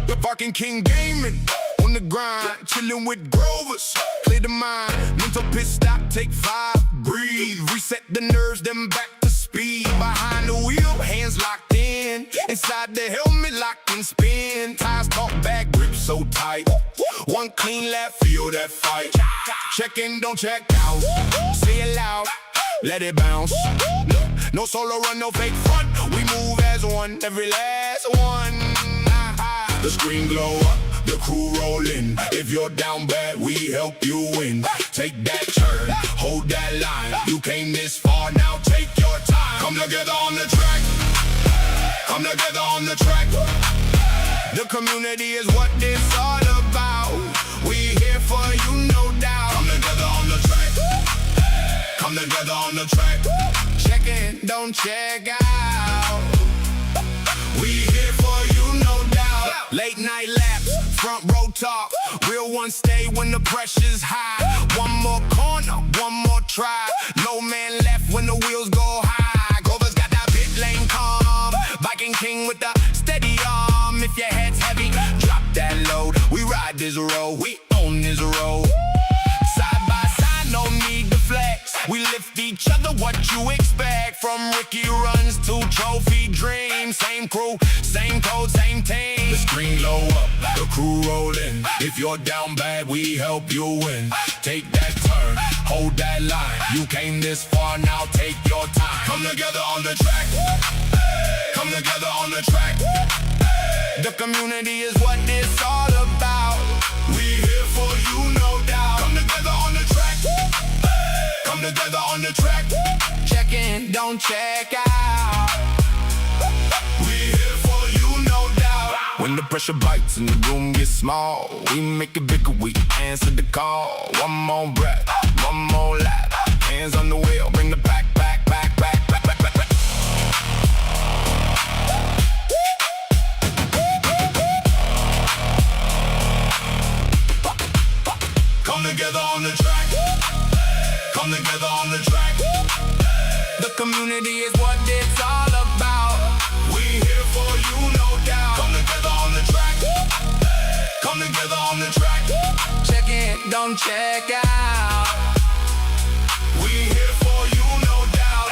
The Viking King gaming on the grind, chilling with Grovers. Clear the mind, mental pit stop, take 5, breathe, reset the nerves, then back to speed. Behind the wheel, hands locked in, inside the helmet, lock and spin. Tires talk back, grip so tight. One clean lap, feel that fight. Check in, don't check out. Say it loud, let it bounce. No solo run, no fake front. We move as one, every last one. The screen glow up, the crew rollin'. If you're down bad, we help you win. Take that turn, hold that line. You came this far, now take your time. Come together on the track. Come together on the track. The community is what this all about. We here for you, no doubt. Come together on the track. Come together on the track. Check in, don't check out. We here for you, no doubt. Late night laps, front row talk. Real ones stay when the pressure's high. One more corner, one more try. No man left when the wheels go high. Grover's got that pit lane calm. Viking King with the steady arm. If your head's heavy, drop that load. We ride this road, we own this road. Side by side, no need to flex. We lift each other, what you expect. From Ricky runs to trophy dreams. Same crew, same code, same team. The screen low up, the crew rollin'. If you're down bad, we help you win. Take that turn, hold that line. You came this far, now take your time. Come together on the track. Come together on the track. The community is what it's all about. We here for you, no doubt. Come together on the track. Come together on the track. Check in, don't check out. We here for you, no doubt. When the pressure bites and the room gets small, we make it bigger, we answer the call. One more breath, one more lap. Hands on the wheel, bring the back. Come together on the track. Come together on the track. The community is what it's all about. We here for you, no doubt. Come together on the track. Come together on the track. Check in, don't check out. We here for you, no doubt.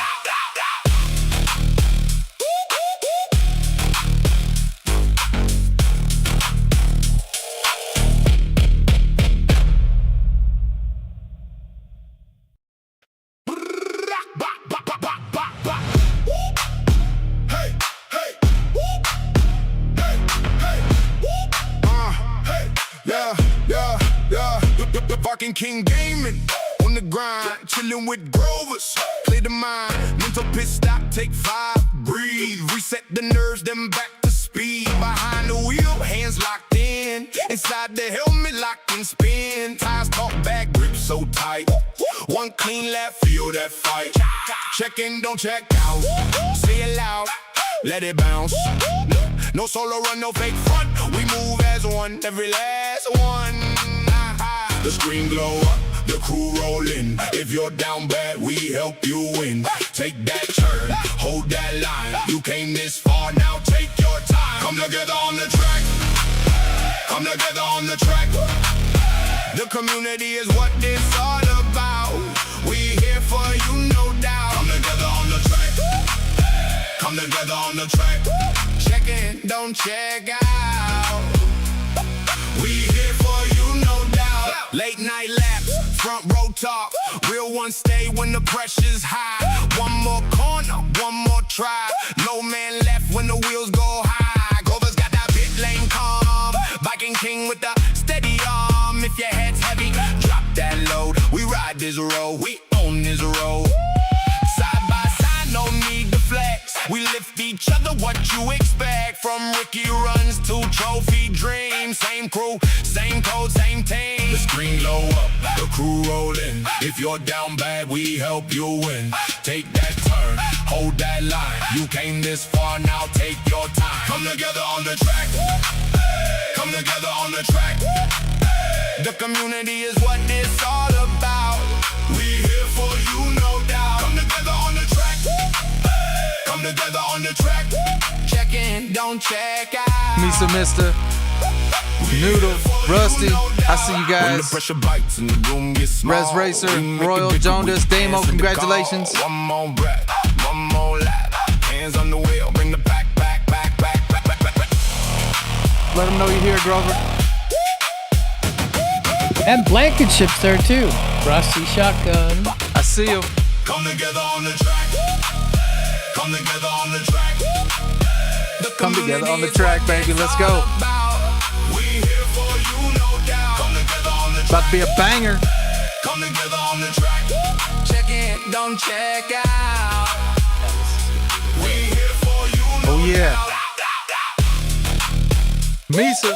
The Viking King gaming on the grind, chilling with Grovers. Clear the mind, mental pit stop, take 5, breathe, reset the nerves, then back to speed. Behind the wheel, hands locked in, inside the helmet, lock and spin. Tires talk back, grip so tight. One clean lap, feel that fight. Check in, don't check out. Say it loud, let it bounce. No solo run, no fake front. We move as one, every last one. The screen glow up, the crew rollin'. If you're down bad, we help you win. Take that turn, hold that line. You came this far, now take your time. Come together on the track. Come together on the track. The community is what it's all about. We here for you, no doubt. Come together on the track. Come together on the track. Check in, don't check out. We here for you, no doubt. Late night laps, front row talk. Real ones stay when the pressure's high. One more corner, one more try. No man left when the wheels go high. Grover's got that pit lane calm. Viking King with the steady arm. If your head's heavy, drop that load. We ride this road, we own this road. Side by side, no need to flex. We lift each other, what you expect. From Ricky runs to trophy dreams. Same crew, same code, same team. The screen low up, the crew rollin'. If you're down bad, we help you win. Take that turn, hold that line. You came this far, now take your time. Come together on the track. Come together on the track. The community is what it's all about. We here for you, no doubt. Come together on the track. Come together on the track. Check in, don't check out. Misa, Mister, Noodle, Rusty, I see you guys. Res Racer, Royal, Jonas, Damo, congratulations. One more breath, one more lap. Hands on the wheel, bring the back. Let them know you're here, Grover. And Blankenship's there too. Rusty Shotgun. I see you. Come together on the track. Come together on the track. Come together on the track, baby. Let's go. We here for you, no doubt. Come together on the track. About to be a banger. Come together on the track. Check in, don't check out. We here for you, no Oh yeah. doubt. Misa.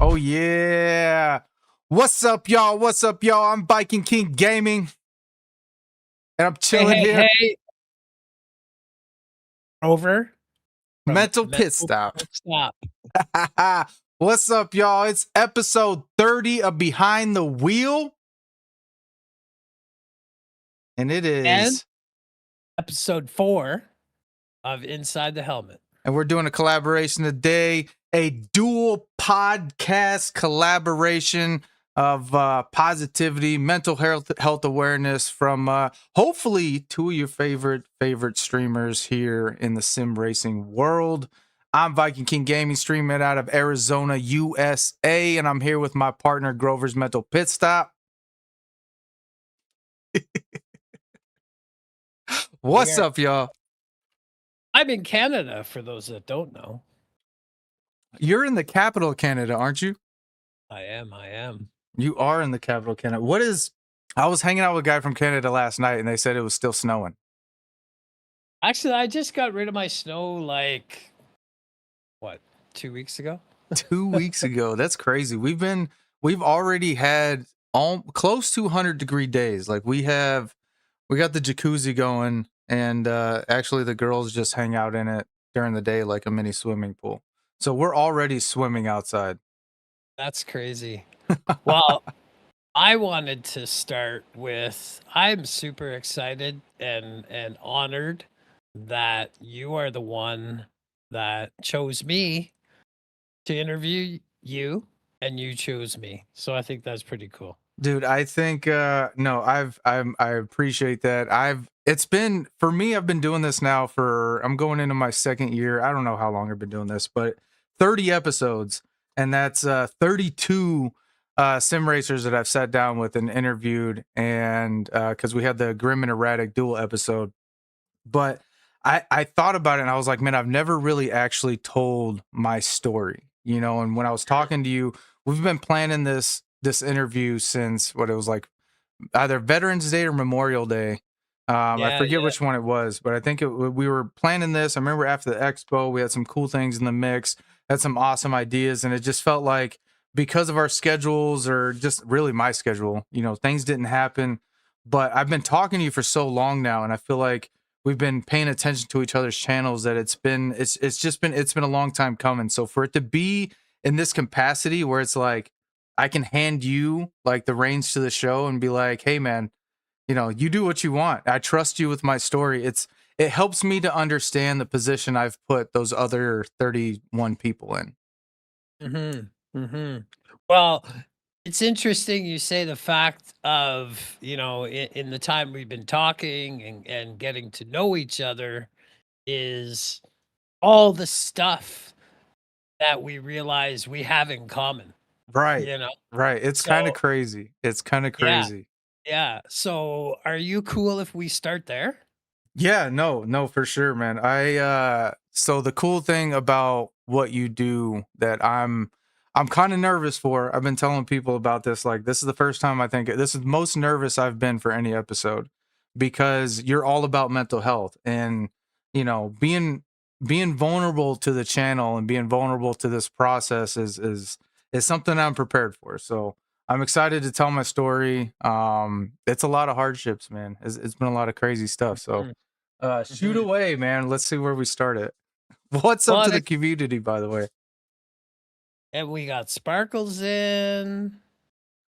Oh yeah. What's up, y'all? What's up, y'all? I'm Viking King Gaming. And I'm chilling here. Hey. Over. Mental Pit Stop. Stop. What's up, y'all? It's episode 30 of Behind the Wheel. And it is. And episode 4 of Inside the Helmet. And we're doing a collaboration today, a dual podcast collaboration of positivity, mental health awareness from hopefully two of your favorite streamers here in the sim racing world. I'm Viking King Gaming, streaming out of Arizona, USA, and I'm here with my partner Grover's Mental Pit Stop. What's up, y'all? I'm in Canada, for those that don't know. You're in the capital of Canada, aren't you? I am. You are in the capital of Canada. What is... I was hanging out with a guy from Canada last night, and they said it was still snowing. Actually, I just got rid of my snow, 2 weeks ago? 2 weeks ago. That's crazy. We've already had close to 100-degree days. Like, we got the jacuzzi going, and actually the girls just hang out in it during the day like a mini swimming pool. So we're already swimming outside. That's crazy. Well, I wanted to start with, I'm super excited and honored that you are the one that chose me to interview you, and you chose me. So I think that's pretty cool. Dude, I think I appreciate that. It's been, for me, I've been doing this now I'm going into my second year. I don't know how long I've been doing this, but 30 episodes, and that's 32 sim racers that I've sat down with and interviewed, and because we had the Grim and Erratic dual episode. But I thought about it, and I was like, man, I've never really actually told my story, and when I was talking to you, we've been planning this interview since what it was like either Veterans Day or Memorial Day. I forget which one it was, but I think we were planning this. I remember after the expo, we had some cool things in the mix, had some awesome ideas, and it just felt like because of our schedules, or just really my schedule, things didn't happen. But I've been talking to you for so long now, and I feel like we've been paying attention to each other's channels, that it's been a long time coming. So for it to be in this capacity where it's like I can hand you like the reins to the show and be like, hey man, you do what you want. I trust you with my story. It helps me to understand the position I've put those other 31 people in. Well, it's interesting you say the fact of, in the time we've been talking and getting to know each other is all the stuff that we realize we have in common. Right. Right. It's kind of crazy. It's kind of crazy. Yeah. So are you cool if we start there? Yeah, no, for sure, man. So the cool thing about what you do that I'm kind of nervous for. I've been telling people about this. Like, this is the first time I think this is the most nervous I've been for any episode, because you're all about mental health, and being vulnerable to the channel and being vulnerable to this process is something I'm prepared for. So I'm excited to tell my story. It's a lot of hardships, man. It's been a lot of crazy stuff. So shoot away, man. Let's see where we start it. What's up to the community, by the way? And we got Sparkles in.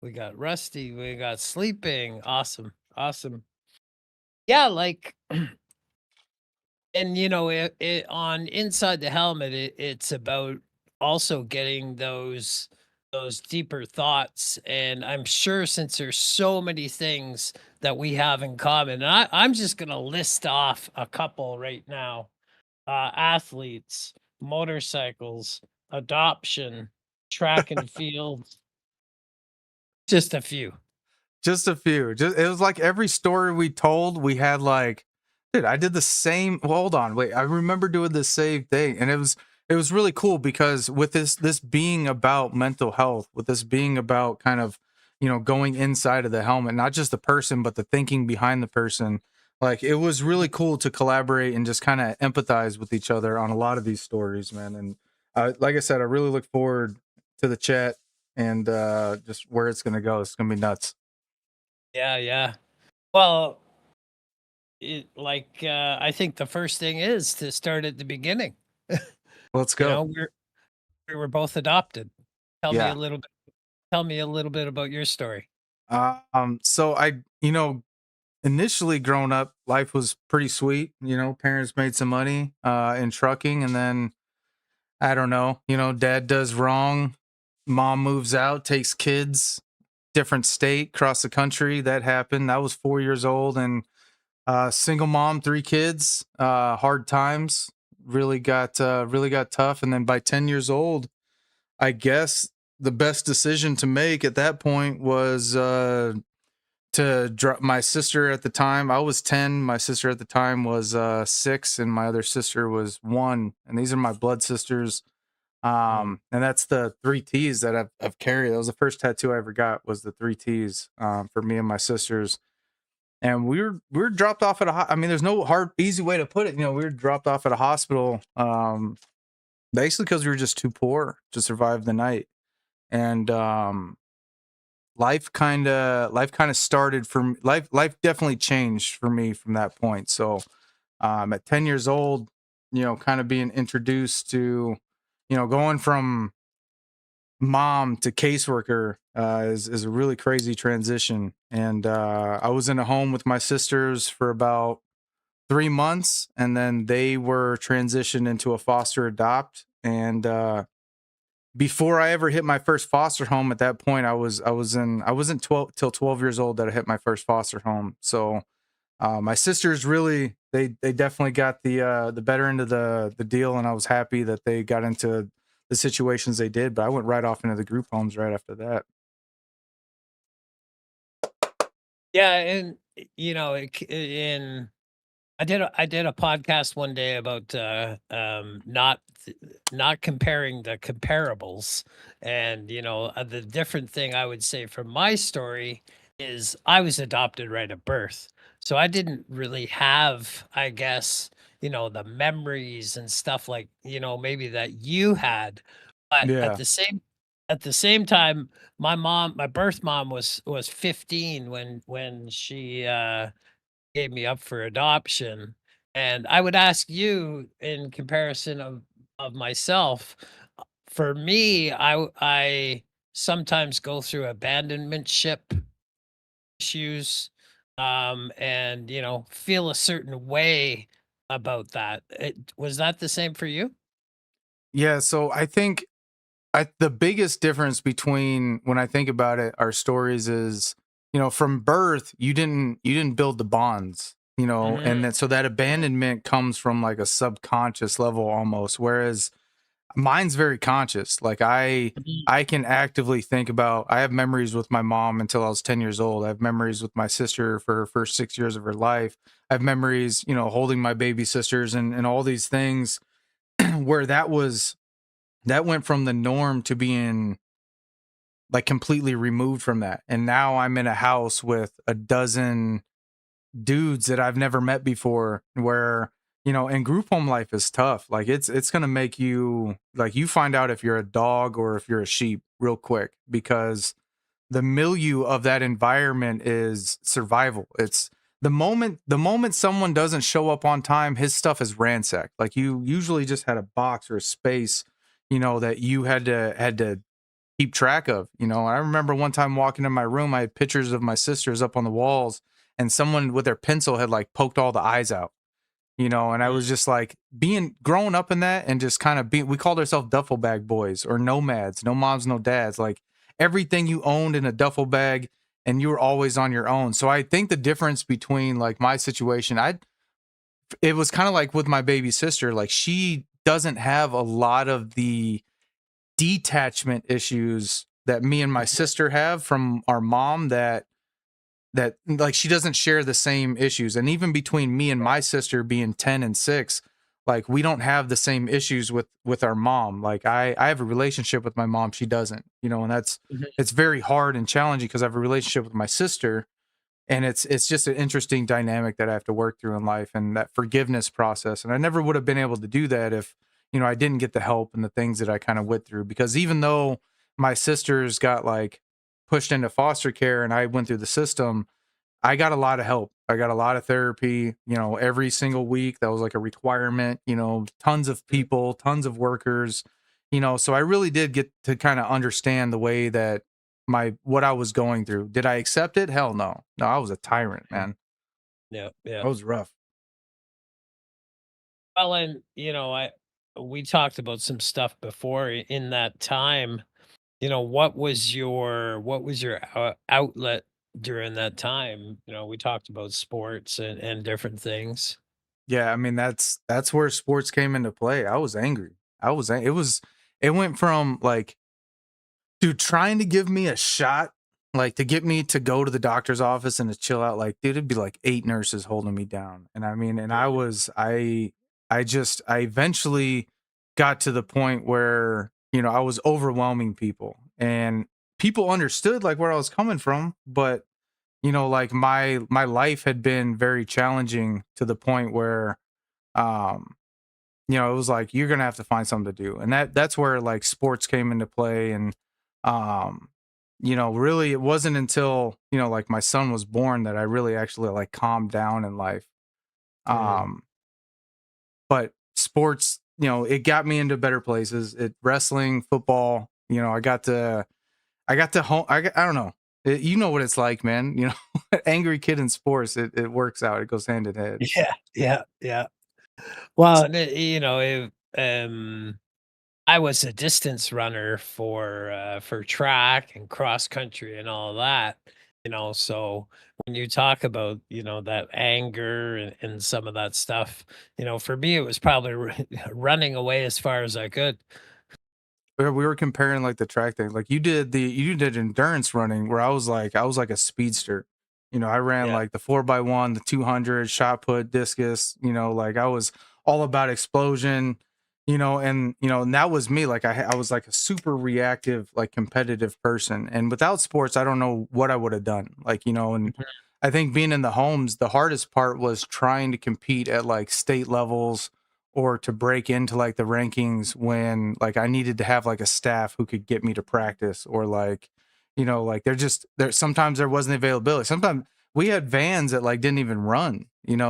We got Rusty. We got Sleeping. Awesome. Awesome. Yeah, like, and it on Inside the Helmet, it's about also getting those deeper thoughts. And I'm sure since there's so many things that we have in common, and I'm just gonna list off a couple right now. Athletes, motorcycles, adoption, track and field, just a few. Just a few. Just it was like every story we told, we had like, dude, I did the same. Well, hold on, wait. I remember doing the same thing, and it was really cool because with this being about mental health, with this being about kind of going inside of the helmet, not just the person, but the thinking behind the person. Like it was really cool to collaborate and just kind of empathize with each other on a lot of these stories, man. And like I said, I really look forward to the chat and just where it's gonna go. It's gonna be nuts. Yeah, yeah. Well, I think the first thing is to start at the beginning. Let's You go. know, we were both adopted. Tell me a Yeah. little bit. Tell me a little bit about your story. So initially growing up, life was pretty sweet. Parents made some money, in trucking, and then I don't know, dad does wrong. Mom moves out, takes kids, different state, across the country. That happened. I was 4 years old and, single mom, 3 kids, hard times, really got tough. And then by 10 years old, I guess the best decision to make at that point was to drop my sister at the time. I was 10. My sister at the time was 6, and my other sister was 1. And these are my blood sisters. Mm. And that's the 3 T's that I've carried. That was the first tattoo I ever got, was the 3 T's, for me and my sisters. And we were dropped off at I mean, there's no easy way to put it. We were dropped off at a hospital, basically because we were just too poor to survive the night. And life kind of started from life definitely changed for me from that point. So at 10 years old, kind of being introduced to, going from mom to caseworker, is a really crazy transition. And I was in a home with my sisters for about 3 months, and then they were transitioned into a foster adopt. And before I ever hit my first foster home, at that point, I wasn't 12 till 12 years old that I hit my first foster home. So my sisters really, they definitely got the better end of the deal, and I was happy that they got into the situations they did. But I went right off into the group homes right after that. Yeah, and in I did a podcast one day about not comparing the comparables. And the different thing I would say from my story is I was adopted right at birth. So I didn't really have, I guess, the memories and stuff like, maybe that you had. But Yeah. at the same time, my birth mom was 15 when she gave me up for adoption. And I would ask you, in comparison of myself, for me, I sometimes go through abandonment ship issues, and feel a certain way about that. Was that the same for you? Yeah. So I think the biggest difference between, when I think about it, our stories is, from birth, you didn't build the bonds, Mhm. and then so that abandonment comes from like a subconscious level almost, whereas mine's very conscious. Like Mhm. I can actively think about. I have memories with my mom until I was 10 years old. I have memories with my sister for her first 6 years of her life. I have memories, holding my baby sisters and all these things where that went from the norm to being like completely removed from that. And now I'm in a house with a dozen dudes that I've never met before, where, and group home life is tough. Like it's going to make you, like, you find out if you're a dog or if you're a sheep real quick, because the milieu of that environment is survival. It's the moment someone doesn't show up on time, his stuff is ransacked. Like, you usually just had a box or a space, that you had to keep track of. I remember one time walking in my room, I had pictures of my sisters up on the walls, and someone with their pencil had like poked all the eyes out, and I was just like being growing up in that and just kind of being, we called ourselves duffel bag boys or nomads, no moms, no dads, like everything you owned in a duffel bag and you were always on your own. So I think the difference between like my situation, it was kind of like with my baby sister, like she doesn't have a lot of the detachment issues that me and my sister have from our mom, that like she doesn't share the same issues. And even between me and my sister being 10 and 6, like we don't have the same issues with our mom. Like I have a relationship with my mom, she doesn't, and that's Mhm. it's very hard and challenging because I have a relationship with my sister, and it's just an interesting dynamic that I have to work through in life, and that forgiveness process. And I never would have been able to do that if, I didn't get the help and the things that I kind of went through, because even though my sisters got like pushed into foster care and I went through the system, I got a lot of help. I got a lot of therapy, every single week. That was like a requirement, tons of people, tons of workers, so I really did get to kind of understand the way that what I was going through. Did I accept it? Hell no. No, I was a tyrant, man. Yeah, yeah. I was rough. Well, and I we talked about some stuff before in that time. What was your outlet during that time? We talked about sports and different things. Yeah, I mean that's where sports came into play. I was angry. It went from like, dude, trying to give me a shot, like to get me to go to the doctor's office and to chill out, like, dude, it'd be like 8 nurses holding me down. And I mean, and Mhm. I eventually got to the point where, I was overwhelming people, and people understood like where I was coming from, but like my life had been very challenging to the point where um it was like you're gonna have to find something to do, and that's where like sports came into play. And um really it wasn't until like my son was born that I really actually like calmed down in life. Mm. um but sports, it got me into better places. Wrestling, football, I got to home. I don't know. You know what it's like, man. Angry kid in sports. It works out. It goes hand in hand. Yeah, yeah, yeah. Well, I was a distance runner for track and cross country and all that, so when you talk about, that anger and some of that stuff, for me, it was probably running away as far as I could. We were comparing like the track thing. Like you did endurance running where I was like a speedster. I ran Yeah. like the 4x1, the 200, shot put, discus, like I was all about explosion, and that was me. Like I was like a super reactive, like competitive person. And without sports, I don't know what I would have done. Like, and Mhm. I think being in the homes, the hardest part was trying to compete at like state levels or to break into like the rankings when like I needed to have like a staff who could get me to practice, or like, like there sometimes there wasn't availability. Sometimes we had vans that like didn't even run,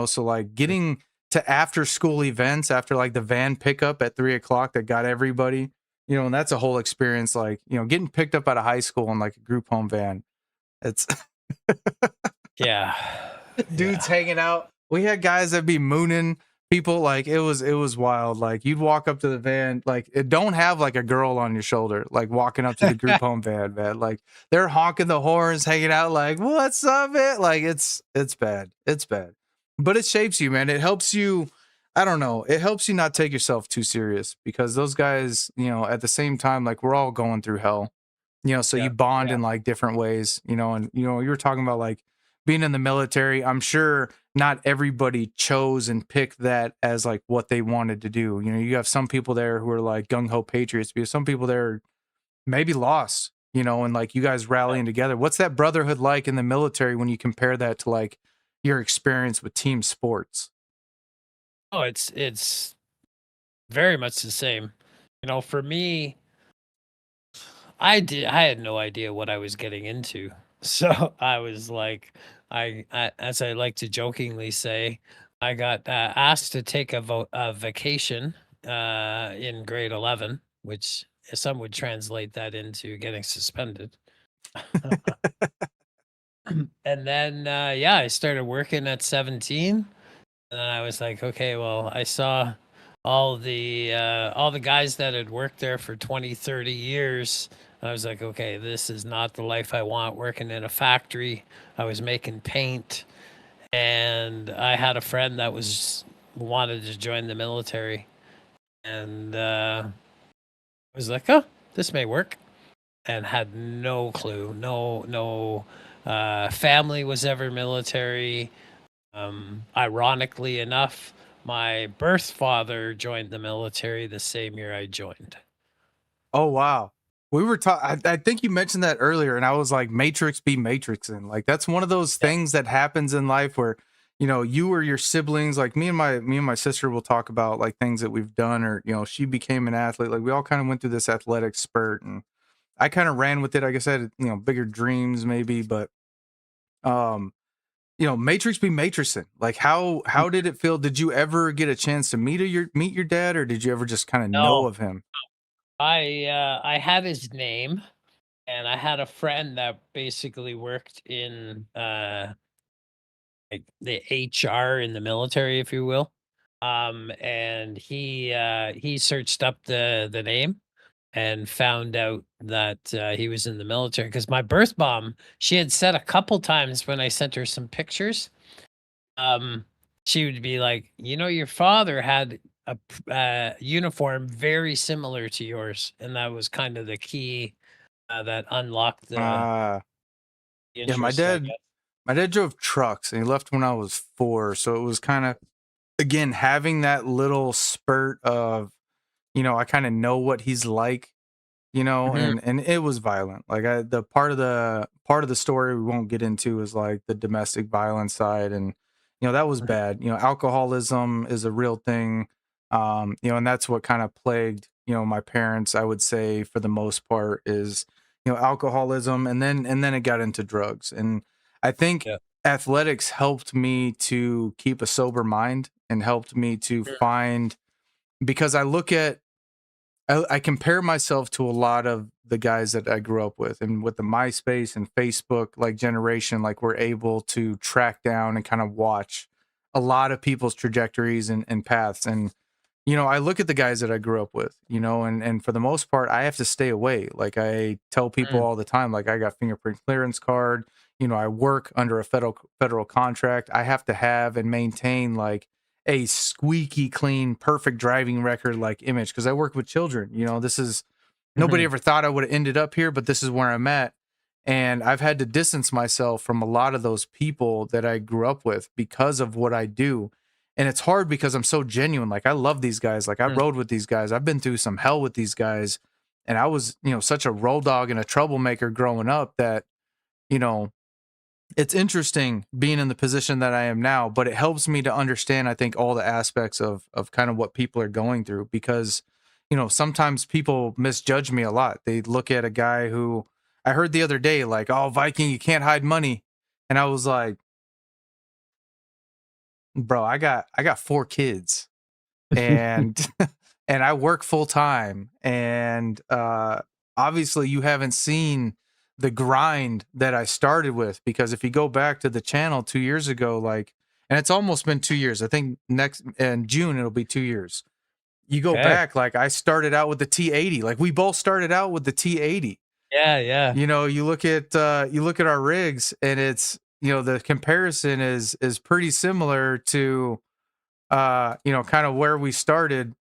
so like getting to after school events after like the van pickup at 3 o'clock that got everybody, and that's a whole experience. Like, getting picked up out of high school in like a group home van. It's Yeah. dudes Yeah. hanging out. We had guys that be mooning people. Like it was wild. Like you'd walk up to the van, like it don't have like a girl on your shoulder, like walking up to the group home van, man. Like they're honking the horns, hanging out, like, what's up, man? Like it's bad. It's bad. But it shapes you, man. It helps you. I don't know. It helps you not take yourself too serious, because those guys, at the same time, like we're all going through hell, so Yeah. you bond Yeah. in like different ways, and you were talking about like being in the military. I'm sure not everybody chose and picked that as like what they wanted to do. You have some people there who are like gung ho patriots, because some people there are maybe lost, and like you guys Yeah. rallying together. What's that brotherhood like in the military when you compare that to like your experience with team sports? Oh, it's very much the same. For me, I had no idea what I was getting into. So I was like, as I like to jokingly say, I got asked to take a vacation in grade 11, which some would translate that into getting suspended. And then yeah, I started working at 17. And then I was like, okay, well, I saw all the guys that had worked there for 20, 30 years. I was like, okay, this is not the life I want, working in a factory. I was making paint, and I had a friend that was wanted to join the military, and I was like, oh, this may work, and had no clue. No family was ever military. Ironically enough, my birth father joined the military the same year I joined. Oh wow. We were talking. I think you mentioned that earlier, and I was like, "Matrix be matrixing." Like that's one of those Yeah. things that happens in life where, you or your siblings, like me and my sister, will talk about like things that we've done, or she became an athlete. Like we all kind of went through this athletic spurt, and I kind of ran with it. Like I said, bigger dreams maybe, but um, Matrix be matrixing. Like how did it feel? Did you ever get a chance to meet your dad, or did you ever just kind of know No, of him? I had his name, and I had a friend that basically worked in like the HR in the military, if you will. And he searched up the name and found out that he was in the military, because my birth mom, she had said a couple times when I sent her some pictures, um, she would be like, your father had a uniform very similar to yours, and that was kind of the key that unlocked the Uh yeah, my interest, I dad guess. my dad drove trucks and he left when I was 4, so it was kind of again having that little spurt of, I kind of know what he's like, Mhm, and it was violent. Like the part of the story we won't get into is like the domestic violence side, and that was mhm, bad. Alcoholism is a real thing, and that's what kind of plagued my parents. I would say for the most part is alcoholism, and then it got into drugs, and I think yeah, athletics helped me to keep a sober mind and helped me to mm, find because I compare myself to a lot of the guys that I grew up with, and with the MySpace and Facebook like generation, like we're able to track down and kind of watch a lot of people's trajectories and paths. And I look at the guys that I grew up with, and for the most part, I have to stay away. Like I tell people mm, all the time, like I got fingerprint clearance card. I work under a federal contract. I have to have and maintain like a squeaky clean, perfect driving record like image because I work with children. This is nobody mhm, ever thought I would have ended up here, but this is where I'm at. And I've had to distance myself from a lot of those people that I grew up with because of what I do. And it's hard because I'm so genuine. Like I love these guys. Like I mm, rode with these guys. I've been through some hell with these guys. And I was, such a road dog and a troublemaker growing up that, you know, it's interesting being in the position that I am now, but it helps me to understand, I think, all the aspects of kind of what people are going through because, sometimes people misjudge me a lot. They look at a guy who I heard the other day, like, oh, Viking, you can't hide money. And I was like, bro, I got 4 kids and and I work full time and obviously you haven't seen the grind that I started with because if you go back to the channel 2 years ago like and it's almost been 2 years. I think next in June it'll be 2 years. You go okay. back like I started out with the T80. Like we both started out with the T80. Yeah, yeah. You look at our rigs and it's the comparison is pretty similar to kind of where we started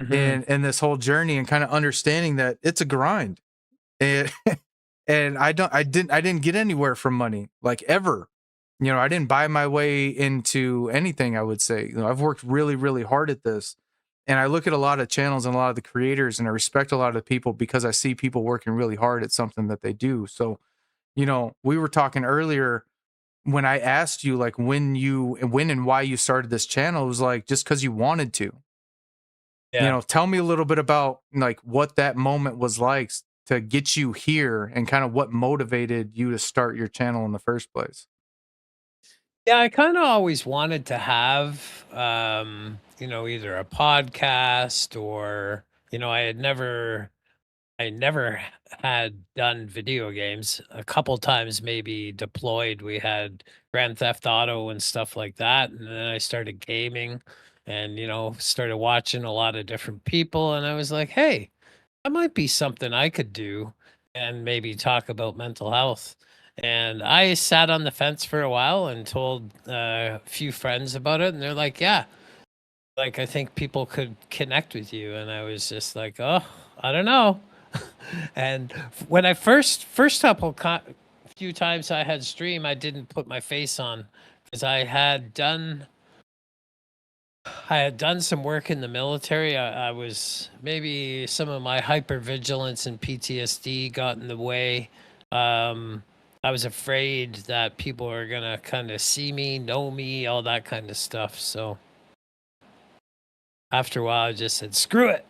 Mhm, in this whole journey and kind of understanding that it's a grind. And and I didn't get anywhere from money like ever. I didn't buy my way into anything, I would say. I've worked really, really hard at this. And I look at a lot of channels and a lot of the creators and I respect a lot of the people because I see people working really hard at something that they do. So, we were talking earlier when I asked you like when and why you started this channel, it was like just because you wanted to. yeah. Tell me a little bit about like what that moment was like to get you here and kind of what motivated you to start your channel in the first place. Yeah, I kinda always wanted to have, either a podcast or, I had never I never had done video games. A couple times maybe deployed. We had Grand Theft Auto and stuff like that, and then I started gaming and, started watching a lot of different people, and I was like, "Hey, that might be something I could do and maybe talk about mental health." And I sat on the fence for a while and told a few friends about it, and they're like, "Yeah, like I think people could connect with you." And I was just like, "Oh, I don't know." And when I first few times I had stream, I didn't put my face on because I had done some work in the military. I was maybe some of my hypervigilance and PTSD got in the way. Um, I was afraid that people were gonna kind of see me, know me, all that kind of stuff. So after a while, I just said, "Screw it."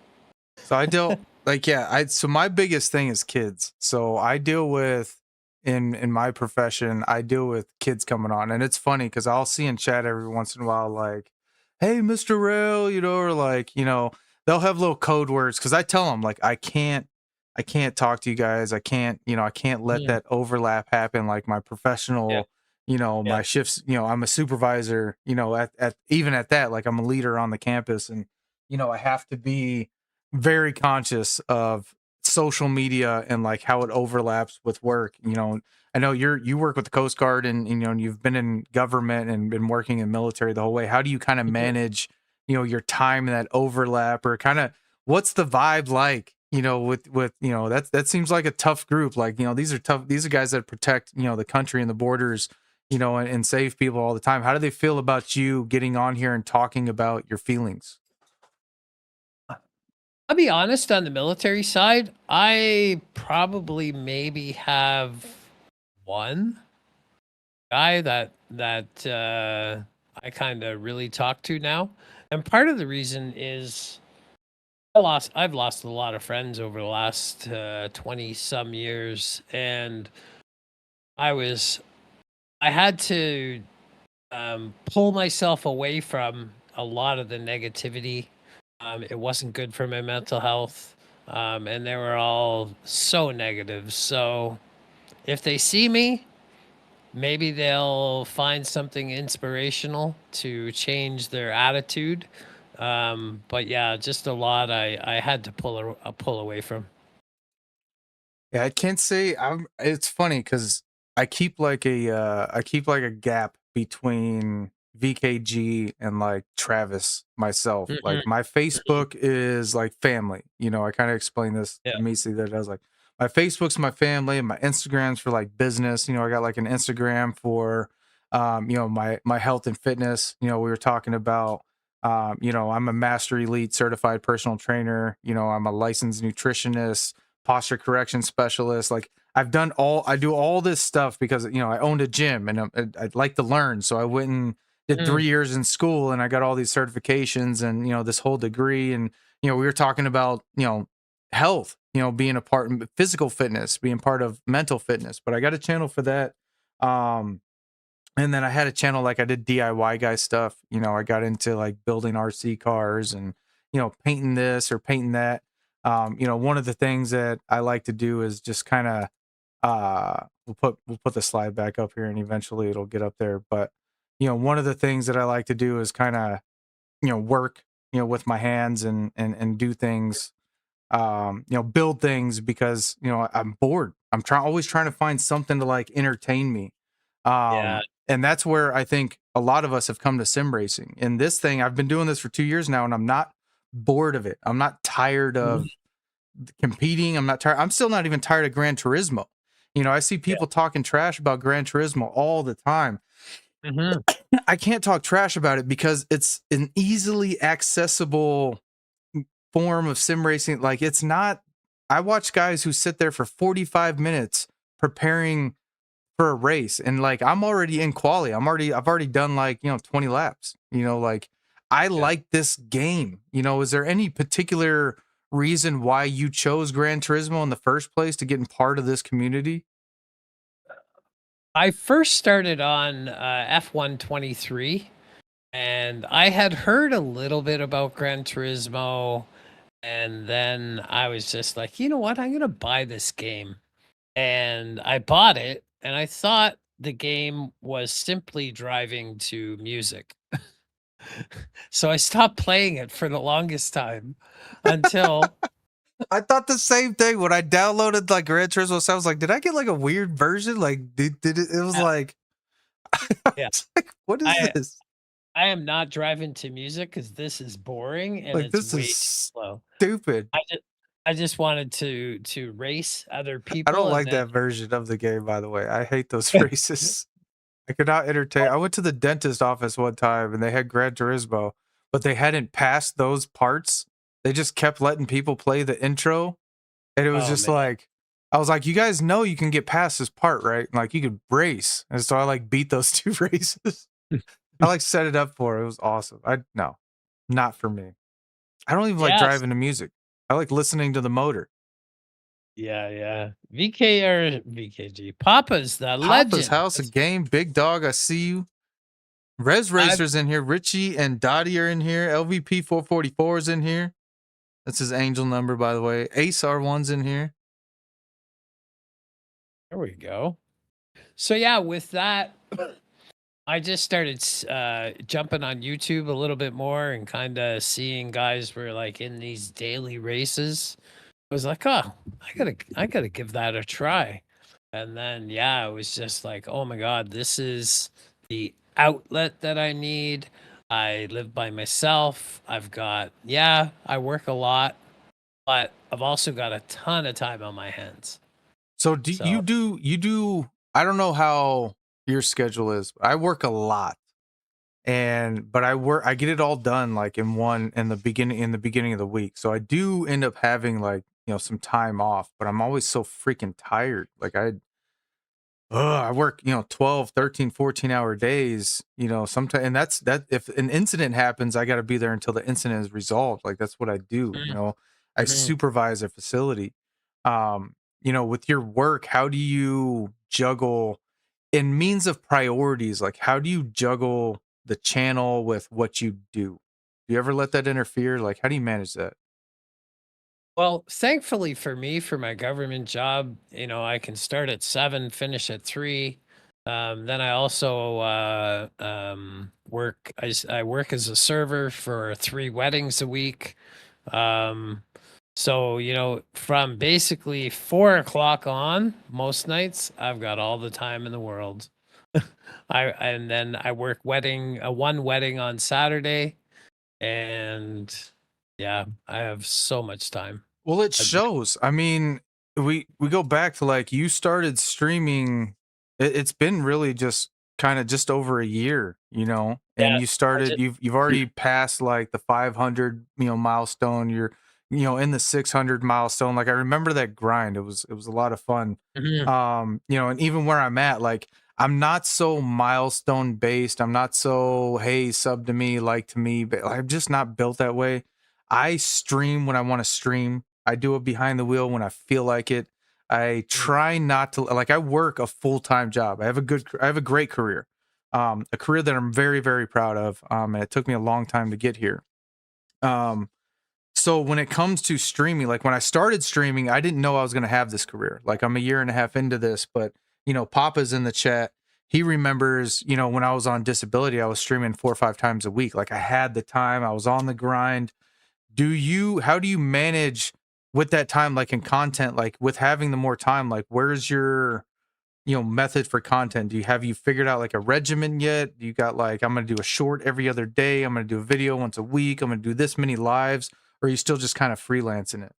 So I deal like yeah, so my biggest thing is kids. So I deal with in my profession, I deal with kids coming on. And it's funny because I'll see in chat every once in a while like, hey, Mr. Rail, or like, they'll have little code words because I tell them like I can't talk to you guys. I can't let Mm, that overlap happen. Like my yeah, professional, yeah. my shifts, I'm a supervisor, at even at that, like I'm a leader on the campus and I have to be very conscious of social media and like how it overlaps with work. I know you work with the Coast Guard and and you've been in government and been working in military the whole way. How do you kind of Mhm. manage, your time and that overlap or kind of what's the vibe like? With that seems like a tough group. Like, these are tough, these are guys that protect, the country and the borders, and save people all the time. How do they feel about you getting on here and talking about your feelings? I'll be honest, on the military side, I probably maybe have one guy that I kind of really talk to now. And part of the reason is I've lost a lot of friends over the last 20 some years, and I was I had to pull myself away from a lot of the negativity. It wasn't good for my mental health. And they were all so negative. So if they see me, maybe they'll find something inspirational to change their attitude. But yeah, just a lot I had to pull away from. Yeah, I can't say it's funny because I keep like a gap between VKG and like Travis myself. Mhm, Like my mhm. Facebook is like family. I kind of explained this Yeah. to Misi that I was like, my Facebook's my family and my Instagram's for like business. I got like an Instagram for my health and fitness. We were talking about I'm a master elite certified personal trainer. I'm a licensed nutritionist, posture correction specialist. Like I do all this stuff because I owned a gym and I'd like to learn. So I went and did Mm, 3 years in school and I got all these certifications and this whole degree. And we were talking about health, being a part of physical fitness, being part of mental fitness. But I got a channel for that. Um, and then I had a channel like I did DIY guy stuff. I got into like building RC cars and painting this or painting that. One of the things that I like to do is just kind of we'll put the slide back up here and eventually it'll get up there. But one of the things that I like to do is kind of work with my hands and do things build things because I'm bored. I'm always trying to find something to like entertain me. yeah. And that's where I think a lot of us have come to sim racing. And this thing, I've been doing this for 2 years now, and I'm not bored of it. I'm not tired Mhm. of competing. I'm not tired. I'm still not even tired of Gran Turismo. I see Yeah. people talking trash about Gran Turismo all the time. Mhm. I can't talk trash about it because it's an easily accessible form of sim racing. Like it's not. I watch guys who sit there for 45 minutes preparing for a race, and like I'm already in quali. I've already done like 20 laps. Like I Yeah. like this game. Is there any particular reason why you chose Gran Turismo in the first place to get in part of this community? I first started on F123, and I had heard a little bit about Gran Turismo, And then I was just like, you know what? I'm gonna buy this game. And I bought it, and I thought the game was simply driving to music. So I stopped playing it for the longest time until I thought the same thing when I downloaded like Gran Turismo. So I was like, did I get like a weird version? Like, did it? It was uh, like, yeah, it's like, what is I this? I am not driving to music because this is boring and Like, it's this way too is slow. stupid. I just wanted to race other I don't people and like then that version of the game, by the way. I hate those races. I could not entertain. I went to the dentist office one time and they had Gran Turismo, but they hadn't passed those parts. They just kept letting people play the intro. And it was oh just man. like, I was like, you guys know you can get past this part, right? And like, you could race. And so I like beat those two races. I like set it up for it. It was awesome. No, not for me. I don't even like Yes. driving to music. I like listening to the motor. Yeah, yeah. VK or VKG. Papa's the Papa's legend. House, a game. Big Dog, I see you. Res I've Racer's in here. Richie and Dottie are in here. LVP 444 is in here. That's his angel number, by the way. Ace R1's in here. There we go. So yeah, with that, I just started jumping on YouTube a little bit more and kind of seeing guys were like in these daily races. I was like, oh, I gotta give that a try. And then yeah, it was just like, oh my God, this is the outlet that I need. I live by myself. I work a lot, but I've also got a ton of time on my hands. So So you do I don't know how your schedule is. But I work a lot. But I get it all done like in the beginning of the week. So I do end up having like, some time off, but I'm always so freaking tired. Like I work, 12, 13, 14-hour days, sometimes, and that if an incident happens, I got to be there until the incident is resolved. Like that's what I do, mm, I mhm. supervise a facility. With your work, how do you juggle in means of priorities? Like how do you juggle the channel with what you do? Do you ever let that interfere? Like how do you manage that? Well, thankfully for me, for my government job, I can start at 7, finish at 3. Then I also work. I work as a server for 3 weddings a week. Um, so from basically 4 o'clock on, most nights, I've got all the time in the world. And then I work one wedding on Saturday, and yeah, I have so much time. Well, it I'd be shows. I mean, we go back to like you started streaming. It's been really just kind of just over a year, and Yeah, you I started. just You've already passed like the 500, milestone. You're, in the 600 milestone. Like I remember that grind. It was a lot of fun. Mhm. And even where I'm at, like I'm not so milestone based. I'm not so hey sub to me, like to me, but I'm just not built that way. I stream when I want to stream. I do it behind the wheel when I feel like it. I Mm. try not to like I work a full-time job. I have a great career. A career that I'm very, very proud of. And it took me a long time to get here. Um, so when it comes to streaming, like when I started streaming, I didn't know I was going to have this career. Like I'm a year and a half into this, but Papa's in the chat. He remembers, when I was on disability, I was streaming 4 or 5 times a week. Like I had the time, I was on the grind. How do you manage with that time, like in content, like with having the more time, like where's your, method for content? Have you figured out like a regimen yet? You got like, I'm going to do a short every other day. I'm going to do a video once a week. I'm going to do this many lives. Or are you still just kind of freelancing it?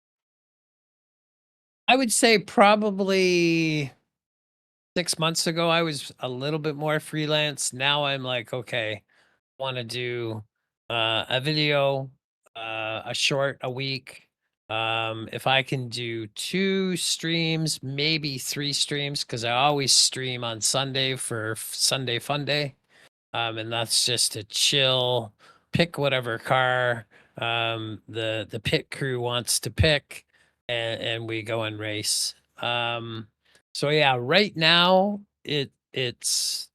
I would say probably 6 months ago, I was a little bit more freelance. Now I'm like, okay, I want to do a video, a short a week. If I can do 2 streams, maybe 3 streams, because I always stream on Sunday for Sunday Fun Day. And that's just to chill, pick whatever car the pit crew wants to pick, and we go and race. So yeah, right now it's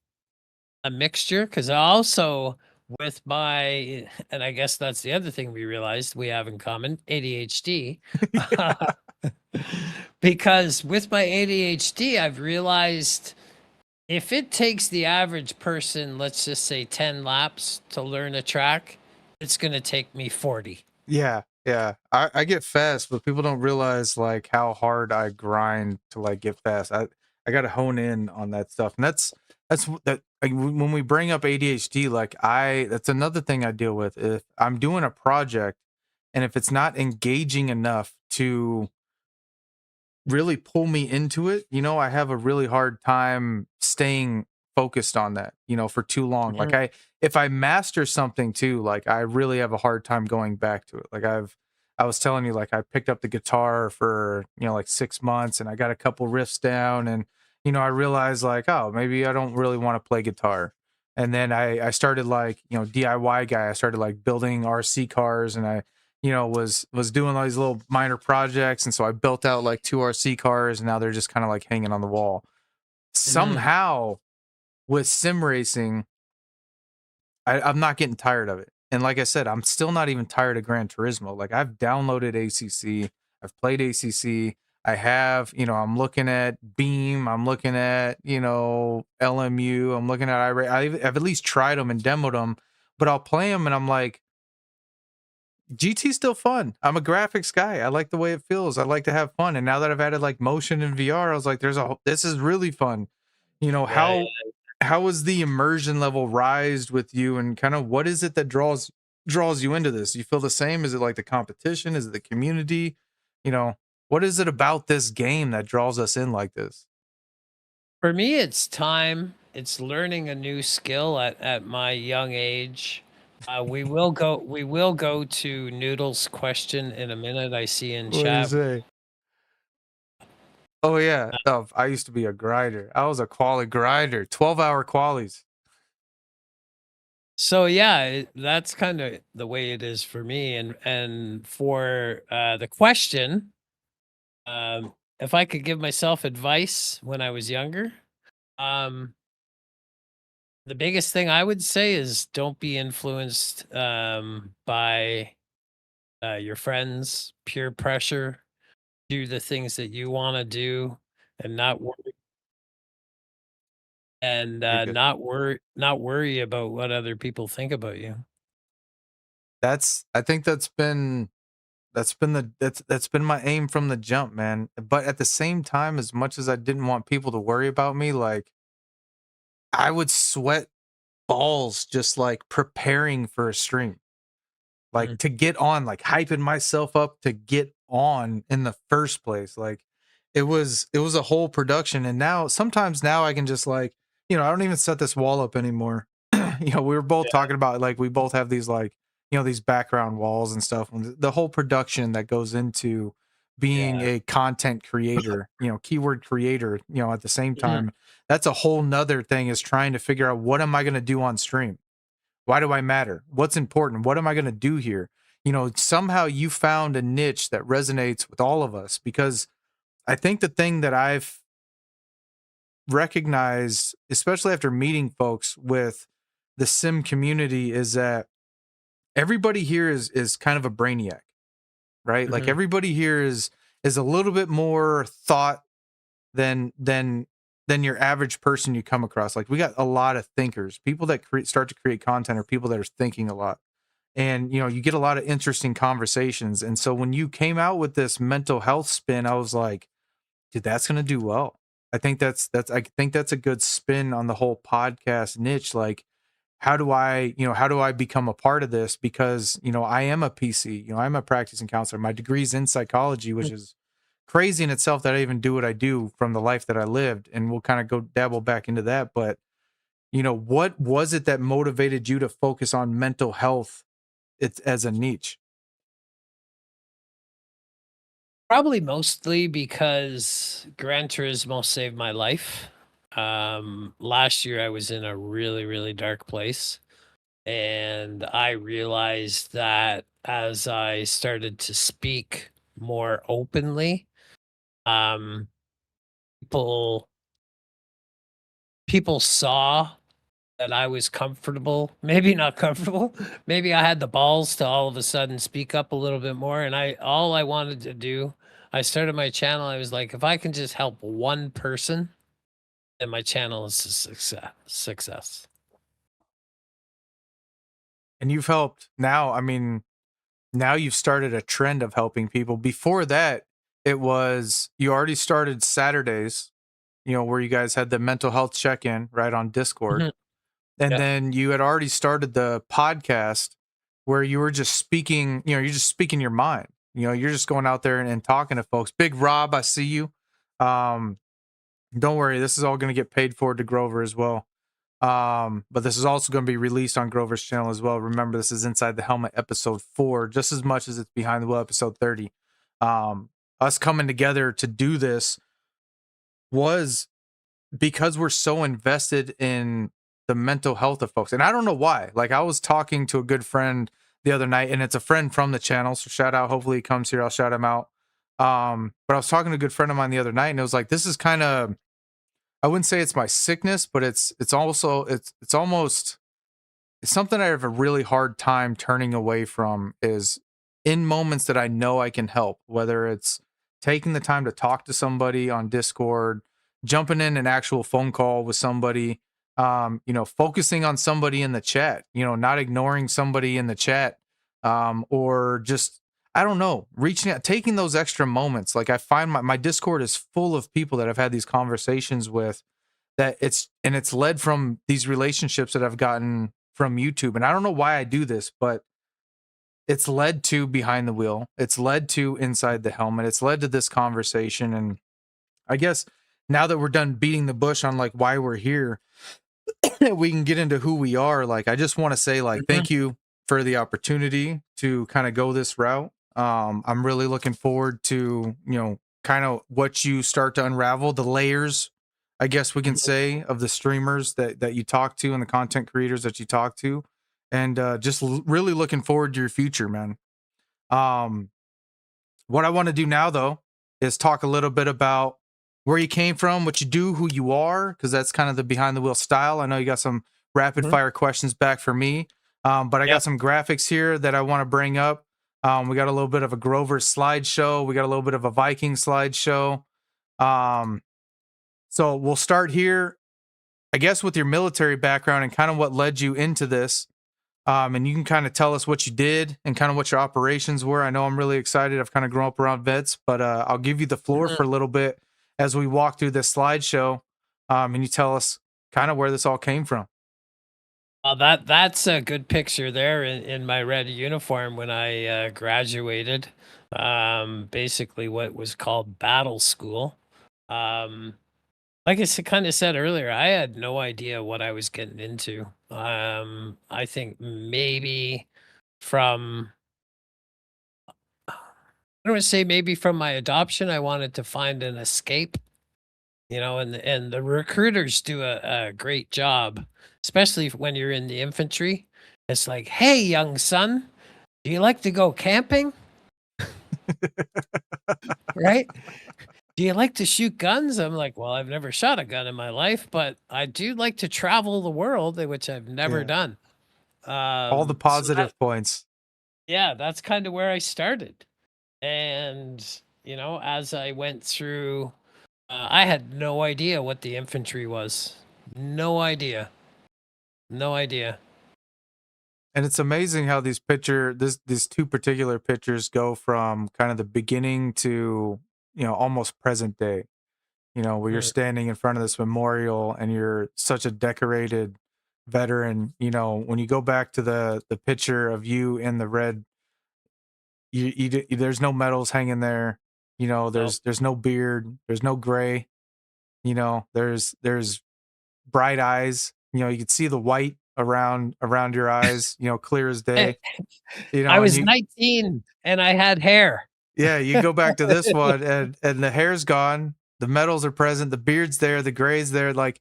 a mixture because I also with my, and I guess that's the other thing we realized we have in common, ADHD. Because with my ADHD, I've realized if it takes the average person, let's just say 10 laps to learn a track, it's going to take me 40. Yeah, yeah. I get fast, but people don't realize like how hard I grind to like get fast. I got to hone in on that stuff, and that like, when we bring up ADHD, like that's another thing I deal with. If I'm doing a project, and if it's not engaging enough to really pull me into it, I have a really hard time staying focused on that, for too long. Like Mhm. if I master something too, like I really have a hard time going back to it. Like I was telling you, like I picked up the guitar for, like 6 months and I got a couple riffs down and, I realized like, oh, maybe I don't really want to play guitar. And then I started like, DIY guy. I started like building RC cars and I was doing all these little minor projects, and so I built out like 2 RC cars, and now they're just kind of like hanging on the wall. Mhm. Somehow, with sim racing, I'm not getting tired of it. And like I said, I'm still not even tired of Gran Turismo. Like I've downloaded ACC, I've played ACC, I have, I'm looking at Beam, I'm looking at, LMU, I'm looking at I've at least tried them and demoed them, but I'll play them and I'm like, GT's still fun. I'm a graphics guy. I like the way it feels. I like to have fun. And now that I've added like motion and VR, I was like, this is really fun. Yeah. How is the immersion level rised with you and kind of what is it that draws you into this? You feel the same? Is it like the competition? Is it the community? You know, what is it about this game that draws us in like this? For me, it's time. It's learning a new skill at my young age. We will go to Noodle's question in a minute. I see in What do you chat. say? Oh yeah. Oh, I used to be a grinder. I was a quali grinder, 12-hour qualies. So yeah, that's kind of the way it is for me. And for the question, if I could give myself advice when I was younger, um, the biggest thing I would say is don't be influenced by your friends, peer pressure. Do the things that you want to do, and Very good. not worry about what other people think about you. I think that's been my aim from the jump, man. But at the same time, as much as I didn't want people to worry about me, like I would sweat balls just like preparing for a stream. Like Mm. to get on, like hyping myself up to get on in the first place. Like it was a whole production. And now sometimes now I can just like, I don't even set this wall up anymore. We were both talking about like we both have these like, these background walls and stuff. And the whole production that goes into being Yeah. a content creator, keyword creator, at the same Mhm. time, that's a whole nother thing is trying to figure out what am I going to do on stream? Why do I matter? What's important? What am I going to do here? Somehow you found a niche that resonates with all of us because I think the thing that I've recognized, especially after meeting folks with the sim community, is that everybody here is kind of a brainiac, right? Like Mhm. everybody here is a little bit more thought than than than your average person you come across. Like we got a lot of thinkers. People that start to create content are people that are thinking a lot. And you get a lot of interesting conversations. And so when you came out with this mental health spin, I was like, dude, that's going to do well. I think that's a good spin on the whole podcast niche. Like, how do I become a part of this? Because, I am a PC, I'm a practicing counselor. My degree's in psychology, which is crazy in itself that I even do what I do from the life that I lived. And we'll kind of go dabble back into that. But, what was it that motivated you to focus on mental health it's as a niche? Probably mostly because Gran Turismo saved my life. Last year I was in a really, really dark place, and I realized that as I started to speak more openly, um, people people saw that I was comfortable, maybe not comfortable, maybe I had the balls to all of a sudden speak up a little bit more. And all I wanted to do, I started my channel. I was like, if I can just help one person, then my channel is a success. And you've helped now. I mean, now you've started a trend of helping people. Before that, it was you already started Saturdays, where you guys had the mental health check-in right on Discord. Mhm. And Yeah. then you had already started the podcast where you were just speaking, you're just speaking your mind. You're just going out there and talking to folks. Big Rob, I see you. Um, don't worry, this is all going to get paid for to Grover as well. But this is also going to be released on Grover's channel as well. Remember, this is Inside the Helmet episode 4, just as much as it's Behind the Wheel episode 30. Us coming together to do this was because we're so invested in the mental health of folks. And I don't know why. Like, I was talking to a good friend the other night, and it's a friend from the channel. So shout out. Hopefully he comes here. I'll shout him out. But I was talking to a good friend of mine the other night, and it was like, this is kind of, I wouldn't say it's my sickness, but it's also, it's almost, it's something I have a really hard time turning away from is in moments that I know I can help, whether it's taking the time to talk to somebody on Discord, jumping in an actual phone call with somebody, focusing on somebody in the chat, not ignoring somebody in the chat, or just, I don't know, reaching out, taking those extra moments. Like I find my Discord is full of people that I've had these conversations with that it's led from these relationships that I've gotten from YouTube. And I don't know why I do this, but it's led to Behind the Wheel. It's led to Inside the Helmet. It's led to this conversation. And I guess now that we're done beating the bush on like why we're here, we can get into who we are. Like, I just want to say like, Mhm. thank you for the opportunity to kind of go this route. I'm really looking forward to, kind of what you start to unravel the layers, I guess we can Mhm. say, of the streamers that you talk to and the content creators that you talk to. And just really looking forward to your future, man. Um, what I want to do now, though, is talk a little bit about where you came from, what you do, who you are, because that's kind of the Behind the Wheel style. I know you got some rapid Mhm. fire questions back for me, but I got Yep. some graphics here that I want to bring up. We got a little bit of a Grover slideshow. We got a little bit of a Viking slideshow. Um, so we'll start here, I guess, with your military background and kind of what led you into this. And you can kind of tell us what you did and kind of what your operations were. I know I'm really excited. I've kind of grown up around vets, but I'll give you the floor Mhm. for a little bit as we walk through this slideshow, and you tell us kind of where this all came from. That's a good picture there in my red uniform when I graduated. Basically what was called battle school. Um, like kind of said earlier, I had no idea what I was getting into. I think maybe from I don't want to say maybe from my adoption, I wanted to find an escape, and the recruiters do a great job, especially when you're in the infantry. It's like, hey, young son, do you like to go camping? Right? Do you like to shoot guns? I'm like, well, I've never shot a gun in my life, but I do like to travel the world, which I've never Yeah, done. all the So that, positive points. yeah, that's kind of where I started. And, as I went through, I had no idea what the infantry was. No idea. No idea. And it's amazing how these two particular pictures go from kind of the beginning to, almost present day. Where you're Mm. standing in front of this memorial and you're such a decorated veteran. When you go back to the picture of you in the red, there's no medals hanging there. Nope. There's no beard, there's no gray. There's bright eyes. You can see the white around your eyes. Clear as day. I And was you 19 and I had hair. Yeah, you go back to this one and the hair's gone, the medals are present, the beard's there, the gray's there, like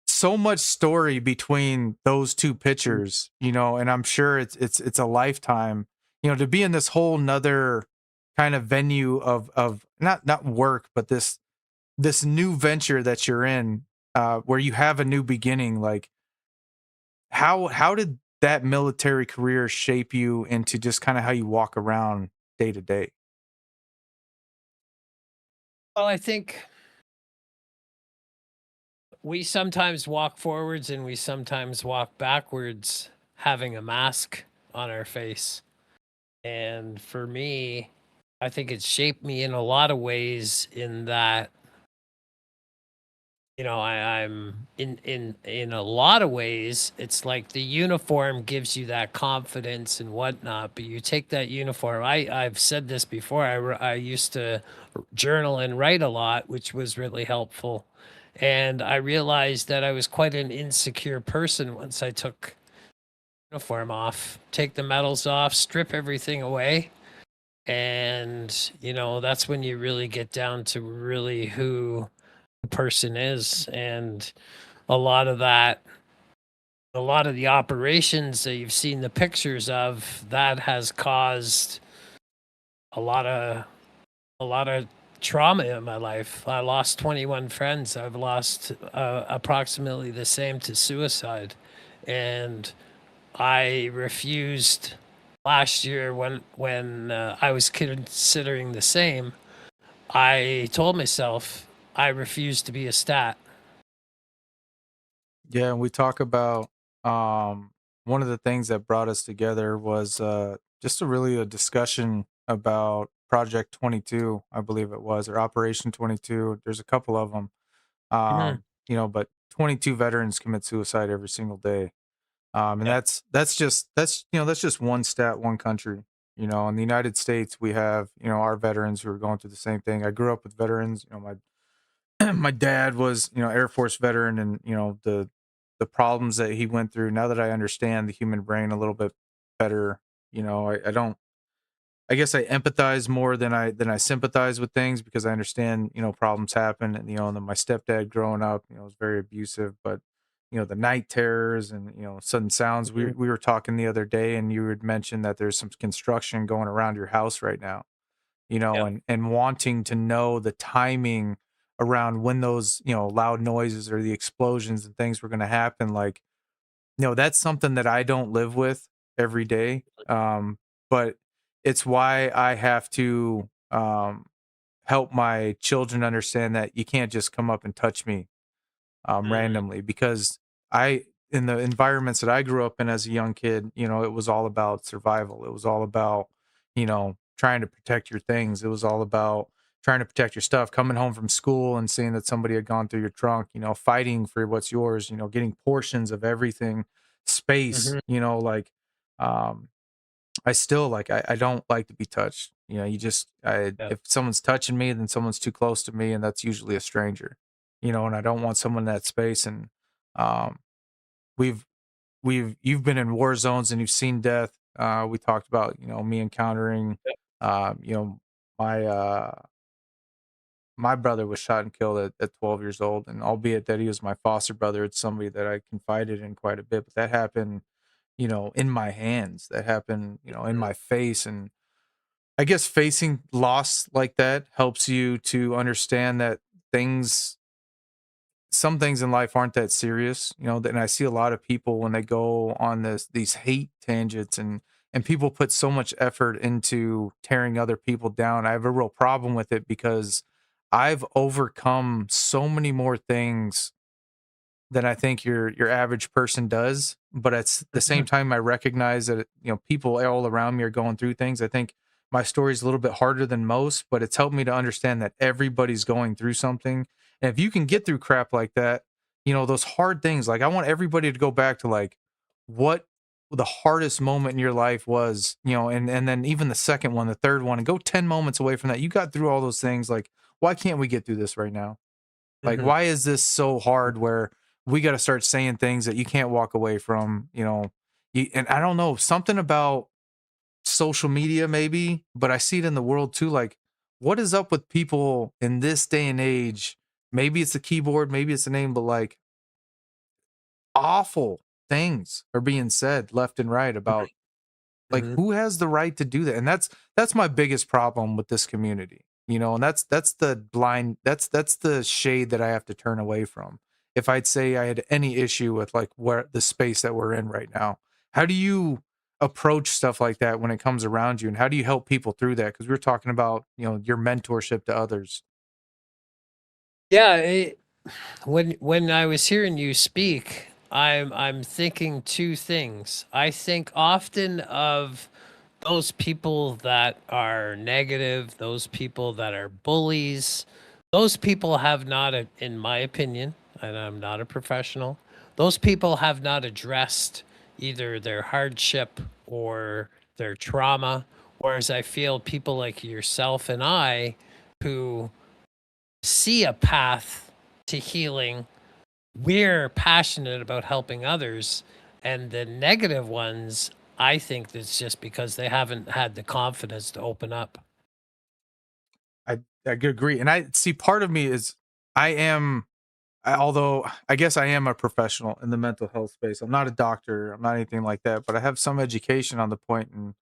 so much story between those two pictures, and I'm sure it's a lifetime, to be in this whole nother kind of venue of not work, but this new venture that you're in, where you have a new beginning. Like how did that military career shape you into just kind of how you walk around day to day? Well, I think we sometimes walk forwards and we sometimes walk backwards having a mask on our face. And for me, I think it shaped me in a lot of ways in that, I'm in a lot of ways, it's like the uniform gives you that confidence and whatnot, but you take that uniform. I've said this before. I used to journal and write a lot, which was really helpful. And I realized that I was quite an insecure person once I took uniform off, take the medals off, strip everything away. And, that's when you really get down to really who the person is. And a lot of that, a lot of the operations that you've seen the pictures of, that has caused a lot of a lot of trauma in my life. I lost 21 friends. I've lost approximately the same to suicide. And I refused last year when I was considering the same. I told myself I refuse to be a stat. Yeah, and we talk about one of the things that brought us together was just a discussion about Project 22, I believe it was, or Operation 22. There's a couple of them. Mhm. But 22 veterans commit suicide every single day. And Yep. that's just one stat, one country. In the United States, we have, our veterans who are going through the same thing. I grew up with veterans. My dad was, Air Force veteran, and the problems that he went through. Now that I understand the human brain a little bit better, I don't. I guess I empathize more than I sympathize with things, because I understand, problems happen, and and then my stepdad growing up, was very abusive, but the night terrors and sudden sounds. We Mhm. we were talking the other day, and you had mentioned that there's some construction going around your house right now, Yep. and wanting to know the timing around when those, loud noises or the explosions and things were going to happen. Like, that's something that I don't live with every day. But it's why I have to help my children understand that you can't just come up and touch me Mhm. randomly, because in the environments that I grew up in as a young kid, it was all about survival. It was all about, trying to protect your things. It was all about trying to protect your stuff, coming home from school and seeing that somebody had gone through your trunk, fighting for what's yours, getting portions of everything, space, Mhm. like, um, I still like, I don't like to be touched. Yep. If someone's touching me, then someone's too close to me, and that's usually a stranger, and I don't want someone in that space. And um, we've you've been in war zones and you've seen death. We talked about, me encountering, Yep. you know, my my brother was shot and killed at 12 years old, and albeit that he was my foster brother, it's somebody that I confided in quite a bit. But that happened, in my hands. That happened, in Mhm. my face. And I guess facing loss like that helps you to understand that things some things in life aren't that serious, and I see a lot of people when they go on these hate tangents, and people put so much effort into tearing other people down. I have a real problem with it, because I've overcome so many more things than I think your average person does. But at the Mhm. same time, I recognize that, people all around me are going through things. I think my story is a little bit harder than most, but it's helped me to understand that everybody's going through something. And if you can get through crap like that, those hard things, like, I want everybody to go back to, like, what the hardest moment in your life was, and then even the second one, the third one, and go 10 moments away from that. You got through all those things. Like, why can't we get through this right now? Like, Mhm. why is this so hard where we gotta start saying things that you can't walk away from, and I don't know, something about social media maybe, but I see it in the world too. Like, what is up with people in this day and age? Maybe it's the keyboard, maybe it's the name, but, like, awful things are being said left and right about, like, Mhm. who has the right to do that? And that's my biggest problem with this community, and that's the shade that I have to turn away from, if I'd say I had any issue with like where the space that we're in right now. How do you approach stuff like that when it comes around you, and how do you help people through that? Because we were talking about, your mentorship to others. Yeah, when I was hearing you speak, I'm thinking two things. I think often of those people that are negative, those people that are bullies, those people have not, in my opinion, and I'm not a professional, those people have not addressed either their hardship or their trauma. Whereas I feel people like yourself and I who see a path to healing, we're passionate about helping others. And the negative ones, I think that's just because they haven't had the confidence to open up. I agree, and I see part of me is I am although I guess I am a professional in the mental health space. I'm not a doctor, I'm not anything like that, but I have some education on the point, and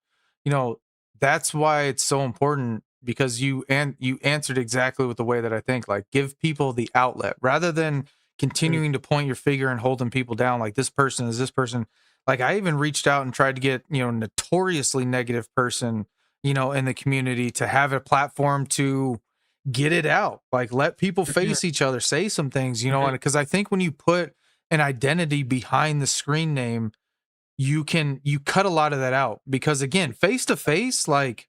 you know, that's why it's so important because you answered exactly with the way that I think, like give people the outlet rather than Mm. continuing to point your finger and holding people down like this person is this person. Like I even reached out and tried to get, notoriously negative person, in the community to have a platform to get it out, like let people Mhm. face each other, say some things, and Mhm. because I think when you put an identity behind the screen name, you cut a lot of that out, because again, face to face, like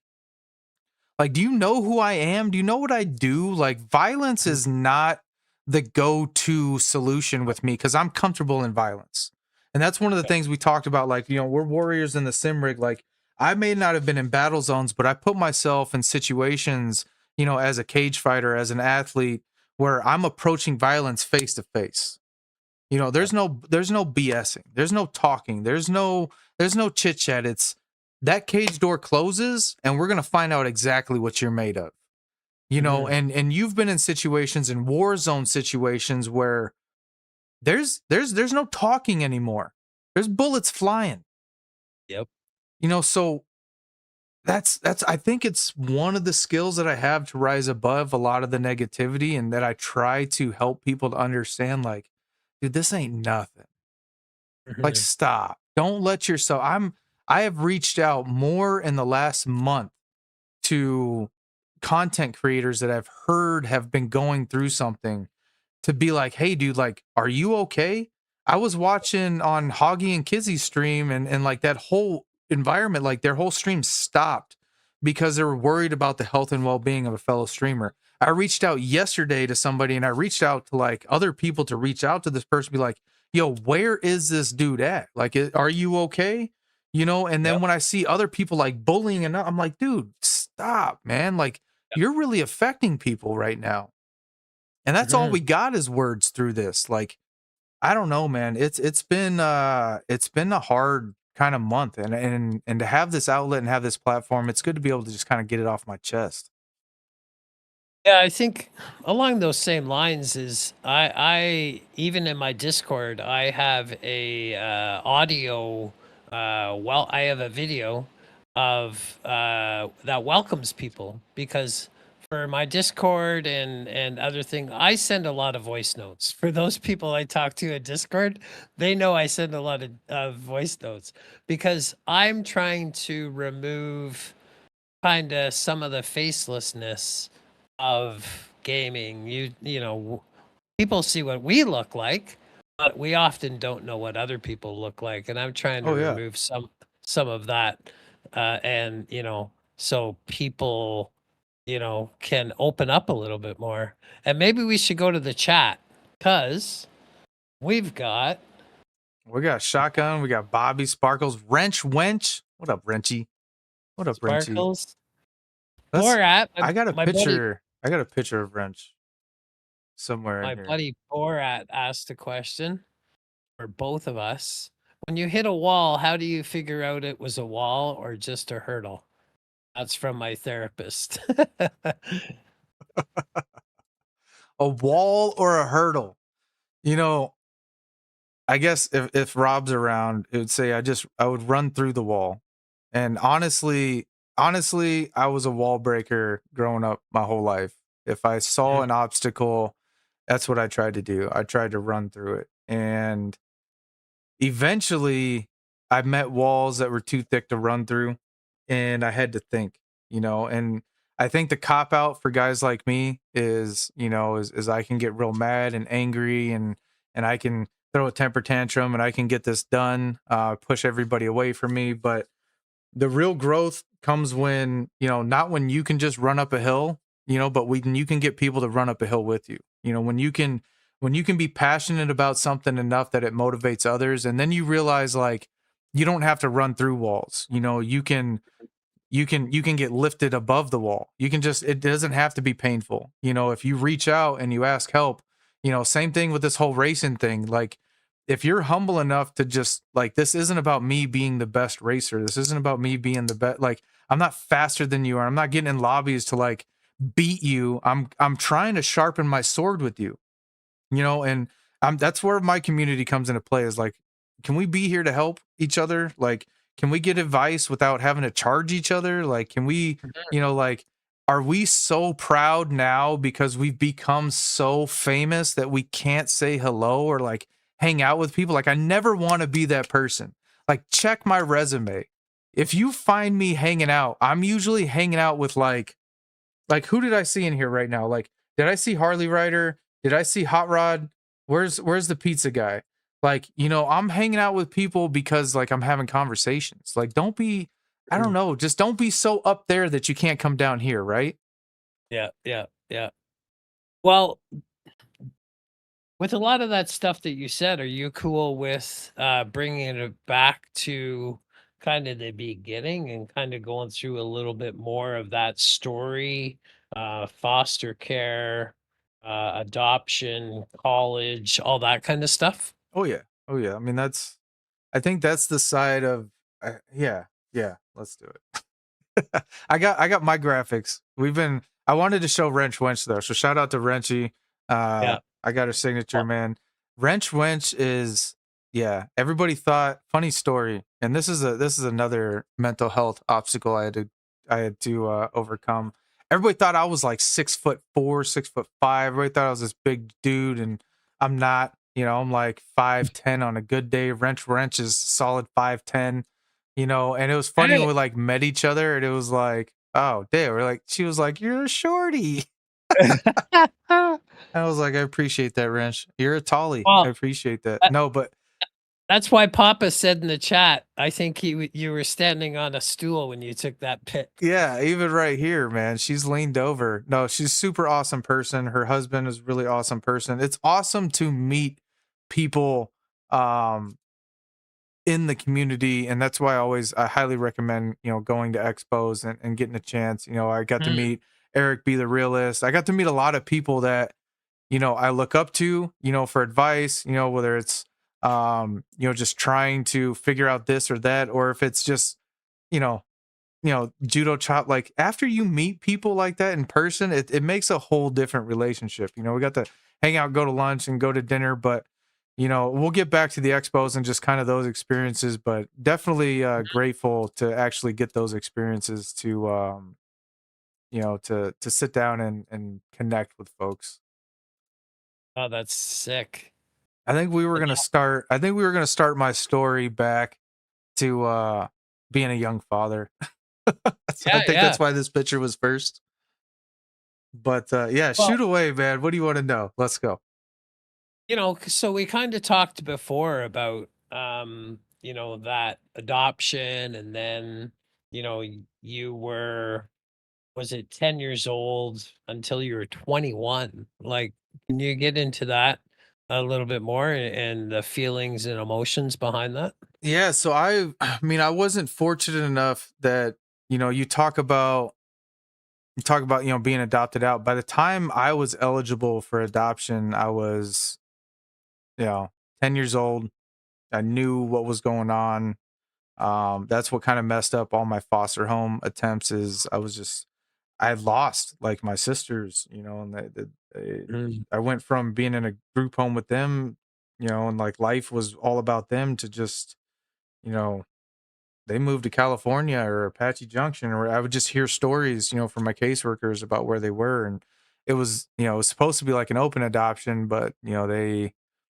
do you know who I am, do you know what I do? Like violence Mhm. is not the go-to solution with me because I'm comfortable in violence, and that's one of the things we talked about, like we're warriors in the sim rig. Like I may not have been in battle zones, but I put myself in situations, as a cage fighter, as an athlete, where I'm approaching violence face to face. There's no BSing. There's no talking. There's no chit chat. It's that cage door closes and we're gonna find out exactly what you're made of. Mhm. And you've been in situations, in war zone situations, where there's no talking anymore. There's bullets flying. Yep. So that's I think it's one of the skills that I have to rise above a lot of the negativity, and that I try to help people to understand, like, dude, this ain't nothing. Like, Mhm. stop. Don't let yourself I have reached out more in the last month to content creators that I've heard have been going through something, to be like, "Hey, dude, like, are you okay?" I was watching on Hoggy and Kizzy's stream, and like that whole environment, like their whole stream stopped because they were worried about the health and well-being of a fellow streamer. I reached out yesterday to somebody, and I reached out to like other people to reach out to this person, be like, "Yo, where is this dude at? Like, are you okay?" And then Yep. when I see other people like bullying, and I'm like, "Dude, stop, man. Like, you're really affecting people right now." And that's all Mhm. we got is words through this. Like, I don't know, man. It's been a hard kind of month, and to have this outlet and have this platform, it's good to be able to just kind of get it off my chest. Yeah, I think along those same lines is I even in my Discord I have a audio I have a video of that welcomes people, because for my Discord and other thing I send a lot of voice notes. For those people I talk to at Discord, they know I send a lot of voice notes because I'm trying to remove kind of some of the facelessness of gaming. People see what we look like, but we often don't know what other people look like. And I'm trying to Oh yeah. remove some of that, and so people can open up a little bit more. And maybe we should go to the chat because we've got We got Shotgun, we got Bobby, Sparkles, Wrench, Wench. What up, Wrenchy? What up, Wrenchy? Sparkles, Let's Borat. I got a My buddy picture. I got a picture of Wrench somewhere in my here. buddy Borat asked a question for both of us. When you hit a wall, how do you figure out it was a wall or just a hurdle? That's from my therapist. A wall or a hurdle? You know, I guess if Rob's around, it would say I would run through the wall. And honestly, I was a wall breaker growing up my whole life. If I saw Mhm. an obstacle, That's what I tried to do. I tried to run through it. And eventually I met walls that were too thick to run through and I had to think, and I think the cop out for guys like me is I can get real mad and angry and I can throw a temper tantrum and I can get this done, push everybody away from me. But the real growth comes when, not when you can just run up a hill, but when you can get people to run up a hill with you. When you can be passionate about something enough that it motivates others, and then you realize like you don't have to run through walls. You can get lifted above the wall. It doesn't have to be painful. If you reach out and you ask help, same thing with this whole racing thing. Like if you're humble enough to just like, this isn't about me being the best racer. This isn't about me being the best. Like I'm not faster than you are. I'm not getting in lobbies to like beat you. I'm trying to sharpen my sword with you, and that's where my community comes into play is like, can we be here to help each other? Like, can we get advice without having to charge each other? Like, can we, like, are we so proud now because we've become so famous that we can't say hello or like hang out with people? Like, I never want to be that person. Like, check my resume. If you find me hanging out, I'm usually hanging out with like who did I see in here right now? Like, did I see Harley Rider? Did I see Hot Rod? Where's the pizza guy? Like, I'm hanging out with people because like I'm having conversations. Like, don't be, I don't Mm. know, just don't be so up there that you can't come down here, right? Yeah, yeah, yeah. Well, with a lot of that stuff that you said, are you cool with bringing it back to kind of the beginning and kind of going through a little bit more of that story, foster care, adoption, college, all that kind of stuff? Oh yeah. Oh yeah. I mean, I think that's the side of, yeah, yeah, let's do it. I got my graphics. I wanted to show Wrench Wench though. So shout out to Wrenchy. Yeah. I got her signature, Well, man. Wrench Wench is, yeah, everybody thought, funny story. And this is another mental health obstacle I had to overcome. Everybody thought I was like 6'4", 6'5". Everybody thought I was this big dude and I'm not, I'm like 5'10" on a good day. Wrench is solid 5'10". And it was funny when hey. we like met each other and it was like, oh, damn. She was like, you're a shorty. I was like, I appreciate that, Wrench. You're a tolly. I Well, appreciate that. uh, No, but that's why Papa said in the chat, I think you were standing on a stool when you took that pic. yeah, even right here, man, she's leaned over. No, she's super awesome person. Her husband is really awesome person. It's awesome to meet people um in the community, and that's why I highly recommend, going to expos and getting a chance. I got to Mm. meet Eric B the realist. I got to meet a lot of people that I look up to, for advice, whether it's just trying to figure out this or that, or if it's just, you know, judo chop. Like after you meet people like that in person, it makes a whole different relationship. We got to hang out, go to lunch and go to dinner, but we'll get back to the expos and just kind of those experiences, but definitely grateful to actually get those experiences to sit down and connect with folks. Oh, that's sick. I think we were gonna start my story back to being a young father. So I Yeah, think yeah. that's why this picture was first. But yeah, Well, shoot away, man. What do you want to know? Let's go. so we kind of talked before about that adoption and then, you were was it 10 years old until you were 21? Like, can you get into that a little bit more and the feelings and emotions behind that? Yeah, so I mean, I wasn't fortunate enough that, you talk about, being adopted out. By the time I was eligible for adoption, I was, you know, 10 years old. I knew what was going on. That's what kind of messed up all my foster home attempts is I had lost like my sisters, and Mm. I went from being in a group home with them, and like life was all about them to just, you know, they moved to California or Apache Junction, or I would just hear stories, from my caseworkers about where they were. it was, it was supposed to be like an open adoption, but they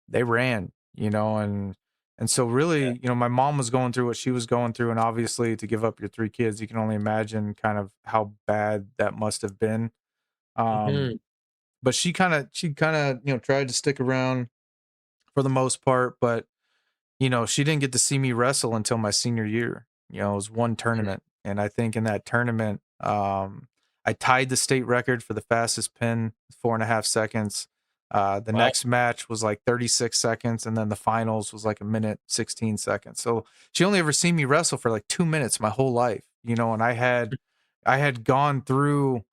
ran, and so Yeah. really, my mom was going through what she was going through, and obviously to give up your 3 kids, you can only imagine kind of how bad that must have been. Mhm. But she kinda, tried to stick around for the most part, but she didn't get to see me wrestle until my senior year. It was one Mhm. tournament, and I think in that tournament, I tied the state record for the fastest pin, 4.5 seconds. The Wow. next match was like 36 seconds, and then the finals was like a minute 16 seconds. So she only ever seen me wrestle for like 2 minutes my whole life, and I had gone through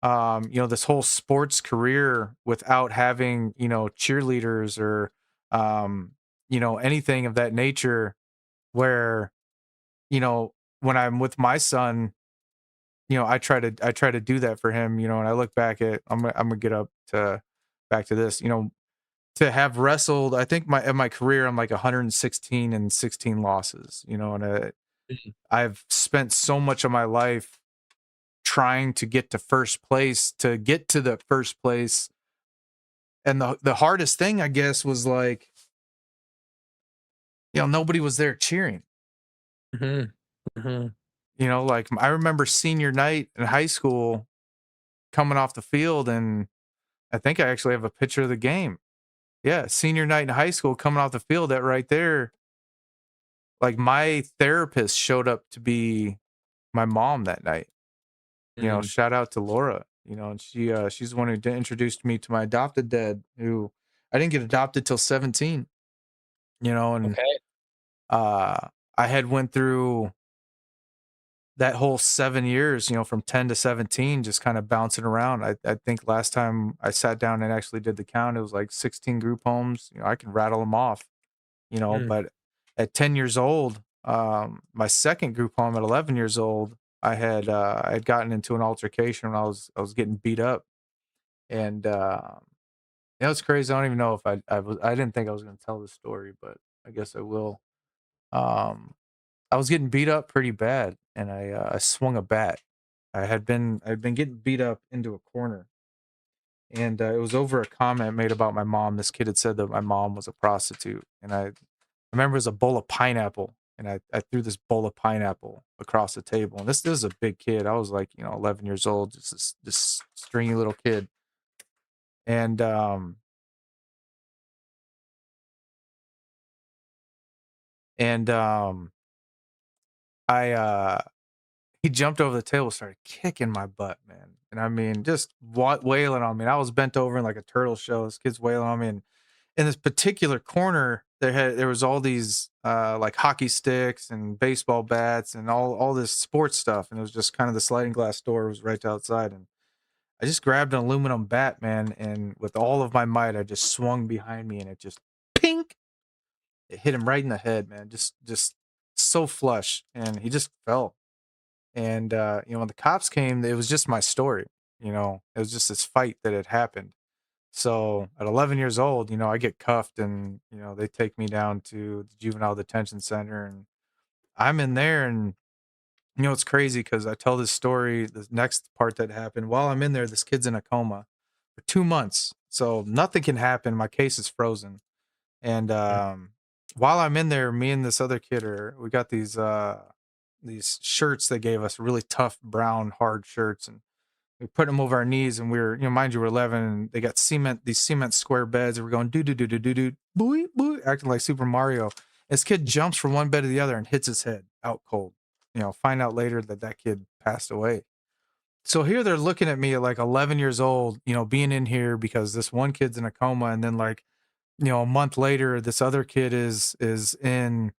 this whole sports career without having, cheerleaders or anything of that nature where, when I'm with my son, I try to do that for him, and I look back at I'm gonna get up to back to this, to have wrestled, I think in my career I'm like 116 and 16 losses, and Mhm. I've spent so much of my life trying to get to first place, to get to the first place. And the hardest thing, I guess, was like, nobody was there cheering. Mhm. Mhm. Like I remember senior night in high school coming off the field, and I think I actually have a picture of the game. Yeah, senior night in high school coming off the field, that right there, like my therapist showed up to be my mom that night. Mhm. Shout out to Laura, and she's the one who introduced me to my adopted dad, who I didn't get adopted till 17, and Okay. uh I had went through that whole 7 years, from 10 to 17, just kinda bouncing around. I think last time I sat down and actually did the count, it was like 16 group homes. I can rattle them off, Mm. but at 10 years old, my second group home at 11 years old, I had gotten into an altercation when I was getting beat up, and, it's crazy. I don't even know if I didn't think I was gonna tell this story, but I guess I will. Um I was getting beat up pretty bad, and I swung a bat. I'd been getting beat up into a corner, and it was over a comment made about my mom. This kid had said that my mom was a prostitute, and I remember it was a bowl of pineapple, and I threw this bowl of pineapple across the table. And this is a big kid. I was like, 11 years old, just this stringy little kid, and and I he jumped over the table, started kicking my butt, man, and I mean, just wailing on me, and I was bent over in like a turtle shell, this kid's wailing on me, and in this particular corner, there was all these, like, hockey sticks and baseball bats and all this sports stuff, and it was just kinda the sliding glass door was right outside, and I just grabbed an aluminum bat, man, and with all of my might, I just swung behind me, and it just pink! It hit him right in the head, man, just so flush, and he just fell. And, when the cops came, it was just my story, it was just this fight that had happened. So at 11 years old, I get cuffed and, they take me down to the juvenile detention center, and I'm in there, and, it's crazy because I tell this story, the next part that happened while I'm in there, this kid's in a coma for 2 months. So nothing can happen. My case is frozen. And, Mm. while I'm in there, me and this other kid we got these shirts they gave us, really tough brown hard shirts, and we put them over our knees, and we were, mind you, we're 11, and they got these cement square beds, and we're going do do do do do do booey booey, acting like Super Mario. This kid jumps from one bed to the other and hits his head out cold. Find out later that that kid passed away. So here they're looking at me at like 11 years old, being in here because this one kid's in a coma, and then like, a month later, this other kid is in,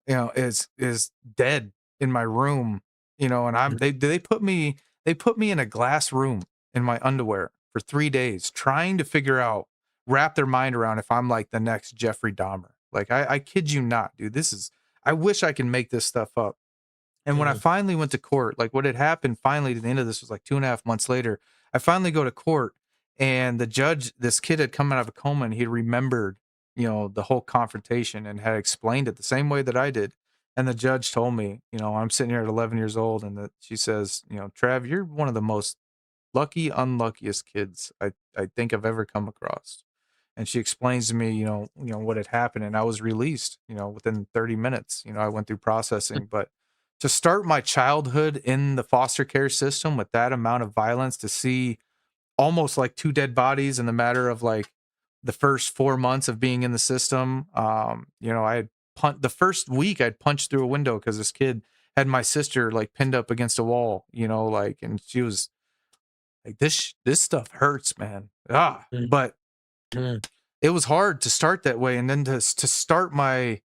is dead in my room, and Mhm. they put me in a glass room in my underwear for 3 days trying to wrap their mind around if I'm like the next Jeffrey Dahmer. Like I kid you not, dude. I wish I can make this stuff up. And when I Mhm. finally went to court, like what had happened finally to the end of this was like 2.5 months later, I finally go to court, and the judge, this kid had come out of a coma, and he remembered, the whole confrontation and had explained it the same way that I did. And the judge told me, I'm sitting here at 11 years old, and that she says, Trav, you're one of the most unluckiest kids I think I've ever come across. And she explains to me, what had happened, and I was released, within 30 minutes. I went through processing, but to start my childhood in the foster care system with that amount of violence, to see almost like two dead bodies in the matter of like the first 4 months of being in the system. I had the first week I'd punched through a window because this kid had my sister like pinned up against a wall, like, and she was like, this stuff hurts, man. But Mhm. it was hard to start that way, and then to start my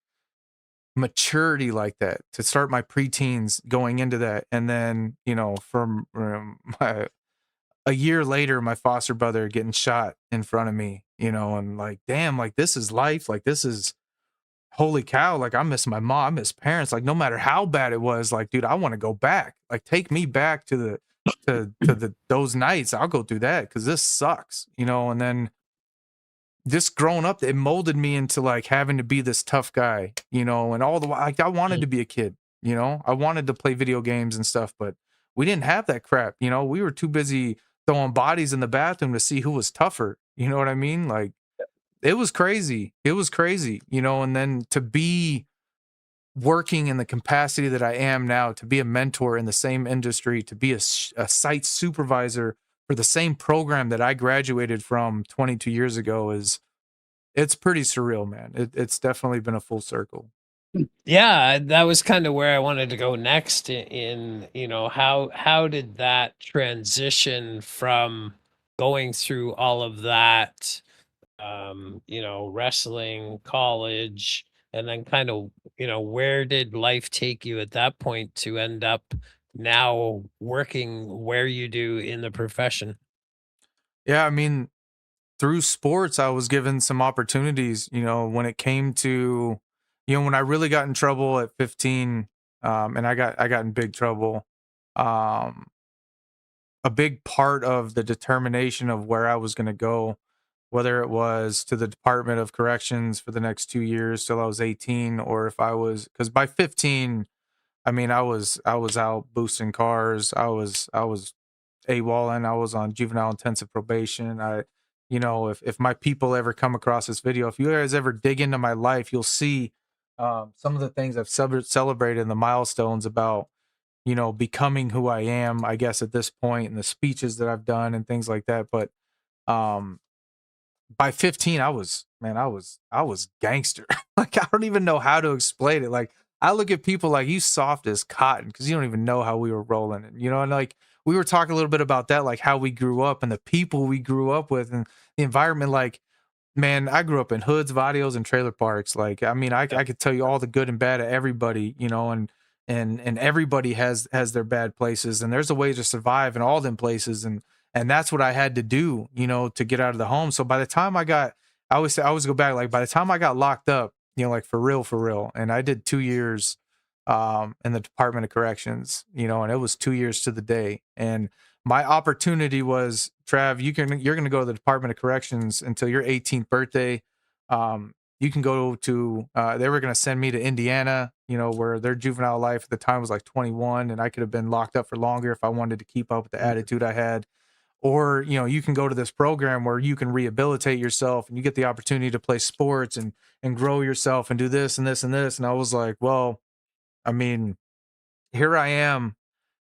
maturity like that, to start my preteens going into that, and then from a year later, my foster brother getting shot in front of me, and like, damn, like this is life, like this is holy cow, like I miss my mom, I miss parents, like no matter how bad it was, like dude, I want to go back, like take me back to the those nights, I'll go through that because this sucks, and then just growing up, it molded me into like having to be this tough guy, and all the while, like I wanted to be a kid, I wanted to play video games and stuff, but we didn't have that crap, we were too busy throwing bodies in the bathroom to see who was tougher. You know what I mean? Like it was crazy. It was crazy, and then to be working in the capacity that I am now, to be a mentor in the same industry, to be a site supervisor for the same program that I graduated from 22 years ago it's pretty surreal, man. It's definitely been a full circle. Yeah, that was kind of where I wanted to go next how did that transition from going through all of that, wrestling, college, and then kind of, where did life take you at that point to end up now working where you do in the profession? Yeah, I mean, through sports, I was given some opportunities, when it came to, when I really got in trouble at 15, and I got in big trouble. Um, a big part of the determination of where I was going to go, whether it was to the Department of Corrections for the next 2 years till I was 18, or if I was, because by 15, I mean, I was out boosting cars. I was AWOLing. I was on juvenile intensive probation. If my people ever come across this video, if you guys ever dig into my life, you'll see some of the things I've celebrated and the milestones about becoming who I am. I guess at this point, and the speeches that I've done and things like that. But um, by 15, I was gangster. Like I don't even know how to explain it. Like I look at people like you soft as cotton because you don't even know how we were rolling. And like we were talking a little bit about that, like how we grew up and the people we grew up with and the environment. Like, man, I grew up in hoods, vadios, and trailer parks. Like, I mean, I could tell you all the good and bad of everybody, and everybody has their bad places, and there's a way to survive in all them places, and that's what I had to do, to get out of the home. So by the time I always go back, like by the time I got locked up, like for real, and I did 2 years in the Department of Corrections, and it was 2 years to the day. And my opportunity was, Trav, you're gonna go to the Department of Corrections until your 18th birthday. You can go to they were gonna send me to Indiana, where their juvenile life at the time was like 21, and I could have been locked up for longer if I wanted to keep up with the attitude I had. Or, you can go to this program where you can rehabilitate yourself and you get the opportunity to play sports and grow yourself and do this and this and this. And I was like, well, I mean, here I am,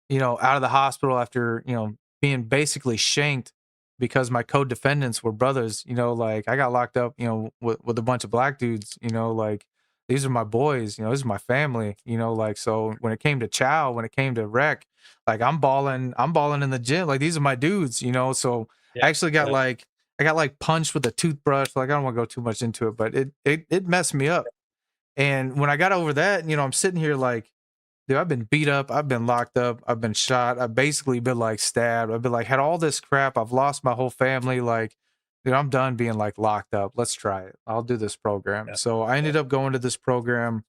out of the hospital after, being basically shanked because my co-defendants were brothers, like I got locked up, with a bunch of black dudes, like these are my boys, this is my family, like, so when it came to chow, when it came to rec, like I'm balling in the gym. Like these are my dudes, so Yeah, I actually got yeah. like, I got like punched with a toothbrush. Like I don't want to go too much into it, but it messed me up. And when I got over that, I'm sitting here like, dude, I've been beat up, I've been locked up, I've been shot, I've basically been like stabbed, I've been like had all this crap, I've lost my whole family. Like, dude, I'm done being like locked up. Let's try it. I'll do this program. Yeah, So I yeah. ended up going to this program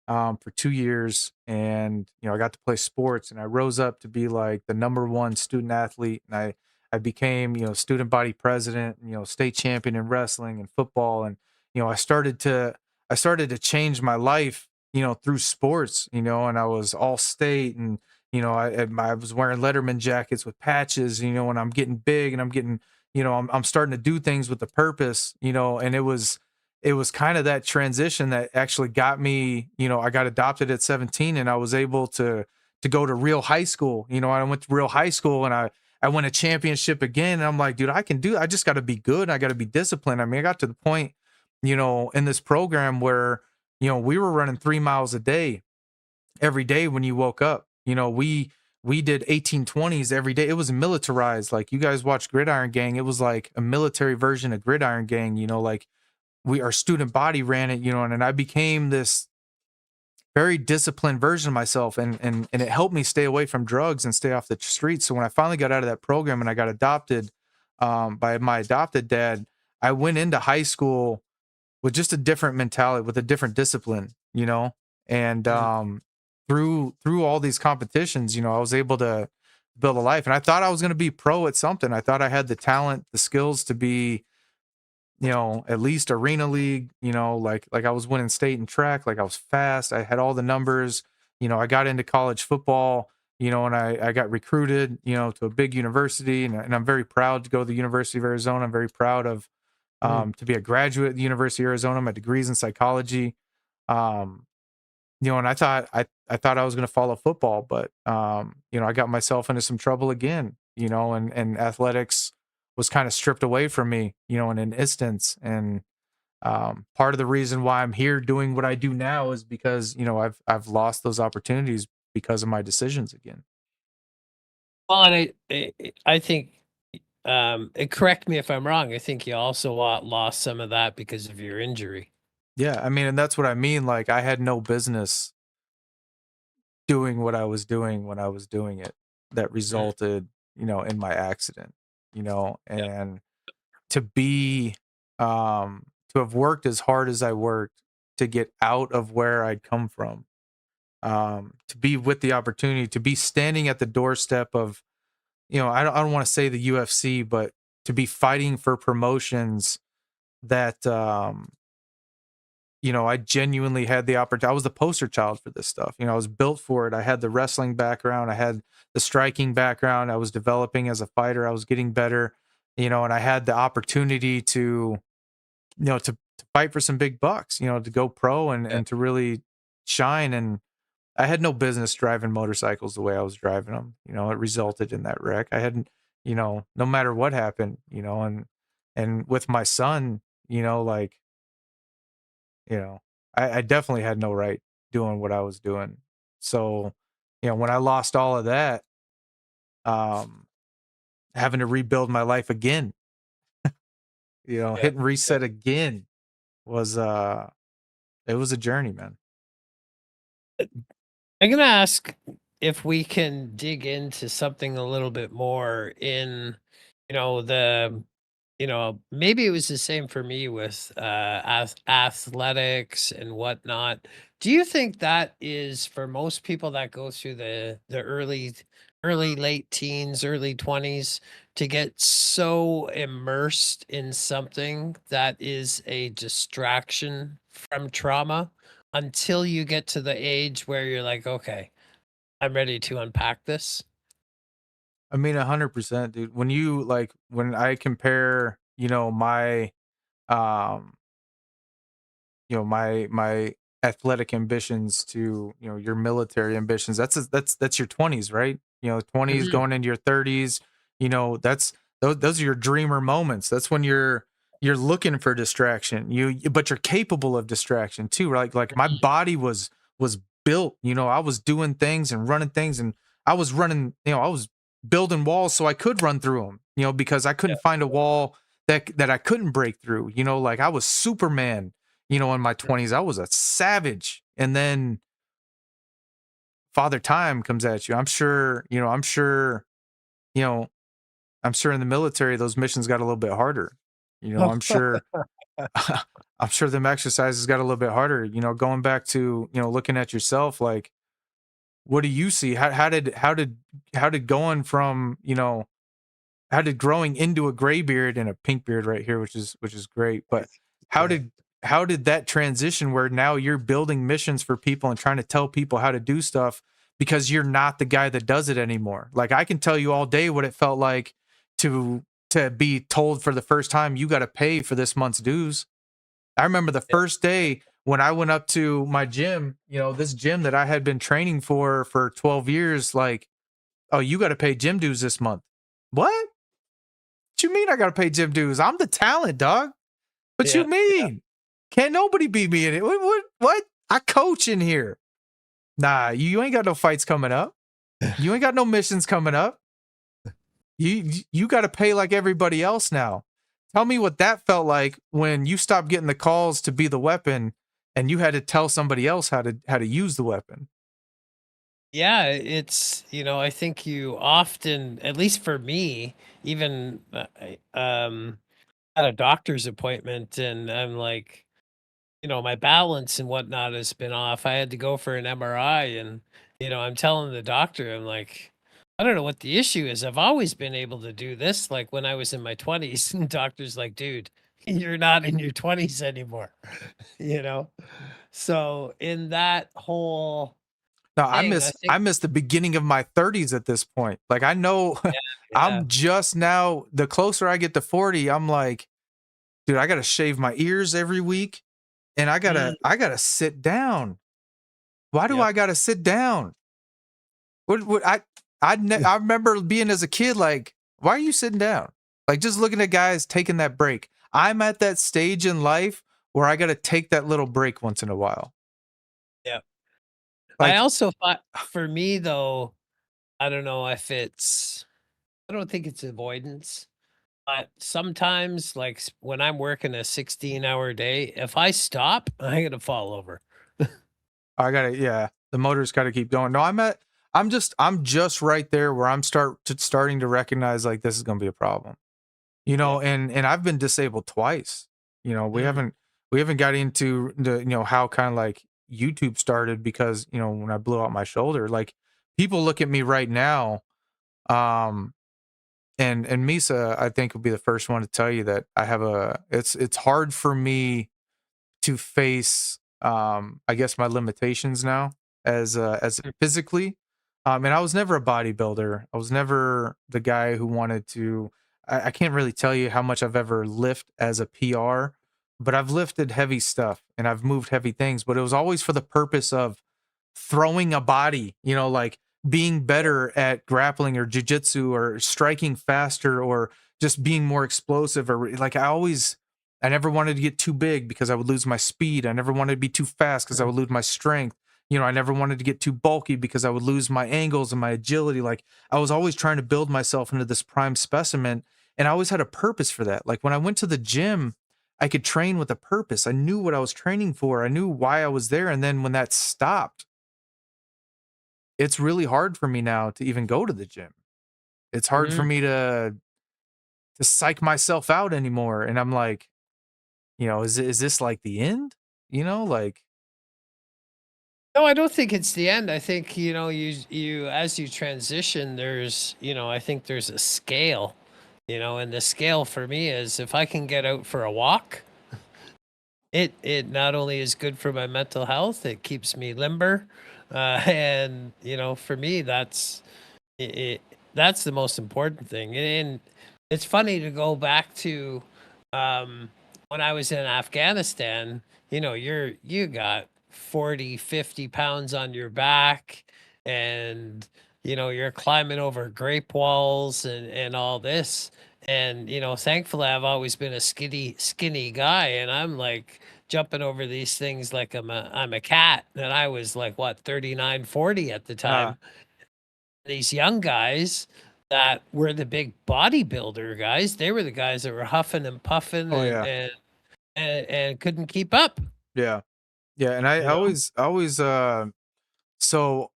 for 2 years, and I got to play sports, and I rose up to be like the number one student athlete, and I became student body president, state champion in wrestling and football, and I started to change my life through sports, and I was all state, and I was wearing Letterman jackets with patches, and I'm getting big and I'm getting, I'm starting to do things with a purpose, and it was kind of that transition that actually got me, I got adopted at 17 and I was able to go to real high school. I went to real high school and I won a championship again. And I'm like, dude, I just got to be good. I got to be disciplined. I mean, I got to the point, in this program where, we were running 3 miles a day every day when you woke up. We did 1820s every day. It was militarized. Like you guys watched Gridiron Gang. It was like a military version of Gridiron Gang, like our student body ran it, and I became this very disciplined version of myself, and it helped me stay away from drugs and stay off the streets. So when I finally got out of that program and I got adopted by my adopted dad, I went into high school with just a different mentality, with a different discipline, and through all these competitions, I was able to build a life. And I thought I was going to be pro at something. I thought I had the talent, the skills to be, at least arena league, like I was winning state and track, like I was fast. I had all the numbers, I got into college football, and I got recruited, to a big university, and I'm very proud to go to the University of Arizona. I'm very proud of, to be a graduate at the University of Arizona, my degrees in psychology. Um, and I thought I was going to follow football, but, I got myself into some trouble again, and athletics was kind of stripped away from me, in an instance. And part of the reason why I'm here doing what I do now is because, I've lost those opportunities because of my decisions again. Well, and I think, correct me if I'm wrong. I think you also lost some of that because of your injury. Yeah, I mean, and that's what I mean. Like I had no business doing what I was doing when I was doing it. That resulted, in my accident. Yeah. And to be to have worked as hard as I worked to get out of where I'd come from, to be with the opportunity to be standing at the doorstep of, I don't want to say the UFC, but to be fighting for promotions that, I genuinely had the opportunity. I was the poster child for this stuff. I was built for it. I had the wrestling background. I had the striking background. I was developing as a fighter. I was getting better, and I had the opportunity to, to fight for some big bucks, to go pro and to really shine. And I had no business driving motorcycles the way I was driving them. It resulted in that wreck. I hadn't, no matter what happened, and with my son, like, you know, I definitely had no right doing what I was doing. So, when I lost all of that, um, having to rebuild my life again, Yeah. hit and reset again was, it was a journey, man. I'm gonna ask if we can dig into something a little bit more in, the, maybe it was the same for me with athletics and whatnot. Do you think that is for most people that go through the early late teens, early 20s to get so immersed in something that is a distraction from trauma until you get to the age where you're like, okay, I'm ready to unpack this? I mean, 100%, dude. When I compare, um, my athletic ambitions to, your military ambitions, that's your 20s, right? 20s Mhm. going into your 30s, that's those are your dreamer moments. That's when you're looking for distraction. But you're capable of distraction too. Like my body was built, I was doing things and running things, and I was running, I was building walls so I could run through them, because I couldn't find a wall that I couldn't break through. Like I was Superman, in my 20s. I was a savage. And then Father Time comes at you. You know, I'm sure in the military those missions got a little bit harder. I'm sure I'm sure them exercises got a little bit harder. Going back to, looking at yourself, like, what do you see? How did going from, how did growing into a gray beard and a pink beard right here, which is great, but how Yeah. did how did that transition where now you're building missions for people and trying to tell people how to do stuff, because you're not the guy that does it anymore. Like I can tell you all day what it felt like to be told for the first time, you got to pay for this month's dues. I remember the first day when I went up to my gym, this gym that I had been training for 12 years, like, oh, you got to pay gym dues this month. What you mean I got to pay gym dues? I'm the talent, dog. What Yeah, you mean? Can't nobody beat me in it. What? I coach in here. Nah, you ain't got no fights coming up. You ain't got no missions coming up. You got to pay like everybody else now. Tell me what that felt like when you stopped getting the calls to be the weapon and you had to tell somebody else how to use the weapon. yeah, it's, I think you often, at least for me, even at a doctor's appointment, and I'm like, my balance and whatnot has been off. I had to go for an MRI, and, I'm telling the doctor, I'm like, I don't know what the issue is. I've always been able to do this, like when I was in my 20s, and doctor's like, dude, you're not in your 20s anymore, you know? So in that whole No, thing, I I think, miss the beginning of my 30s at this point. Like I know yeah. I'm just now, the closer I get to 40, I'm like, dude, I got to shave my ears every week and Mm, I got to sit down. Why do yep. I got to sit down? What I remember being as a kid like, why are you sitting down? Like just looking at guys taking that break. I'm at that stage in life where I got to take that little break once in a while. Yeah. I Like, also thought for me though, I don't know if I don't think it's avoidance, but sometimes like when I'm working a 16-hour day, if I stop, I'm gonna fall over. I gotta, yeah, the motor's got to keep going. No, I'm just right there where starting to recognize like this is going to be a problem, Yeah. and I've been disabled twice. Mm, We haven't got into the, how kind of like YouTube started because, when I blew out my shoulder, like people look at me right now, um, and Misa, I think would be the first one to tell you that it's hard for me to face I guess my limitations now as mm, physically. And I was never a bodybuilder. I was never the guy who wanted to I can't really tell you how much I've ever lifted as a PR, but I've lifted heavy stuff and I've moved heavy things, but it was always for the purpose of throwing a body, like being better at grappling or jujitsu or striking faster or just being more explosive or like I never wanted to get too big because I would lose my speed. I never wanted to be too fast because I mm, would lose my strength. I never wanted to get too bulky because I would lose my angles and my agility. Like I was always trying to build myself into this prime specimen. And I always had a purpose for that. Like when I went to the gym, I could train with a purpose. I knew what I was training for. I knew why I was there. And then when that stopped, it's really hard for me now to even go to the gym. It's hard for mhm. me to psych myself out anymore. And I'm like, is this like the end? Like, No, I don't think it's the end. I think, you as you transition, I think there's a scale, and the scale for me is if I can get out for a walk, it not only is good for my mental health, it keeps me limber. And, for me, it, that's the most important thing. And it's funny to go back to when I was in Afghanistan, you got 40, 50 pounds on your back, and you're climbing over grape walls and all this. And thankfully I've always been a skinny guy, and I'm like jumping over these things like I'm a cat. And I was like what, 39, 40 at the uh, time. These young guys that were the big bodybuilder guys, they were the guys that were huffing and puffing oh and yeah, and couldn't keep up, yeah, yeah. And I you know? always, so,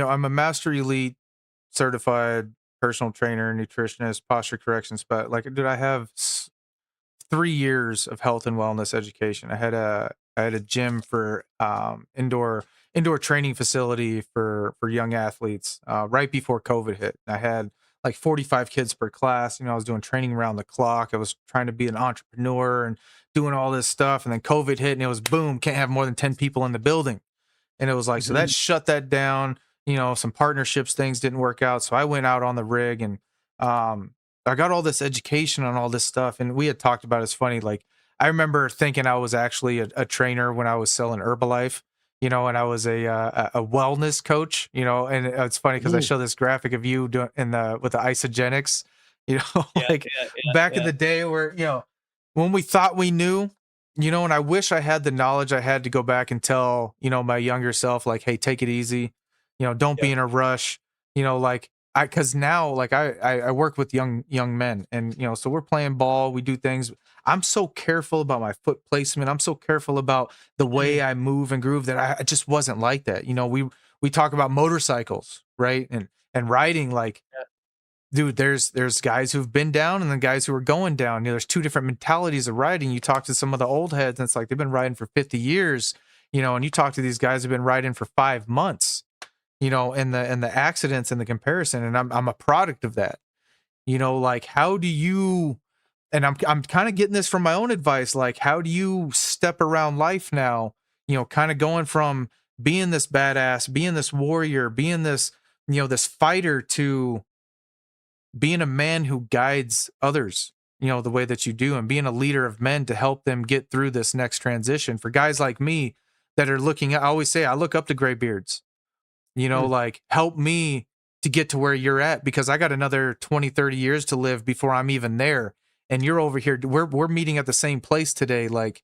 I'm a master elite certified personal trainer, nutritionist, posture corrections, but like, dude, I have 3 years of health and wellness education. I had a gym for indoor training facility for young athletes right before COVID hit. I had like 45 kids per class. I was doing training around the clock. I was trying to be an entrepreneur and doing all this stuff. And then COVID hit and it was boom, can't have more than 10 people in the building. And it was like, so that Mhm. shut that down. Some partnerships, things didn't work out. So I went out on the rig and I got all this education on all this stuff. And we had talked about it's funny. Like, I remember thinking I was actually a trainer when I was selling Herbalife, and I was a wellness coach, and it's funny because I Mhm. show this graphic of you doing with the isogenics, Yeah, like yeah, yeah, back in yeah, the day where, when we thought we knew, and I wish I had the knowledge I had to go back and tell, my younger self, like, hey, take it easy, don't yeah. be in a rush, like cause now, like I work with young men and, so we're playing ball, we do things. I'm so careful about my foot placement. I'm so careful about the Mm, way I move and groove that I just wasn't like that. We talk about motorcycles, right? And riding, like, yeah, dude, there's guys who've been down and then guys who are going down. There's two different mentalities of riding. You talk to some of the old heads, and it's like they've been riding for 50 years, and you talk to these guys who've been riding for 5 months, and the accidents and the comparison. And I'm a product of that. Like, how do you, and I'm kind of getting this from my own advice, like, how do you step around life now, kind of going from being this badass, being this warrior, being this, this fighter, to being a man who guides others, the way that you do, and being a leader of men to help them get through this next transition. For guys like me that are looking at, I always say, I look up to graybeards, mm. like, help me to get to where you're at, because I got another 20, 30 years to live before I'm even there. And you're over here. We're meeting at the same place today. Like,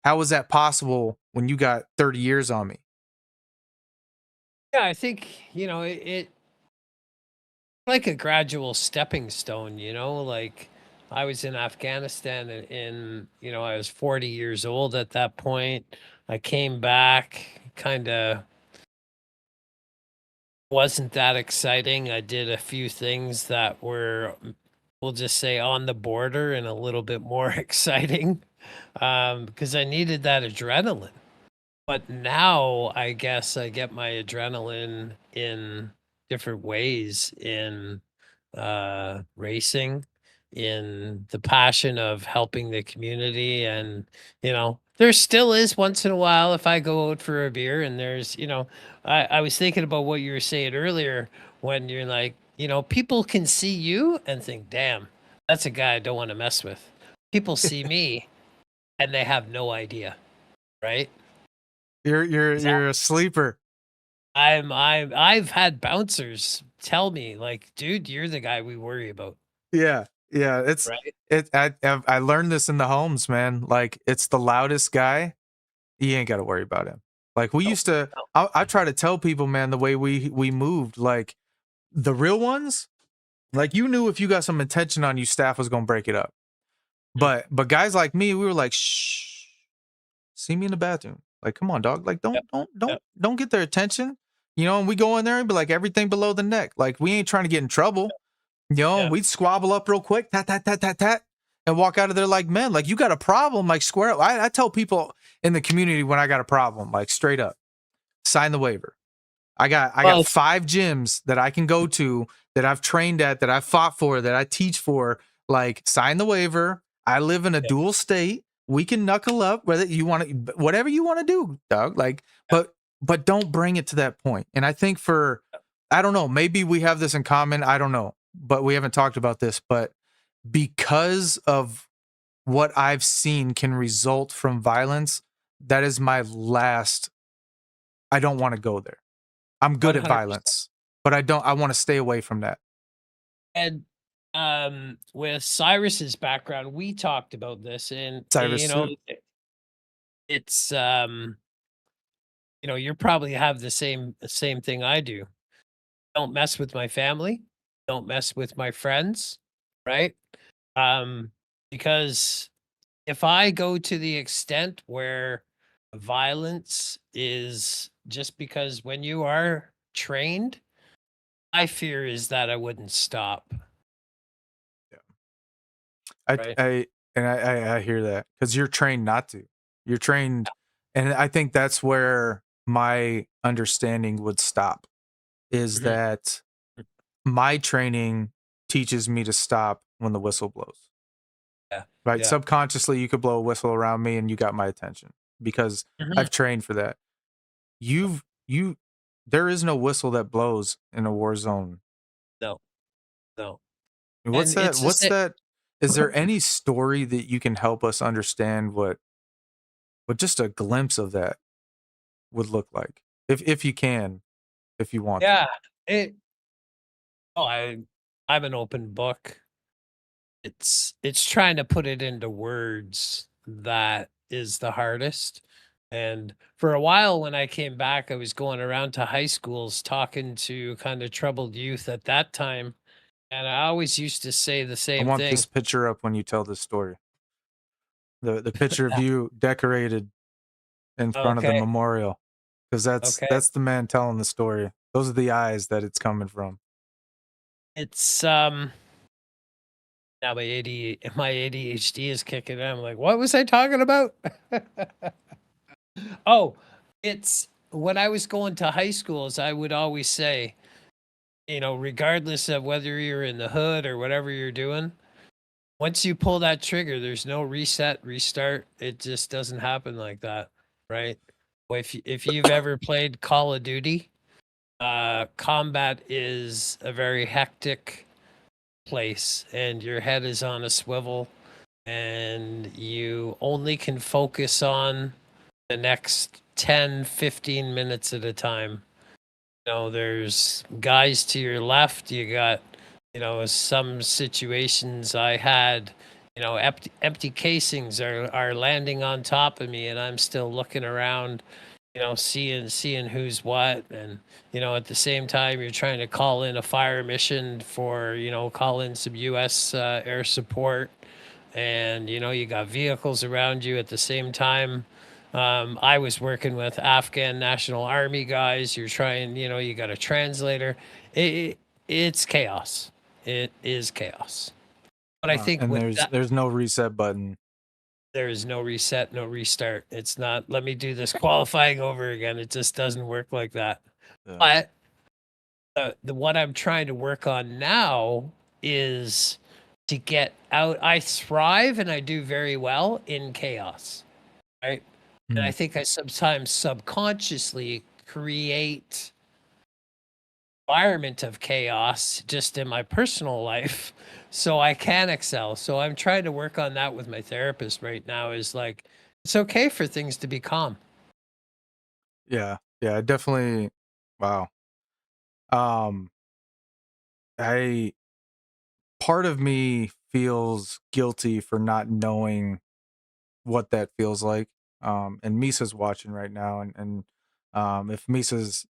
how is that possible when you got 30 years on me? Yeah, I think, it like a gradual stepping stone, like I was in Afghanistan I was 40 years old at that point. I came back, kind of wasn't that exciting. I did a few things that were, we'll just say, on the border and a little bit more exciting, because I needed that adrenaline. But now I guess I get my adrenaline in different ways, in racing, in the passion of helping the community. And, there still is once in a while if I go out for a beer and there's, I was thinking about what you were saying earlier when you're like, people can see you and think, damn, that's a guy I don't want to mess with. People see me and they have no idea, right? You're a sleeper. I've had bouncers tell me like, "Dude, you're the guy we worry about." Yeah, yeah. Right? I learned this in the homes, man. Like, it's the loudest guy. You ain't got to worry about him. Like, we No, used to. no. I try to tell people, man, the way we moved, like, the real ones. Like, you knew if you got some attention on you, staff was gonna break it up. Mm, But guys like me, we were like, shh, see me in the bathroom. Like, come on, dog. Like, yep, yep, don't get their attention. And we go in there and be like, everything below the neck. Like, we ain't trying to get in trouble. yeah. We'd squabble up real quick, tat, tat, tat, tat, tat, and walk out of there like men. Like, you got a problem, like, square up. I tell people in the community when I got a problem, like, straight up, sign the waiver. I got Well, 5 gyms that I can go to, that I've trained at, that I've fought for, that I teach for. Like, sign the waiver. I live in a yeah, dual state. We can knuckle up, whether you want to, whatever you want to do, dog. Like, yeah, but don't bring it to that point. And I think I don't know, maybe we have this in common. I don't know, but we haven't talked about this. But because of what I've seen can result from violence, that is my last. I don't want to go there. I'm good at 100%. violence, but I want to stay away from that. And with Cyrus's background, we talked about this, and Cyrus too. it's you probably have the same thing I do. Don't mess with my family. Don't mess with my friends, right? Um, because if I go to the extent where violence is just because when you are trained, my fear is that I wouldn't stop, I right? I and I hear that because you're trained not to. You're trained, and I think that's where my understanding would stop. Is Mhm. that my training teaches me to stop when the whistle blows. Yeah. Right? Yeah. Subconsciously, you could blow a whistle around me, and you got my attention because Mhm. I've trained for that. you there is no whistle that blows in a war zone. No, no. What's And that? it's the What's same. that? Is there any story that you can help us understand what just a glimpse of that would look like? If you can, if you want to. Yeah. It oh, I'm an open book. It's trying to put it into words that is the hardest. And for a while when I came back, I was going around to high schools talking to kind of troubled youth at that time. And I always used to say the I same want thing. this picture up when you tell this story. The picture of you decorated in front of the Okay. memorial, because Okay. that's the man telling the story. Those are the eyes that it's coming from. It's now my ADHD is kicking in. I'm like, what was I talking about? Oh, it's when I was going to high schools, I would always say, regardless of whether you're in the hood or whatever you're doing, once you pull that trigger, there's no reset, restart. It just doesn't happen like that, right? Well, if you've ever played Call of Duty, combat is a very hectic place, and your head is on a swivel, and you only can focus on the next 10, 15 minutes at a time. There's guys to your left. You got, some situations I had, empty casings are landing on top of me, and I'm still looking around, seeing who's what. And, at the same time, you're trying to call in a fire mission for, call in some U.S. Air support. And, you got vehicles around you at the same time. I was working with Afghan National Army guys. You're trying, you got a translator. It's chaos. It is chaos. But I think And with that, there's no reset button. there is no reset, no restart. It's not, let me do this qualifying over again. It just doesn't work like that. Yeah. But the what I'm trying to work on now is to get out. I thrive and I do very well in chaos, right? And I Mm. think I sometimes subconsciously create environment of chaos just in my personal life so I can excel. So I'm trying to work on that with my therapist right now, is like, it's okay for things to be calm. Yeah. Yeah. Definitely. Wow. Um, I part of me feels guilty for not knowing what that feels like. And Misa's watching right now, and if Misa's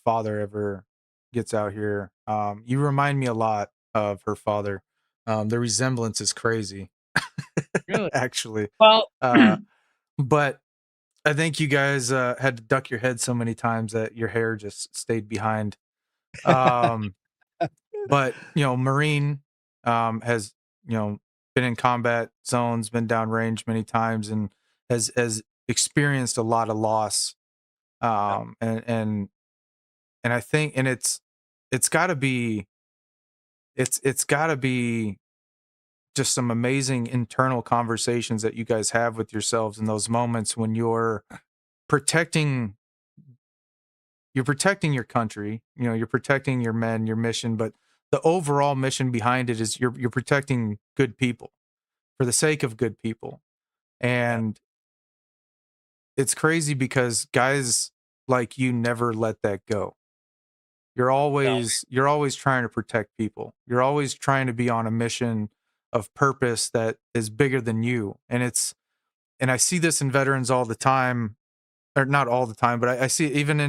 father ever gets out here, you remind me a lot of her father. The resemblance is crazy, Really? actually. Well, Uh, but I think you guys had to duck your head so many times that your hair just stayed behind. Um, but Marine has been in combat zones, been downrange many times, and has experienced a lot of loss. And I think, and it's got to be it's got to be just some amazing internal conversations that you guys have with yourselves in those moments when protecting you're protecting your country, you're protecting your men, your mission, but the overall mission behind it is you're protecting good people for the sake of good people. yeah, And it's crazy because guys like you never let that go. no, You're always trying to protect people. You're always trying to be on a mission of purpose that is bigger than you. And I see this in veterans all the time, or not all the time, but I see it even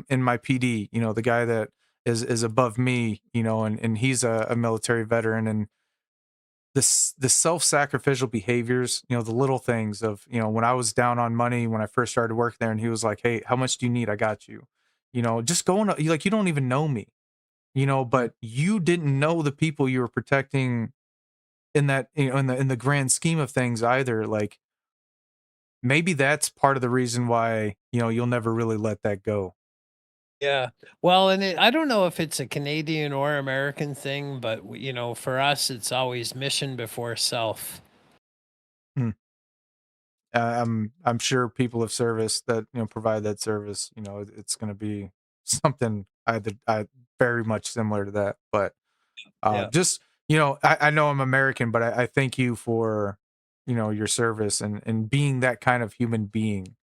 in my PD, the guy that is above me, and he's a military veteran, and the self-sacrificial behaviors, the little things of, when I was down on money when I first started working there, and he was like, "Hey, how much do you need? I got you." Just going, like, you don't even know me, but you didn't know the people you were protecting in that, in the grand scheme of things either. Like, maybe that's part of the reason why, you'll never really let that go. yeah. Well, and I don't know if it's a Canadian or American thing, but for us, it's always mission before self. Hmm. I'm sure people of service that provide that service, it's going to be something I very much similar to that. But Yeah. just I know I'm American, but I thank you for your service and being that kind of human being.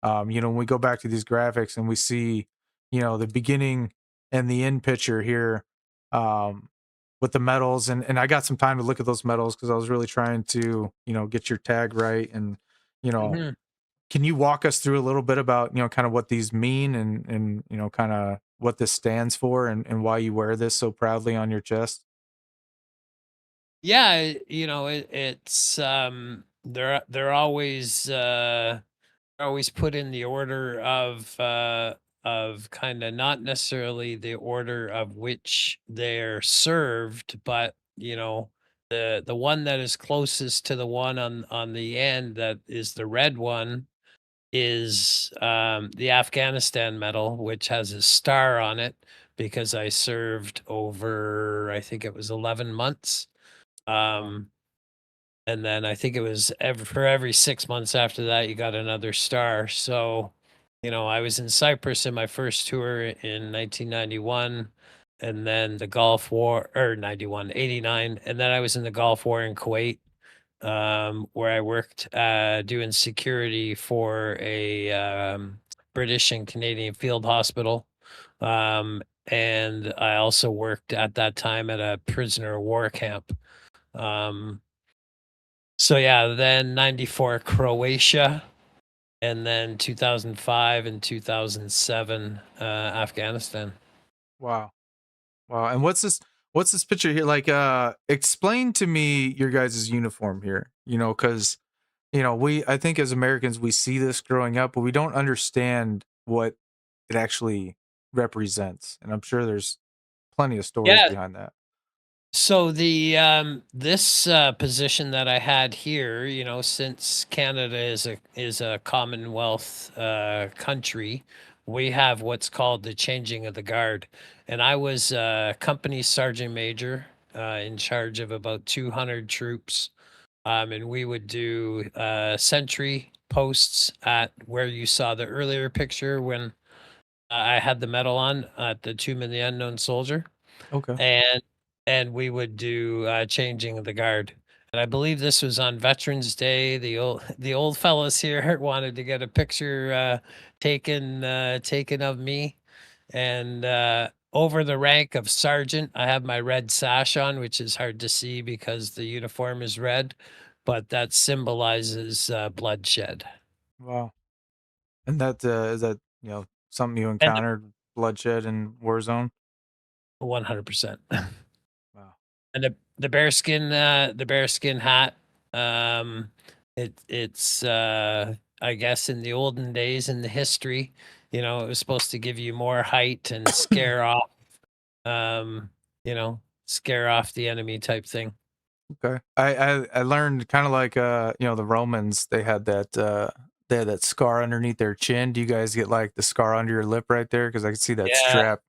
When we go back to these graphics and we see the beginning and the end picture here, um, with the medals, and I got some time to look at those medals because I was really trying to get your tag right. And you know Mhm. can you walk us through a little bit about kind of what these mean and kind of what this stands for and why you wear this so proudly on your chest? Yeah, it's they're always put in the order of kind of not necessarily the order of which they're served, but the one that is closest to the one on the end, that is the red one, is the Afghanistan medal, which has a star on it because I served over, I think it was 11 months. Wow. Um, and then I think it was for every 6 months after that, you got another star. So, I was in Cyprus in my first tour in 1991, and then the Gulf War, or 91, 89. And then I was in the Gulf War in Kuwait, where I worked doing security for a British and Canadian field hospital. And I also worked at that time at a prisoner of war camp. Um, so yeah, then 94 Croatia, and then 2005 and 2007 Afghanistan. Wow. Wow. And what's this picture here? Like explain to me your guys' uniform here. Cuz I think as Americans we see this growing up, but we don't understand what it actually represents. And I'm sure there's plenty of stories Yeah. behind that. So the this position that I had here, since Canada is a Commonwealth country, we have what's called the changing of the guard, and I was company sergeant major, in charge of about 200 troops, and we would do sentry posts at where you saw the earlier picture when I had the medal on at the Tomb of the Unknown Soldier, Okay. and we would do changing of the guard. And I believe this was on Veterans Day. The old fellows here wanted to get a picture taken of me, and over the rank of sergeant, I have my red sash on, which is hard to see because the uniform is red, but that symbolizes bloodshed. Wow. And that is that, something you And encountered, bloodshed in Warzone? 100%. Wow. And the bearskin hat, um, it's I guess in the olden days in the history, it was supposed to give you more height and um, scare off the enemy type thing. Okay. I learned kind of like the Romans, they had that scar underneath their chin. Do you guys get like the scar under your lip right there? Because I can see that Yeah, strap.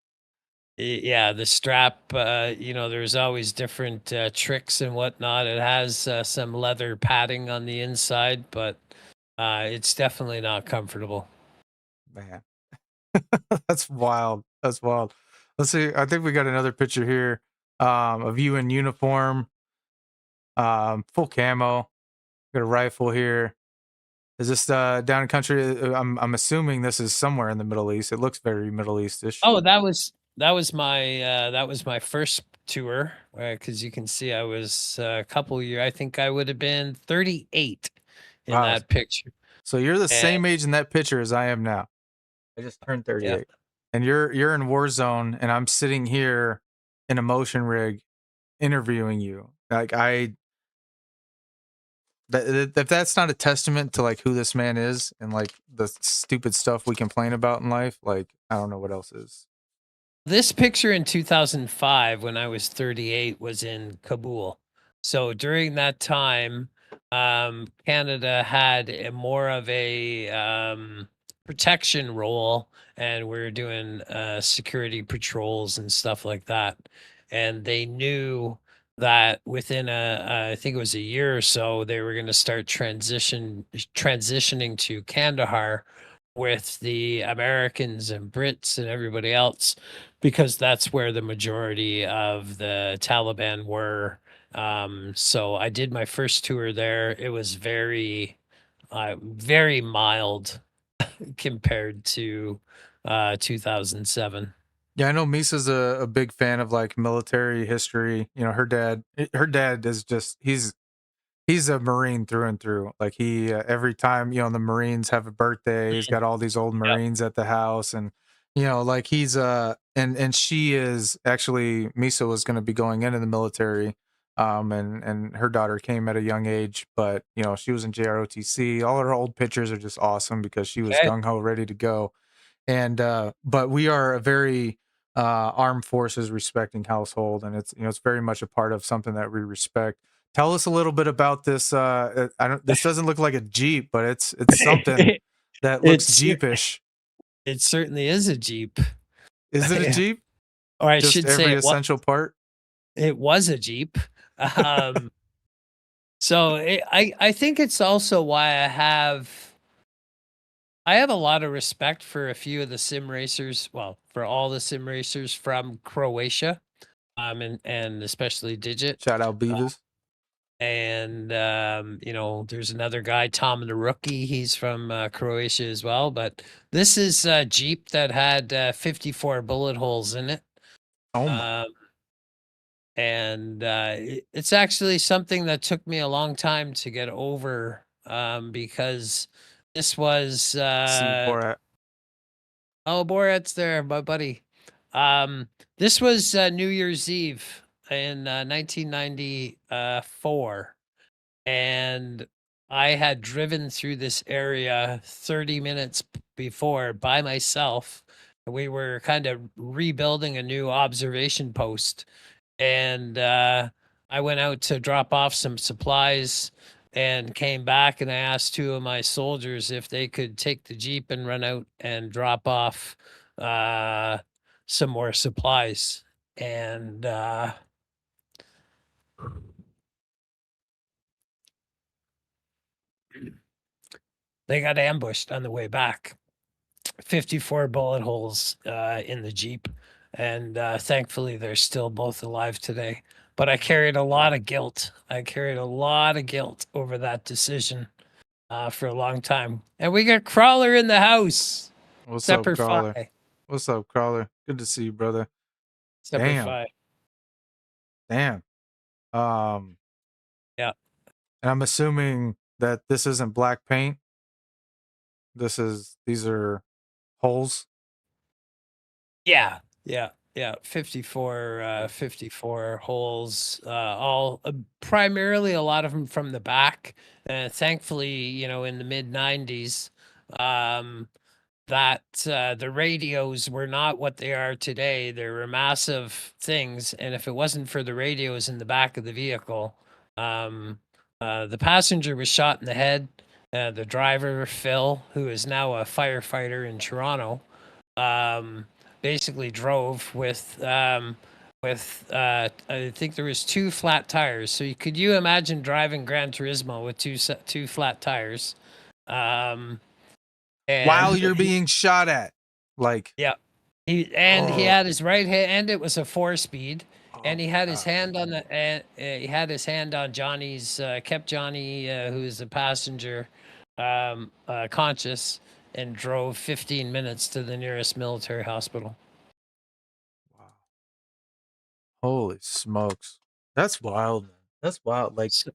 yeah, the strap, there's always different tricks and whatnot. It has some leather padding on the inside, but it's definitely not comfortable. Man, that's wild. That's wild. Let's see. I think we got another picture here of you in uniform, full camo. Got a rifle here. Is this down country? I'm assuming this is somewhere in the Middle East. It looks very Middle Eastish. Oh, that was my first tour, because you can see I was a couple year. I think I would have been 38 in Wow. that picture. So you're the And same age in that picture as I am now. I just turned yeah, 38. And you're in Warzone and I'm sitting here in a motion rig interviewing you. Like if that's not a testament to like who this man is and like the stupid stuff we complain about in life, like I don't know what else is. this picture in 2005 when I was 38 was in Kabul. So during that time, Canada had more of a protection role, and we are doing security patrols and stuff like that. And they knew that within I think it was a year or so, they were going to start transitioning to Kandahar with the Americans and Brits and everybody else, because that's where the majority of the Taliban were. So I did my first tour there. It was very mild compared to 2007. Yeah, I know Misa's a big fan of like military history. You know, her dad is just he's a Marine through and through. Like he every time, you know, the Marines have a birthday, he's Mhm. got all these old Yep. Marines at the house. And you know, like he's and she is actually, Misa was going to be going into the military. And her daughter came at a young age, but you know, she was in JROTC. All her old pictures are just awesome because she was Okay. gung ho ready to go. And but we are a very armed forces respecting household, and it's, you know, it's very much a part of something that we respect. Tell us a little bit about this. I don't. This doesn't look like a Jeep, but it's something that looks It's Jeepish. it certainly is a Jeep. Is it a Jeep? Or I Just should say every essential part. it was a Jeep. Um, so I think it's also why I have a lot of respect for a few of the sim racers, well, for all the sim racers from Croatia, and especially Digit. Shout out Uh, Beavis. and you know, there's another guy, Tom the Rookie. He's from Croatia as well. But this is a Jeep that had 54 bullet holes in it. Oh my! Um, and it's actually something that took me a long time to get over, because this was See Borat. oh, Borat's there, my buddy. This was New Year's Eve in 1994, and I had driven through this area 30 minutes before by myself. We were kind of rebuilding a new observation post, and I went out to drop off some supplies and came back, and I asked two of my soldiers if they could take the Jeep and run out and drop off uh, some more supplies. And they got ambushed on the way back. 54 bullet holes in the Jeep. And thankfully, they're still both alive today. But I carried a lot of guilt. I carried a lot of guilt over that decision for a long time. And we got Crawler in the house. What's up, Semper Crawler? Fi. What's up, Crawler? Good to see you, brother. Semper Damn, Fi. damn. Um, Yeah. and I'm assuming that this isn't black paint. These are holes. Yeah. Yeah. Yeah. 54 holes, all primarily a lot of them from the back. Thankfully, you know, in the mid 90s, um, that the radios were not what they are today. They were massive things, and if it wasn't for the radios in the back of the vehicle, um, the passenger was shot in the head. The driver, Phil, who is now a firefighter in Toronto, um, basically drove with I think there was two flat tires. So could you imagine driving Gran Turismo with two flat tires? Um, While and you're being shot at. Like, yeah. He oh, had his right hand, and it was a 4-speed, oh and he my had his god. hand on the he had his hand on Johnny's kept Johnny, who is a passenger, conscious, and drove 15 minutes to the nearest military hospital. Wow. Holy smokes. That's wild, man. That's wild. Like, So,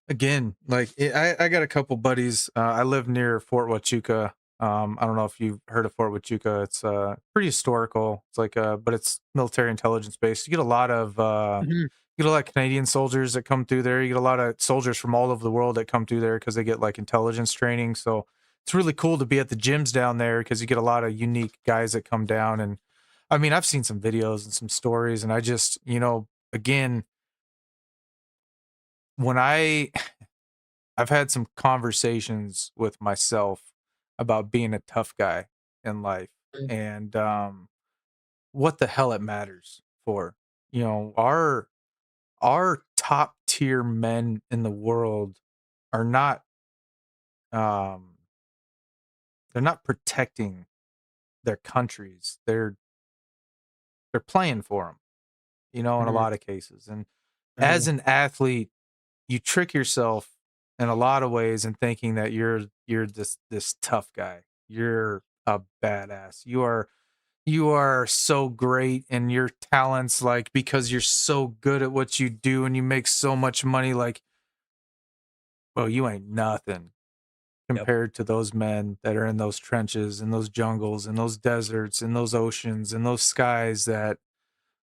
again, like I got a couple buddies. I live near Fort Huachuca. I don't know if you've heard of Fort Huachuca. It's pretty historical. It's like but it's military intelligence based. You get a lot of mhm. you get a lot of Canadian soldiers that come through there. You get a lot of soldiers from all over the world that come through there because they get like intelligence training. So it's really cool to be at the gyms down there because you get a lot of unique guys that come down. And I mean, I've seen some videos and some stories, and I just, you know, again, when I've had some conversations with myself about being a tough guy in life, and what the hell it matters for. You know, our top tier men in the world are not um they're not protecting their countries. They're playing for them, in a Mhm. lot of cases. And as Mhm. an athlete, you trick yourself in a lot of ways in thinking that you're this tough guy. You're a badass. You are so great in your talents, like, because you're so good at what you do and you make so much money, like, well, you ain't nothing Yep. compared to those men that are in those trenches, in those jungles, in those deserts, in those oceans, in those skies that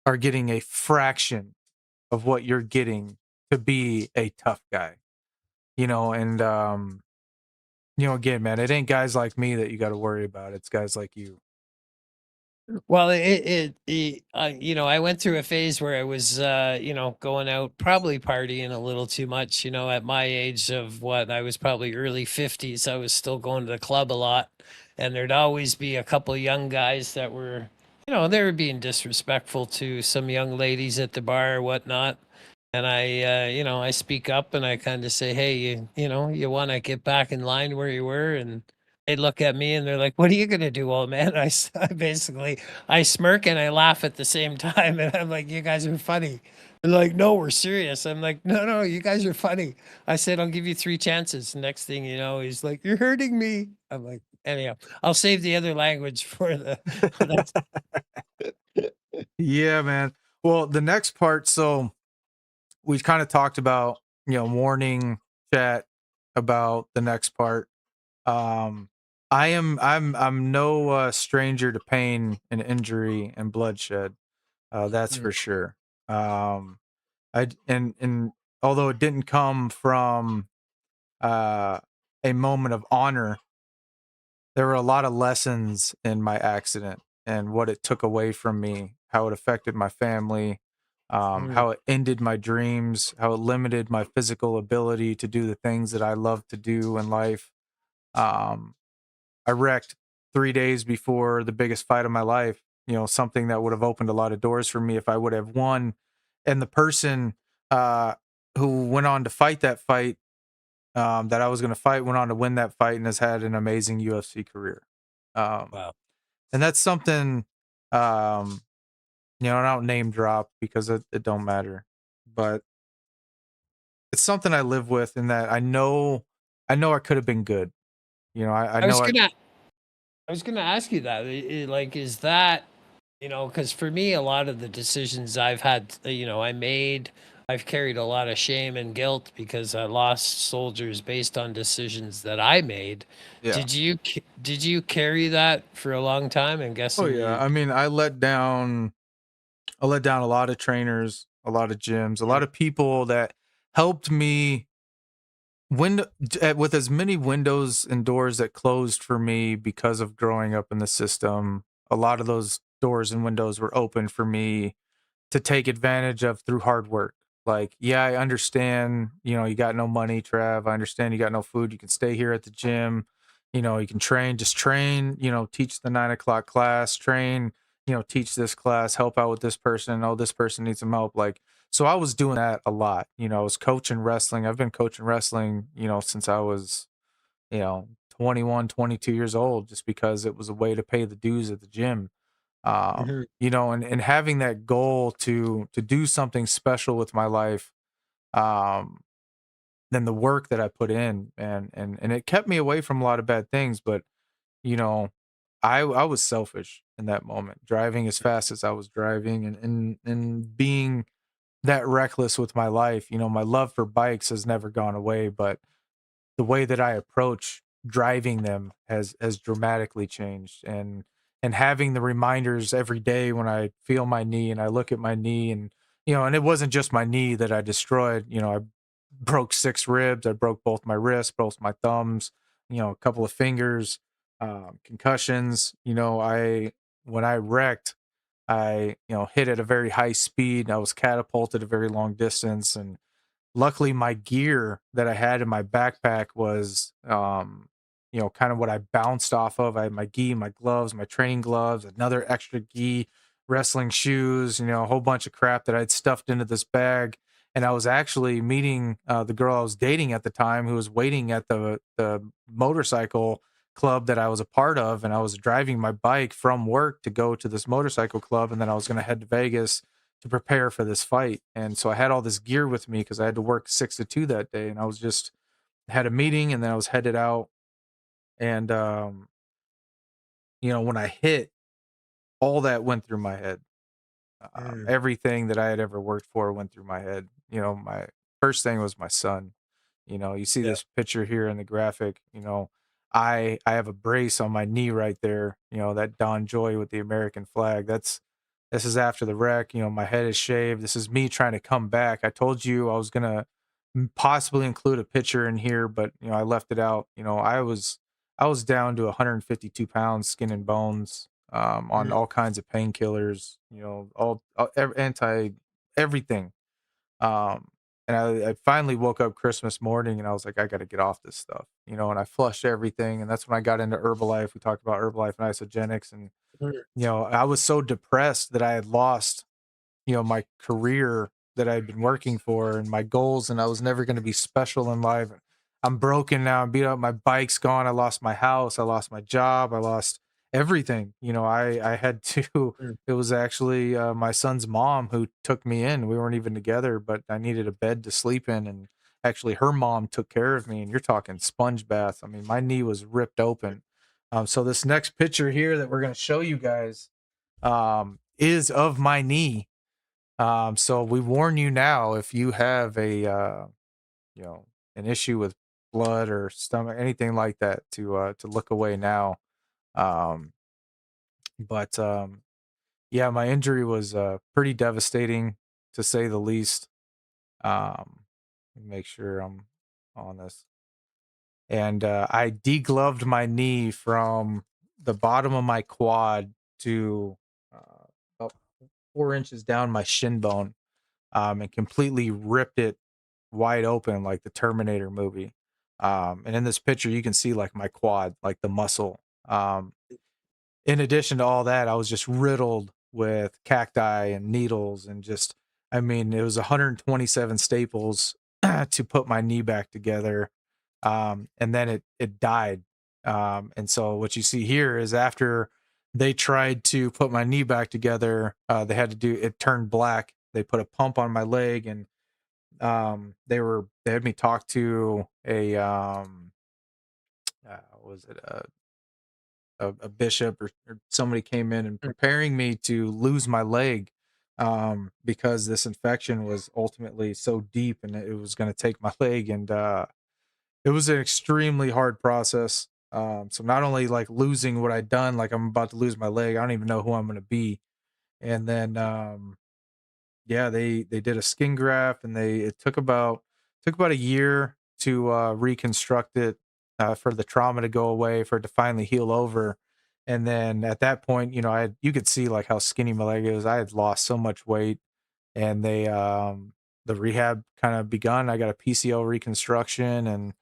are getting a fraction of what you're getting to be a tough guy. And again, man, it ain't guys like me that you got to worry about. It's guys like you. Well, I went through a phase where I was, going out, probably partying a little too much. At my age of what I was probably early 50s, I was still going to the club a lot, and there'd always be a couple young guys that were, they were being disrespectful to some young ladies at the bar or whatnot. And I speak up and I kind of say, hey, you want to get back in line where you were, and they look at me and they're like, "What are you gonna do, old man?" I smirk and I laugh at the same time, and I'm like, "You guys are funny." They're like, "No, we're serious." I'm like, "No, no, you guys are funny." I said, "I'll give you 3 chances." Next thing you know, he's like, "You're hurting me." I'm like, anyhow, I'll save the other language for the. That's, Yeah, man. Well, the next part, so we kind of talked about, warning chat about the next part. Um, I'm no stranger to pain and injury and bloodshed. That's Mm, for sure. Um, and although it didn't come from uh, a moment of honor, there were a lot of lessons in my accident and what it took away from me, how it affected my family, mm, how it ended my dreams, how it limited my physical ability to do the things that I love to do in life. Um, I wrecked 3 days before the biggest fight of my life, something that would have opened a lot of doors for me if I would have won. And the person uh, who went on to fight that fight, that I was going to fight, went on to win that fight and has had an amazing UFC career. Um, wow. and that's something, um, I don't name drop because it don't matter, but it's something I live with, in that I know I could have been good. I I was know I, gonna I was gonna ask you that. Like, is that, because for me, a lot of the decisions I've had, I made, I've carried a lot of shame and guilt because I lost soldiers based on decisions that I made. yeah. Did you carry that for a long time? I'm Oh guessing yeah. you. I mean, I let down a lot of trainers, a lot of gyms, a Mm, lot of people that helped me with as many windows and doors that closed for me because of growing up in the system. A lot of those doors and windows were open for me to take advantage of through hard work. Like, yeah, I understand, you got no money, Trav. I understand you got no food. You can stay here at the gym. You can train, just train, teach the 9 o'clock class, train, teach this class, help out with this person. Oh, this person needs some help. Like, so I was doing that a lot. I was coaching wrestling. I've been coaching wrestling, since I was, you know, 21, 22 years old, just because it was a way to pay the dues at the gym. mhm. And having that goal to do something special with my life, um, than the work that I put in, and it kept me away from a lot of bad things. But you know, I was selfish in that moment, driving as fast as I was driving, and being that reckless with my life. My love for bikes has never gone away, but the way that I approach driving them has dramatically changed. And having the reminders every day when I feel my knee and I look at my knee, and it wasn't just my knee that I destroyed. I broke 6 ribs, I broke both my wrists, both my thumbs, a couple of fingers, concussions. I when I wrecked, I hit at a very high speed. I was catapulted a very long distance, and luckily my gear that I had in my backpack was, kind of what I bounced off of. I had my gi, my gloves, my training gloves, another extra gi, wrestling shoes, a whole bunch of crap that I'd stuffed into this bag. and I was actually meeting the girl I was dating at the time, who was waiting at the motorcycle club that I was a part of, and I was driving my bike from work to go to this motorcycle club, and then I was going to head to Vegas to prepare for this fight. And so I had all this gear with me because I had to work 6 to 2 that day, and I was just had a meeting, and then I was headed out. And when I hit, all that went through my head. Mm. Everything that I had ever worked for went through my head. My first thing was my son. You see Yeah. this picture here in the graphic. I have a brace on my knee right there. That Don Joy with the American flag. This is after the wreck. My head is shaved. This is me trying to come back. I told you I was gonna possibly include a picture in here, but I left it out. I was down to 152 pounds, skin and bones, on Mm. all kinds of painkillers. Anti everything. Um, and I finally woke up Christmas morning and I was like, I got to get off this stuff, and I flushed everything. And that's when I got into Herbalife. We talked about Herbalife and isogenics. And, Mm. I was so depressed that I had lost my career that I'd been working for and my goals, and I was never going to be special in life. I'm broken now. I'm beat up. My bike's gone. I lost my house. I lost my job. I lost everything. I had to. Mm. It was actually my son's mom who took me in. We weren't even together, but I needed a bed to sleep in, and actually her mom took care of me. And you're talking sponge bath. I mean, my knee was ripped open. So this next picture here that we're going to show you guys is of my knee. So we warn you now, if you have you know, an issue with blood or stomach, anything like that, to look away now. Um, but yeah, my injury was pretty devastating to say the least. Let me make sure I'm on this. And I degloved my knee from the bottom of my quad to about 4 inches down my shin bone, and completely ripped it wide open like the Terminator movie. And in this picture, you can see like my quad, like the muscle. In addition to all that, I was just riddled with cacti and needles and just, I mean, it was 127 staples to put my knee back together. And then it died. And so what you see here is after they tried to put my knee back together, they had to do it turned black. They put a pump on my leg, and they had me talk to a what was it a bishop, or somebody came in and Mm. preparing me to lose my leg, because this infection was ultimately so deep and it was going to take my leg. And it was an extremely hard process. So not only like losing what I'd done, like I'm about to lose my leg, I don't even know who I'm going to be. And then yeah, they did a skin graft, and it took about a year to reconstruct it, for the trauma to go away, for it to finally heal over. And then at that point, you could see like how skinny my leg is. I had lost so much weight, and the rehab kind of begun. I got a PCL reconstruction, and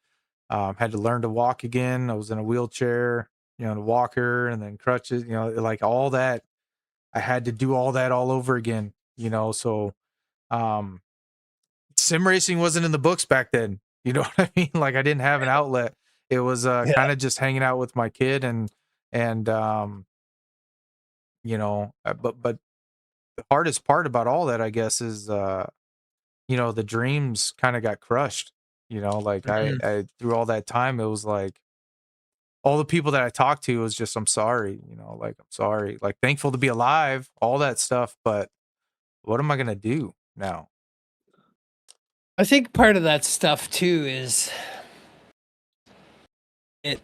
had to learn to walk again. I was in a wheelchair, in a walker, and then crutches, like all that. I had to do all that all over again, so um, sim racing wasn't in the books back then. You know what I mean? Like I didn't have an outlet. It was Yeah. kind of just hanging out with my kid, and but the hardest part about all that, I guess, is the dreams kind of got crushed. Like Mm. I through all that time, it was like all the people that I talked to was just, I'm sorry, like I'm sorry, like thankful to be alive, all that stuff, but what am I gonna do now? I think part of that stuff too is it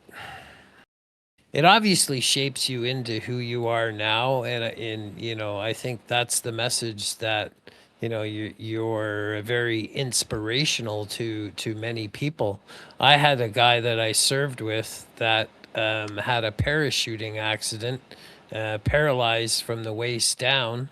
it obviously shapes you into who you are now, and I think that's the message that you're very inspirational to many people. I had a guy that I served with that had a parachuting accident, paralyzed from the waist down,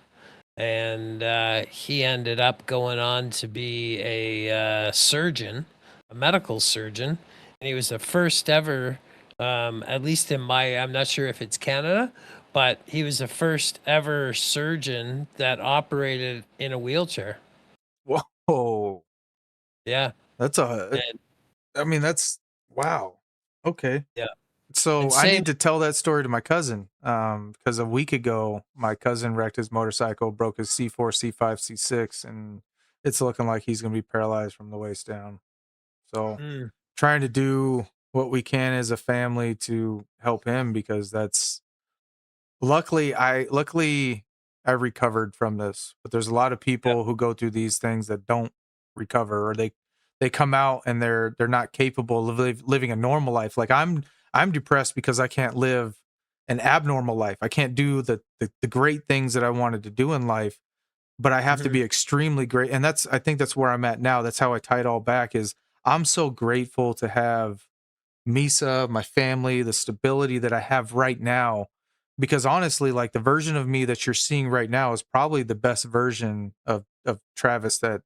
and he ended up going on to be a surgeon, a medical surgeon, and he was the first ever, at least in I'm not sure if it's Canada, but he was the first ever surgeon that operated in a wheelchair. Whoa. Yeah. That's And I mean, that's wow. Okay. yeah. And So I same. need to tell that story to my cousin. Because a week ago, my cousin wrecked his motorcycle, broke his C4, C5, C6, and it's looking like he's going to be paralyzed from the waist down. So Mm, trying to do what we can as a family to help him because that's luckily I recovered from this, but there's a lot of yeah. people who go through these things that don't recover or they come out and they're not capable of living a normal life. Like I'm depressed because I can't live an abnormal life. I can't do the great things that I wanted to do in life, but I have to Mhm. be extremely great. And that's I think that's where I'm at now. That's how I tie it all back is I'm so grateful to have Misa, my family, the stability that I have right now. Because honestly, like the version of me that you're seeing right now is probably the best version of Travis that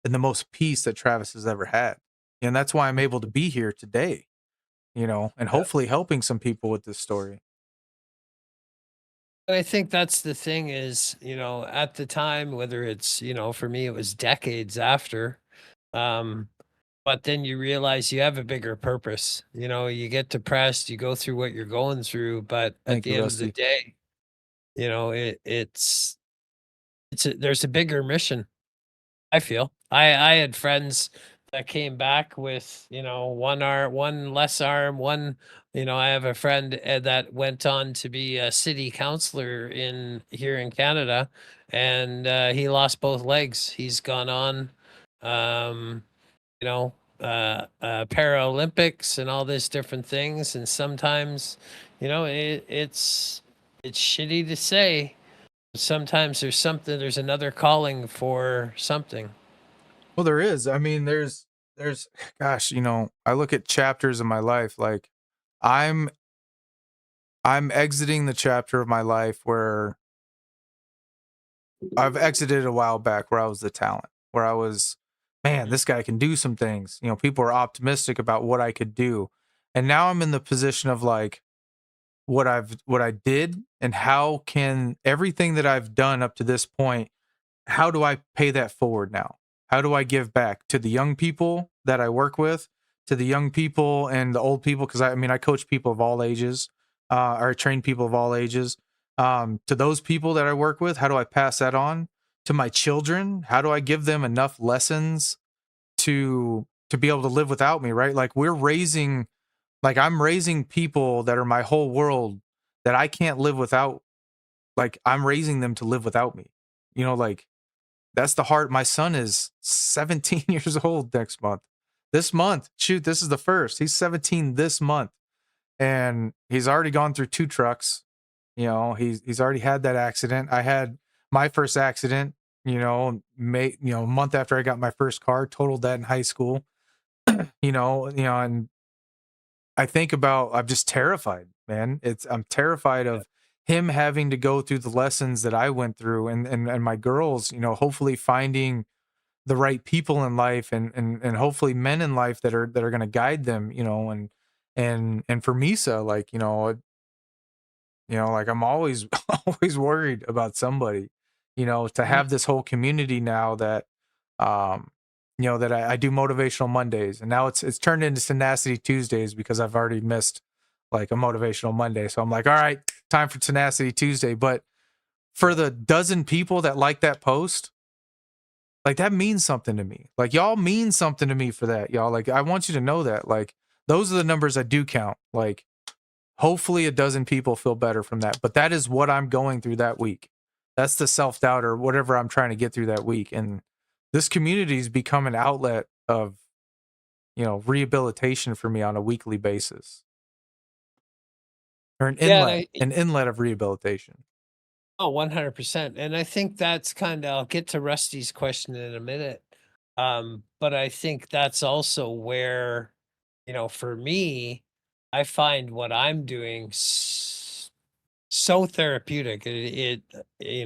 and the most peace that Travis has ever had. And that's why I'm able to be here today, and Yeah. hopefully helping some people with this story. And I think that's the thing is, at the time, whether it's, for me, it was decades after, um, but then you realize you have a bigger purpose. You get depressed, you go through what you're going through, but at Thank the you, end of the Rusty. day, there's a bigger mission. I feel. I had friends that came back with, one arm, one less arm, one, I have a friend that went on to be a city councillor in here in Canada, and he lost both legs. He's gone on, um, you know, Paralympics and all these different things. And sometimes, it's shitty to say, but sometimes there's another calling for something. Well, there is. I mean, there's gosh, I look at chapters of my life like I'm I'm exiting the chapter of my life where I've exited a while back where I was the talent, where I was, man, this guy can do some things. People are optimistic about what I could do. And now I'm in the position of like what I did and how can everything that I've done up to this point, how do I pay that forward now? How do I give back to the young people that I work with, to the young people and the old people? Because I mean, I coach people of all ages, or I train people of all ages. To those people that I work with, how do I pass that on to my children? How do I give them enough lessons to be able to live without me? Right? Like I'm raising people that are my whole world that I can't live without. Like I'm raising them to live without me. Like that's the heart. My son is 17 years old next month. This month, shoot, this is the first. He's 17 this month, and he's already gone through two trucks. He's already had that accident. I had my first accident. A month after I got my first car, totaled that in high school. And I think about. I'm just terrified, man. I'm terrified Yeah. of him having to go through the lessons that I went through, and my girls, hopefully finding the right people in life and hopefully men in life that are going to guide them, and for Misa, like, like I'm always always worried about somebody, to Mhm. have this whole community now that um that I do motivational Mondays, and now it's turned into tenacity Tuesdays because I've already missed like a motivational Monday. So I'm like, all right, time for tenacity Tuesday. But for Yeah. the dozen people that like that post, like, that means something to me. Like, y'all mean something to me for that, y'all. Like, I want you to know that. Like, those are the numbers I do count. Like, hopefully a dozen people feel better from that. But that is what I'm going through that week. That's the self-doubt or whatever I'm trying to get through that week. And this community's become an outlet of, rehabilitation for me on a weekly basis. Or an Yeah, and inlet, an inlet of rehabilitation. 100%. And I think that's I'll get to Rusty's question in a minute. But I think that's also where, for me, I find what I'm doing so therapeutic. I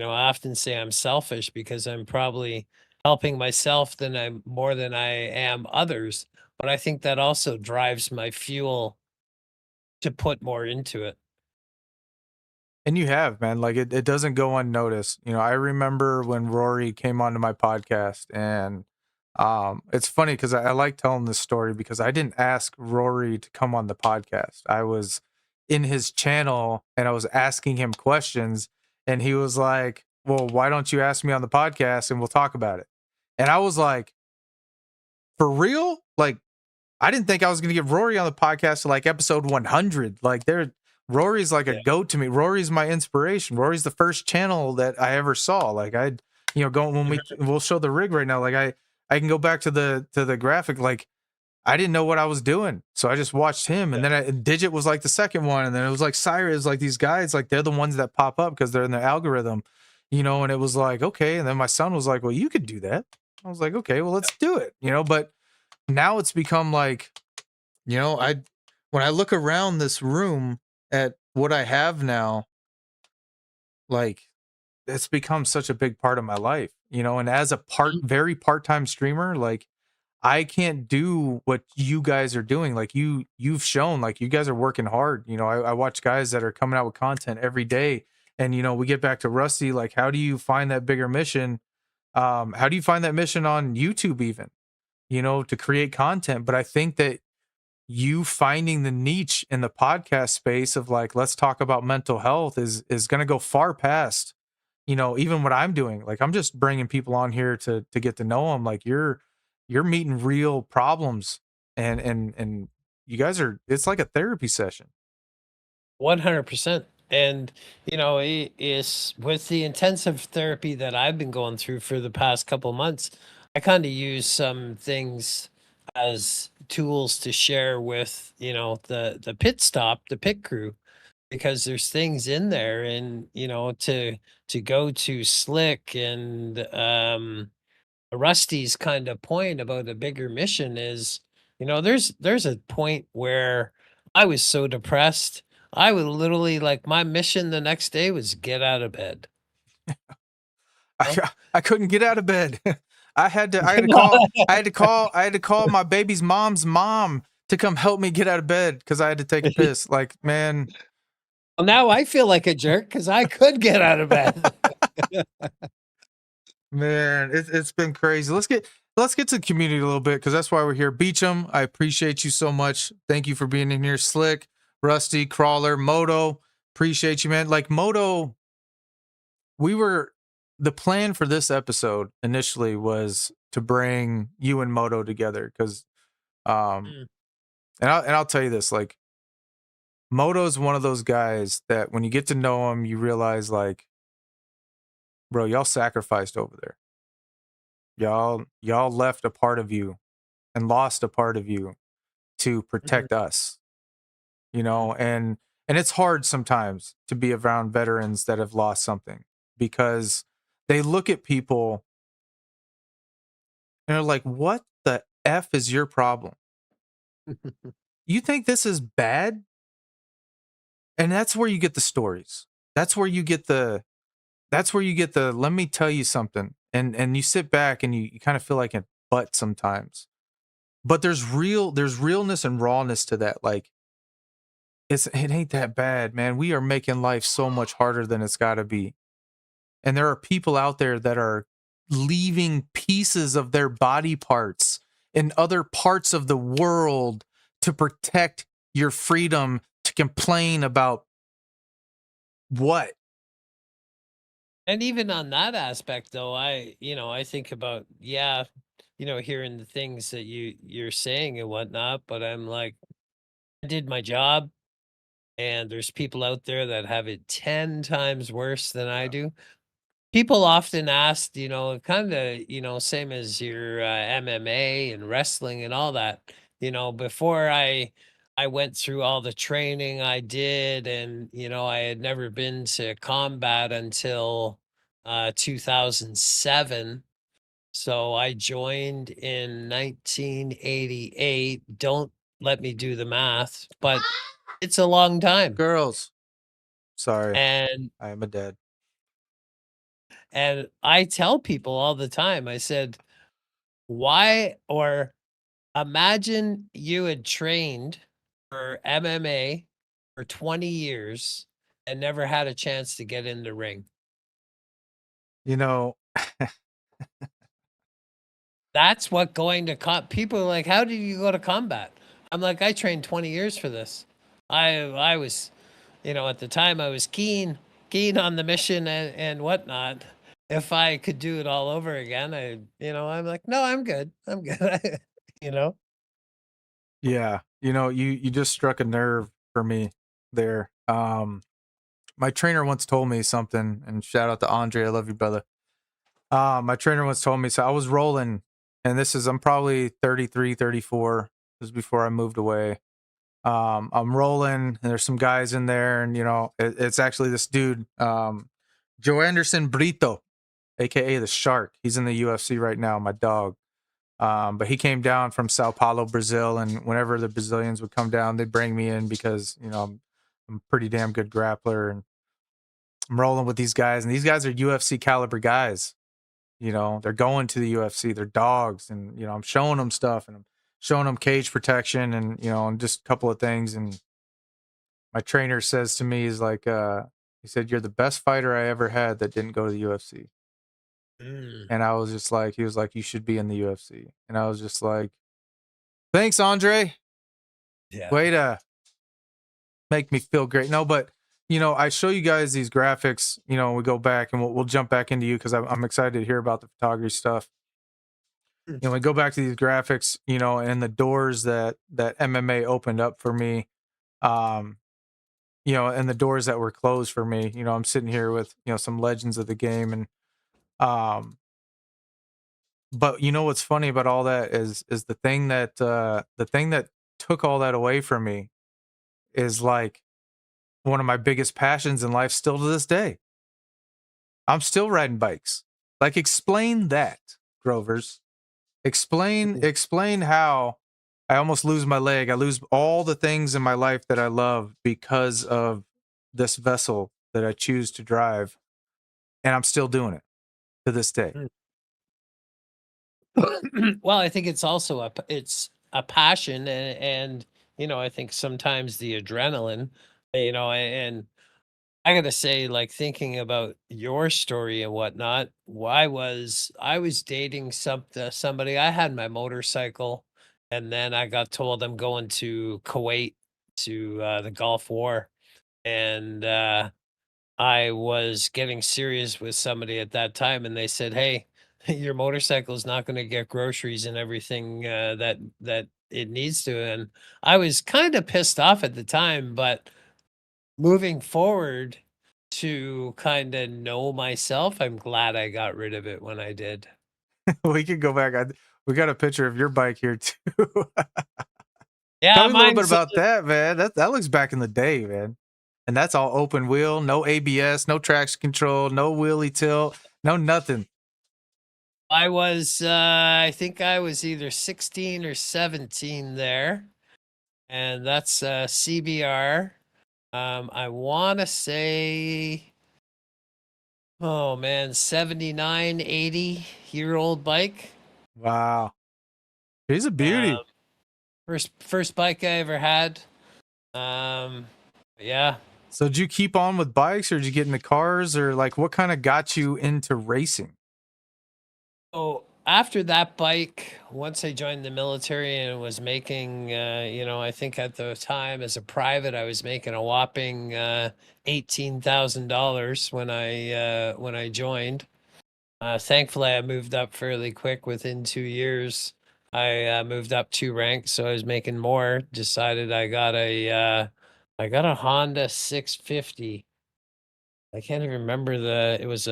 often say I'm selfish because I'm probably helping myself than I'm more than I am others. But I think that also drives my fuel to put more into it. And you have, man. Like it doesn't go unnoticed. I remember when Rory came onto my podcast and It's funny because I like telling this story because I didn't ask Rory to come on the podcast. I was in his channel and I was asking him questions, and he was like, "Well, why don't you ask me on the podcast and we'll talk about it?" And I was like, "For real? Like, I didn't think I was going to get Rory on the podcast to like episode 100. Like, Rory's like a Yeah. goat to me. Rory's my inspiration. Rory's the first channel that I ever saw. Like, go when we'll show the rig right now. Like, I can go back to the graphic. Like, I didn't know what I was doing, so I just watched him. And then Digit was like the second one, and then it was like Cyrus. Like these guys, like they're the ones that pop up because they're in the algorithm, And it was like, okay. And then my son was like, "Well, you could do that." I was like, "Okay, well, let's do it." But now it's become like, I when I look around this room at what I have now, like it's become such a big part of my life, and as a very part-time streamer, like I can't do what you guys are doing. Like you've shown, like you guys are working hard. I watch guys that are coming out with content every day, and we get back to Rusty. Like, how do you find that bigger mission? How do you find that mission on YouTube even? To create content. But I think that you finding the niche in the podcast space of like, let's talk about mental health is going to go far past, even what I'm doing. Like, I'm just bringing people on here to get to know them. Like, you're meeting real problems, and you guys are. It's like a therapy session. 100%. And, it is with the intensive therapy that I've been going through for the past couple months, I kind of use some things as tools to share with, the pit stop, the pit crew, because there's things in there and, to go to Slick and Rusty's kind of point about a bigger mission is, there's a point where I was so depressed. I would literally like my mission the next day was get out of bed. I, You know? I couldn't get out of bed. I had to I had to call my baby's mom's mom to come help me get out of bed because I had to take a piss. Like, man. Well, now I feel like a jerk because I could get out of bed. Man, it's been crazy. Let's get to the community a little bit because that's why we're here. Beecham, I appreciate you so much. Thank you for being in here. Slick, Rusty, Crawler, Moto, appreciate you, man. Like Moto, the plan for this episode initially was to bring you and Moto together because, Mm. I'll tell you this, like Moto's one of those guys that when you get to know him, you realize like, bro, y'all sacrificed over there. Y'all left a part of you and lost a part of you to Mhm. protect us, Mhm. and it's hard sometimes to be around veterans that have lost something because they look at people and they're like, what the F is your problem? You think this is bad? And that's where you get the stories. That's where you get the let me tell you something. And you sit back and you kind of feel like a butt sometimes. But there's realness and rawness to that. Like it ain't that bad, man. We are making life so much harder than it's gotta be. And there are people out there that are leaving pieces of their body parts in other parts of the world to protect your freedom to complain about what? And even on that aspect though, I think about, yeah, hearing the things that you're saying and whatnot, but I'm like, I did my job and there's people out there that have it 10 times worse than I do. People often ask, kind of, same as your MMA and wrestling and all that, before I went through all the training I did and, I had never been to combat until 2007. So I joined in 1988. Don't let me do the math, but it's a long time. Girls. Sorry, And I am a dad. and I tell people all the time, I said, why or imagine you had trained for MMA for 20 years and never had a chance to get in the ring. You know, That's what going to people are like, how did you go to combat? I'm like, I trained 20 years for this. I was, at the time I was keen on the mission and whatnot. If I could do it all over again, I'm like, no, I'm good. I'm good. you know? Yeah, you just struck a nerve for me there. My trainer once told me something, and shout out to Andre, I love you, brother. My trainer once told me, so I was rolling, and I'm probably 33, 34. This is before I moved away. I'm rolling, and there's some guys in there, and it's actually this dude, Joe Anderson Brito, aka the Shark. He's in the UFC right now, my dog. But he came down from Sao Paulo, Brazil, and whenever the Brazilians would come down, they'd bring me in because I'm a pretty damn good grappler, and I'm rolling with these guys, and these guys are UFC caliber guys. They're going to the UFC, they're dogs, and I'm showing them stuff, and I'm showing them cage protection, and just a couple of things. And my trainer says to me, he's like, he said, "You're the best fighter I ever had that didn't go to the UFC." Mm, And I was just like, he was like, "You should be in the UFC," and I was just like, "Thanks, Andre. yeah. Way to make me feel great." No, but I show you guys these graphics. We go back, and we'll jump back into you because I'm excited to hear about the photography stuff. We go back to these graphics, and the doors that MMA opened up for me, um, and the doors that were closed for me. I'm sitting here with some legends of the game, and but what's funny about all that is the thing that took all that away from me is like one of my biggest passions in life still to this day. I'm still riding bikes. Like, explain that, Grovers. Explain how I almost lose my leg. I lose all the things in my life that I love because of this vessel that I choose to drive, and I'm still doing it to this day. Well, I think it's also it's a passion, and I think sometimes the adrenaline, and I gotta say, like, thinking about your story and whatnot, I was dating somebody. I had my motorcycle, and then I got told I'm going to Kuwait to the Gulf War, and I was getting serious with somebody at that time, and they said, "Hey, your motorcycle is not going to get groceries and everything that it needs to." And I was kind of pissed off at the time, but moving forward to kind of know myself, I'm glad I got rid of it when I did. We could go back. We got a picture of your bike here too. Tell Yeah, me a little bit mine's about that, man. That looks back in the day, man. And that's all open wheel, no ABS, no traction control, no wheelie tilt, no nothing. I think I was either 16 or 17 there, and that's CBR. I want to say, oh man, 79, 80-year-old bike. Wow. He's a Um, beauty. first bike I ever had. Um, yeah. So did you keep on with bikes or did you get into cars or like what kind of got you into racing? So after that bike, once I joined the military and was making, I think at the time as a private, I was making a whopping $18,000 when I joined. Thankfully, I moved up fairly quick within 2 years. I moved up 2 ranks, so I was making more. Decided I got a Honda 650. I can't even remember it was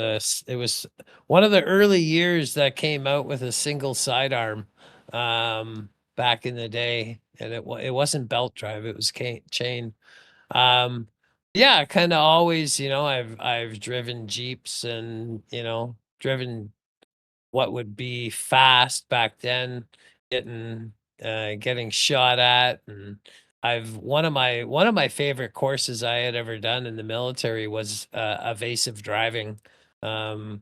one of the early years that came out with a single sidearm, back in the day, and it wasn't belt drive, it was chain. Um, yeah, kind of always, I've driven Jeeps and, driven what would be fast back then, getting shot at. And I've one of my favorite courses I had ever done in the military was evasive driving. Um,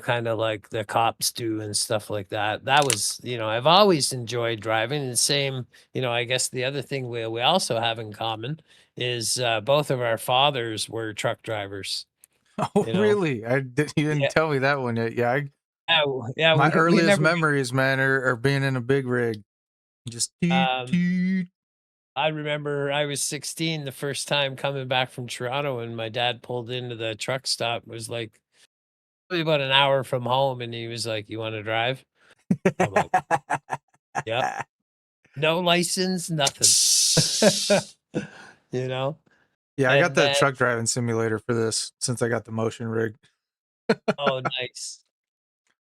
kind of like the cops do and stuff like that. That was, I've always enjoyed driving. And same, I guess the other thing we also have in common is both of our fathers were truck drivers, Oh, you know. really? You didn't tell me that one yet. Yeah, Yeah, My we earliest never. memories, man, are being in a big rig. Just toot, Um, toot. I remember I was 16 the first time coming back from Toronto, and my dad pulled into the truck stop. It was like probably about an hour from home, and he was like, "You want to drive?" I'm like, "Yep." No license, nothing. You know? Yeah, I got And the then, truck driving simulator for this since I got the motion rig. oh, nice.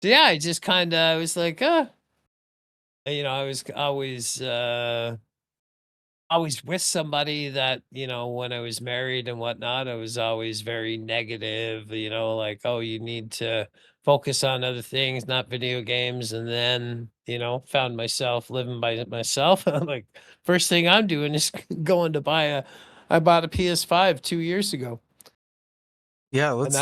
So, yeah, I just kinda was like, I was always with somebody that, when I was married and whatnot, I was always very negative, like, "Oh, you need to focus on other things, not video games," and then, found myself living by myself. I'm like, first thing I'm doing is going to buy a I bought a PS5 2 years ago, Yeah, and that's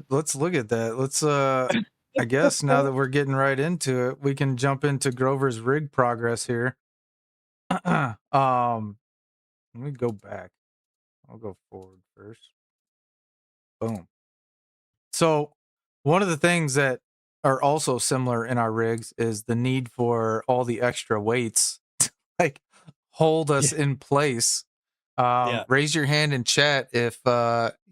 let's look at that. Let's I guess now that we're getting right into it, we can jump into Grover's rig progress here. Let me go back. I'll go forward first. Boom. So, one of the things that are also similar in our rigs is the need for all the extra weights to, like, hold us Yeah, in place. yeah, Raise your hand in chat if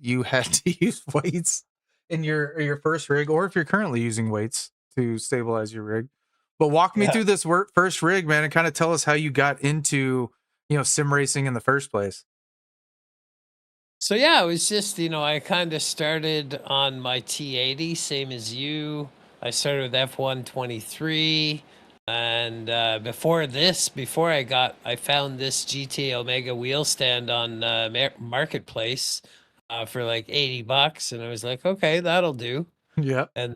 you had to use weights in your first rig, or if you're currently using weights to stabilize your rig. But walk me yeah. through this first rig, man, and kind of tell us how you got into sim racing in the first place. So yeah, it was just, I kind of started on my T80, same as you. I started with F123. And before I found this GT Omega wheel stand on Marketplace for like 80 bucks. And I was like, okay, that'll do. Yeah. And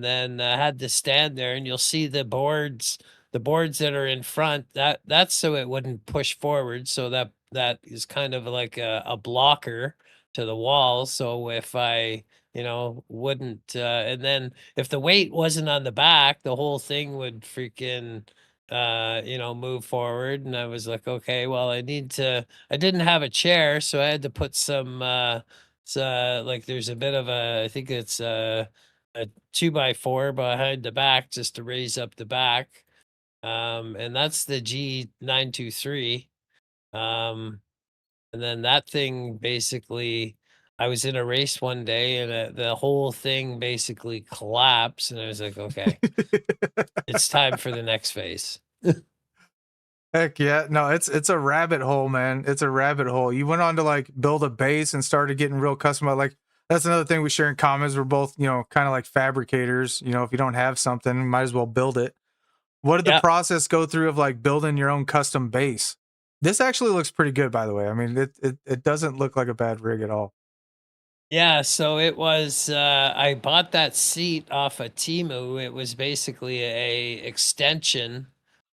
then had to stand there, and you'll see the boards that are in front, that's so it wouldn't push forward, so that is kind of like a blocker to the wall, so if I wouldn't and then if the weight wasn't on the back, the whole thing would freaking move forward, and I was like, okay, well, I didn't have a chair, so I had to put like there's a bit of I think it's a 2x4 behind the back just to raise up the back. And that's the G923. Um, and then that thing basically, I was in a race one day, and the whole thing basically collapsed. And I was like, okay, it's time for the next phase. Heck yeah. No, it's a rabbit hole, man. It's a rabbit hole. You went on to like build a base and started getting real customized. Like that's another thing we share in common is we're both, kind of like fabricators. If you don't have something, might as well build it. What did the Yeah. process go through of like building your own custom base? This actually looks pretty good, by the way. I mean, it doesn't look like a bad rig at all. Yeah, so it was I bought that seat off of Timu. It was basically a extension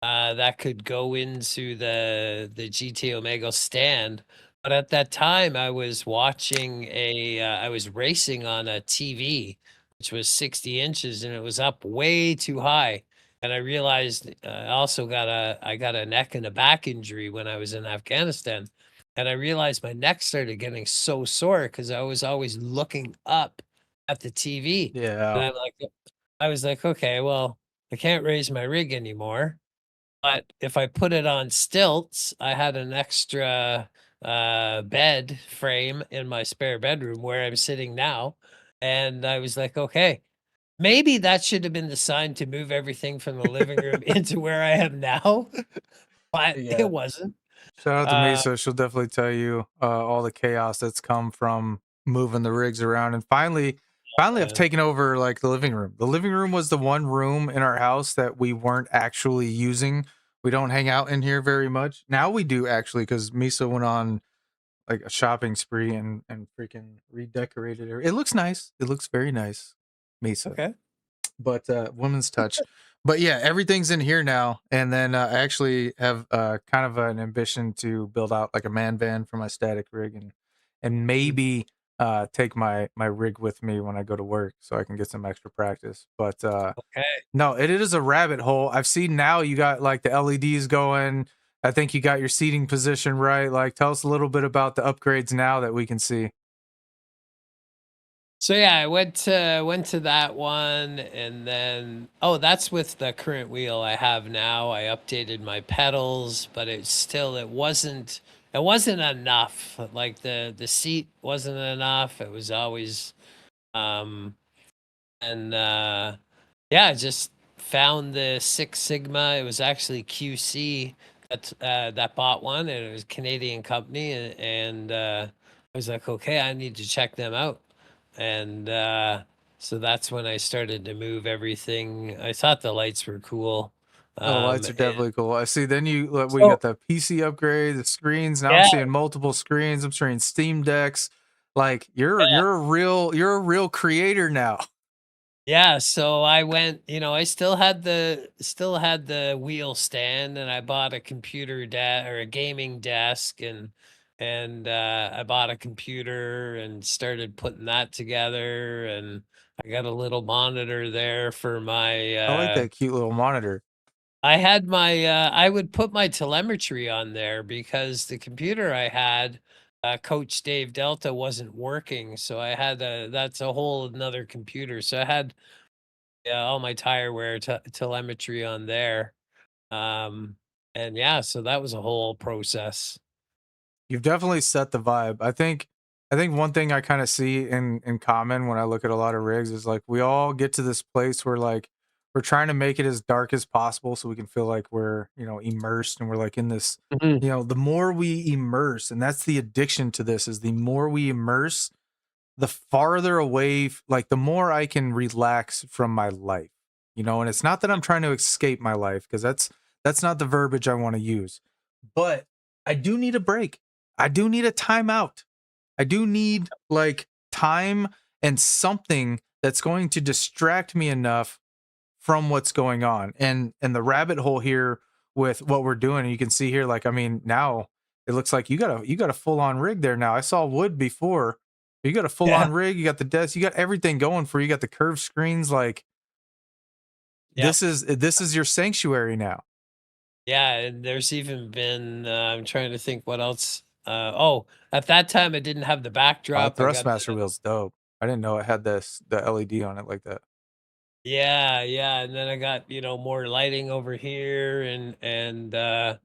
that could go into the GT Omega stand. But at that time I was racing on a TV which was 60 inches, and it was up way too high. And I realized I got a neck and a back injury when I was in Afghanistan. And I realized my neck started getting so sore because I was always looking up at the TV. And Yeah. I was like, okay, well, I can't raise my rig anymore. But if I put it on stilts, I had an extra bed frame in my spare bedroom where I'm sitting now. And I was like, okay, maybe that should have been the sign to move everything from the living room into where I am now. But Yeah. it wasn't. Shout out to Uh, Misa. She'll definitely tell you all the chaos that's come from moving the rigs around. And finally, I've and taken over like the living room. The living room was the one room in our house that we weren't actually using. We don't hang out in here very much. Now we do actually, because Misa went on like a shopping spree and freaking redecorated it. It looks nice. It looks very nice, Misa, okay. but women's touch. But yeah, everything's in here now, and then I actually have kind of an ambition to build out like a man van for my static rig, and Mm, maybe take my rig with me when I go to work so I can get some extra practice. But okay. no, it is a rabbit hole. I've seen now you got like the LEDs going. I think you got your seating position right. Like, tell us a little bit about the upgrades now that we can see. So yeah, I went to that one, and then that's with the current wheel I have now. I updated my pedals, but it wasn't enough. Like the seat wasn't enough. It was always um and yeah, I just found the Six Sigma. It was actually QC that bought one, and it was a Canadian company, and I was like, okay, I need to check them out, and so that's when I started to move everything. I thought the lights were cool. Oh, the lights are And definitely cool. I see. Then we so got the PC upgrade, the screens. Now I'm yeah, seeing multiple screens. I'm seeing Steam decks. Like you're a real creator now. yeah, so I went, I still had the wheel stand, and I bought a computer or a gaming desk, and I bought a computer and started putting that together, and I got a little monitor there for my I like that cute little monitor. I would put my telemetry on there because the computer I had, Coach Dave Delta, wasn't working, so that's a whole another computer. So I had, yeah, all my tire wear telemetry on there. Um, and yeah, so that was a whole process. You've definitely set the vibe. I think one thing I kind of see in common when I look at a lot of rigs is like we all get to this place where like we're trying to make it as dark as possible so we can feel like we're, immersed and we're like in this, Mhm. the more we immerse, and that's the addiction to this is the more we immerse, the farther away, like the more I can relax from my life, and it's not that I'm trying to escape my life because that's not the verbiage I want to use, but I do need a break. I do need a timeout. I do need like time and something that's going to distract me enough from what's going on. And the rabbit hole here with what we're doing, and you can see here, like, I mean, now it looks like you got a full on rig there now. I saw wood before. You got a full Yeah, on rig, you got the desk, you got everything going for you. You got the curved screens, like yep, this is your sanctuary now. yeah. And there's even been, I'm trying to think what else. At that time I didn't have the backdrop. I got Thrustmaster wheel's dope. I didn't know it had the LED on it like that. Yeah, yeah, and then I got, more lighting over here, and yeah,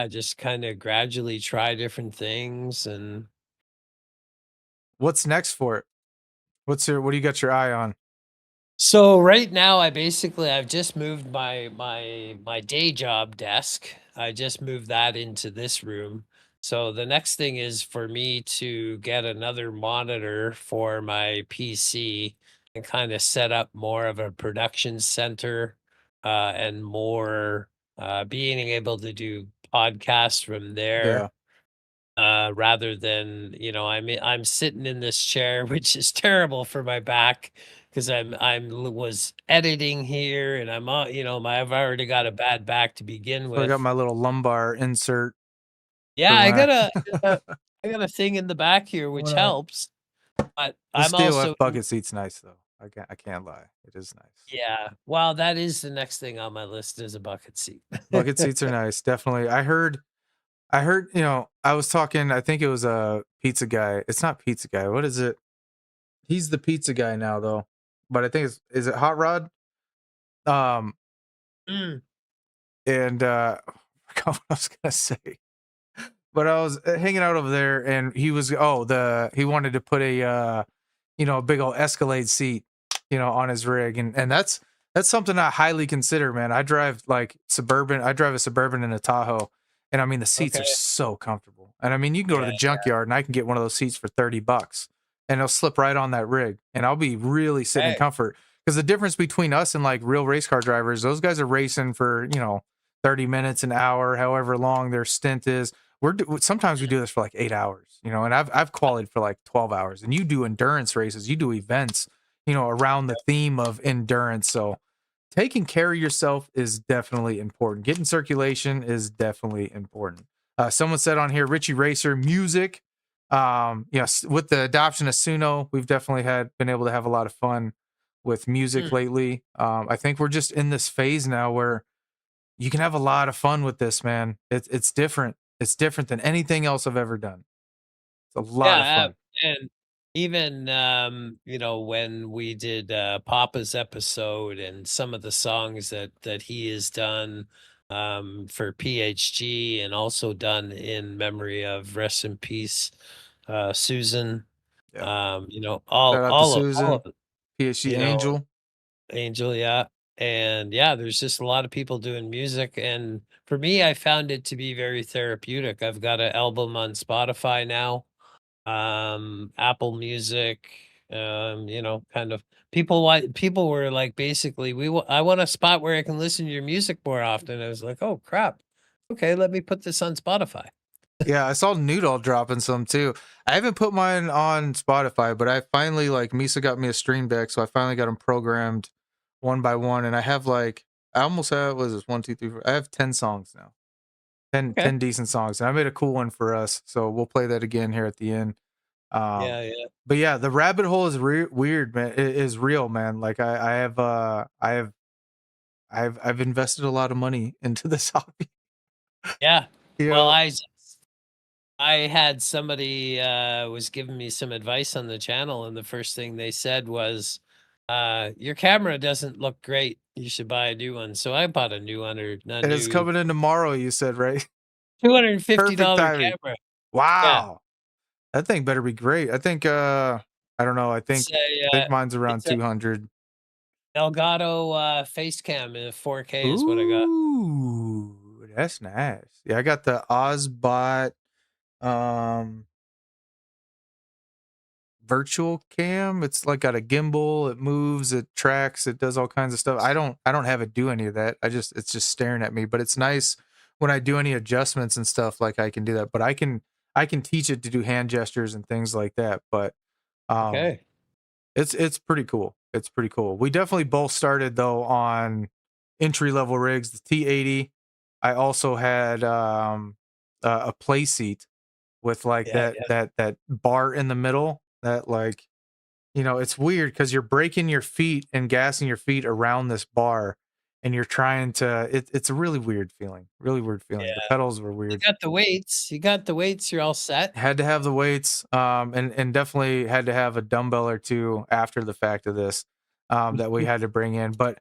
just kind of gradually try different things. And What's next for it? What do you got your eye on? so right now I've just moved my day job desk. I just moved that into this room. So the next thing is for me to get another monitor for my PC and kind of set up more of a production center, and more being able to do podcasts from Yeah. there, rather than, I'm sitting in this chair, which is terrible for my back because was editing here, and I've already got a bad back to begin So I got with. my little lumbar insert Yeah, for I my got a thing in the back here I'm which gonna helps, but this I'm also DOF bucket seat's nice though. I can't lie. It is nice. yeah. Well, that is the next thing on my list is a bucket seat. Bucket seats are nice, definitely. I heard, I was talking, I think it was a pizza guy. It's not pizza guy. What is it? He's the pizza guy now though. But I think it's is it Hot Rod? Um Mm, and I forgot what I was gonna say. But I was hanging out over there and he wanted to put a big old Escalade seat, on his rig. And that's something I highly consider, man. I drive a Suburban and a Tahoe. And I mean the seats are okay. so comfortable. And I mean you can go to Yeah. the junkyard and I can get one of those seats for $30 and it'll slip right on that rig. And I'll be really sitting in Hey. comfort. Because the difference between us and like real race car drivers, those guys are racing for, 30 minutes, an hour, however long their stint is. Sometimes we do this for like 8 hours, and I've qualified for like 12 hours, and you do endurance races, you do events, around the theme of endurance. So taking care of yourself is definitely important. Getting circulation is definitely important. Someone said on here, Richie Racer music. Yes, with the adoption of Suno, we've definitely been able to have a lot of fun with music Mm. lately. I think we're just in this phase now where you can have a lot of fun with this, man. It's different. It's different than anything else I've ever done. It's a lot of Yeah, fun. even you know, when we did Papa's episode and some of the songs that he has done for PHG and also done in memory of rest in peace Susan. Yeah. You know, Shout out to all Susan, of, PhD you know, Angel. Angel, yeah. And yeah, there's just a lot of people doing music. And for me, I found it to be very therapeutic. I've got an album on Spotify now, Apple Music, you know, kind of people were like, basically, I want a spot where I can listen to your music more often. I was like, oh crap. Okay, let me put this on Spotify. Yeah, I saw Noodle dropping some too. I haven't put mine on Spotify, but I finally like Misa got me a stream deck, so I finally got them programmed one by one, and I have like I almost have what is this 1, 2, 3, 4? I have 10 songs now, 10, Okay. 10 decent songs, and I made a cool one for us, so we'll play that again here at the end. Um, Yeah, yeah. but yeah, the rabbit hole is weird, man. It is real, man. Like I've invested a lot of money into this hobby. Yeah. You Well, know, I had somebody was giving me some advice on the channel, and the first thing they said was, your camera doesn't look great. You should buy a new one. So I bought a new one, or a and it's new coming in tomorrow. You said right? Perfect $250 timing. camera. Yeah. Wow. That thing better be great. I think I don't know. It's I think mine's around a 200. Elgato face cam in 4K is what I got. Ooh, that's nice. Yeah, I got the Ozbot um virtual cam. It's like got a gimbal, it moves, it tracks, it does all kinds of stuff. I don't have it do any of that. It's just staring at me, but it's nice when I do any adjustments and stuff like I can do that. But I can teach it to do hand gestures and things like that. But um Okay. it's pretty cool. It's pretty cool. We definitely both started though on entry level rigs, the T80. I also had a play seat with like Yeah, yeah. that bar in the middle that like you know, it's weird because you're breaking your feet and gassing your feet around this bar and you're trying to it's a really weird feeling. Really weird feeling. The Yeah. pedals were You weird. got the weights. You got the weights, you're all set. Had to have the weights, and definitely had to have a dumbbell or two after the fact of this, that we had to bring in. But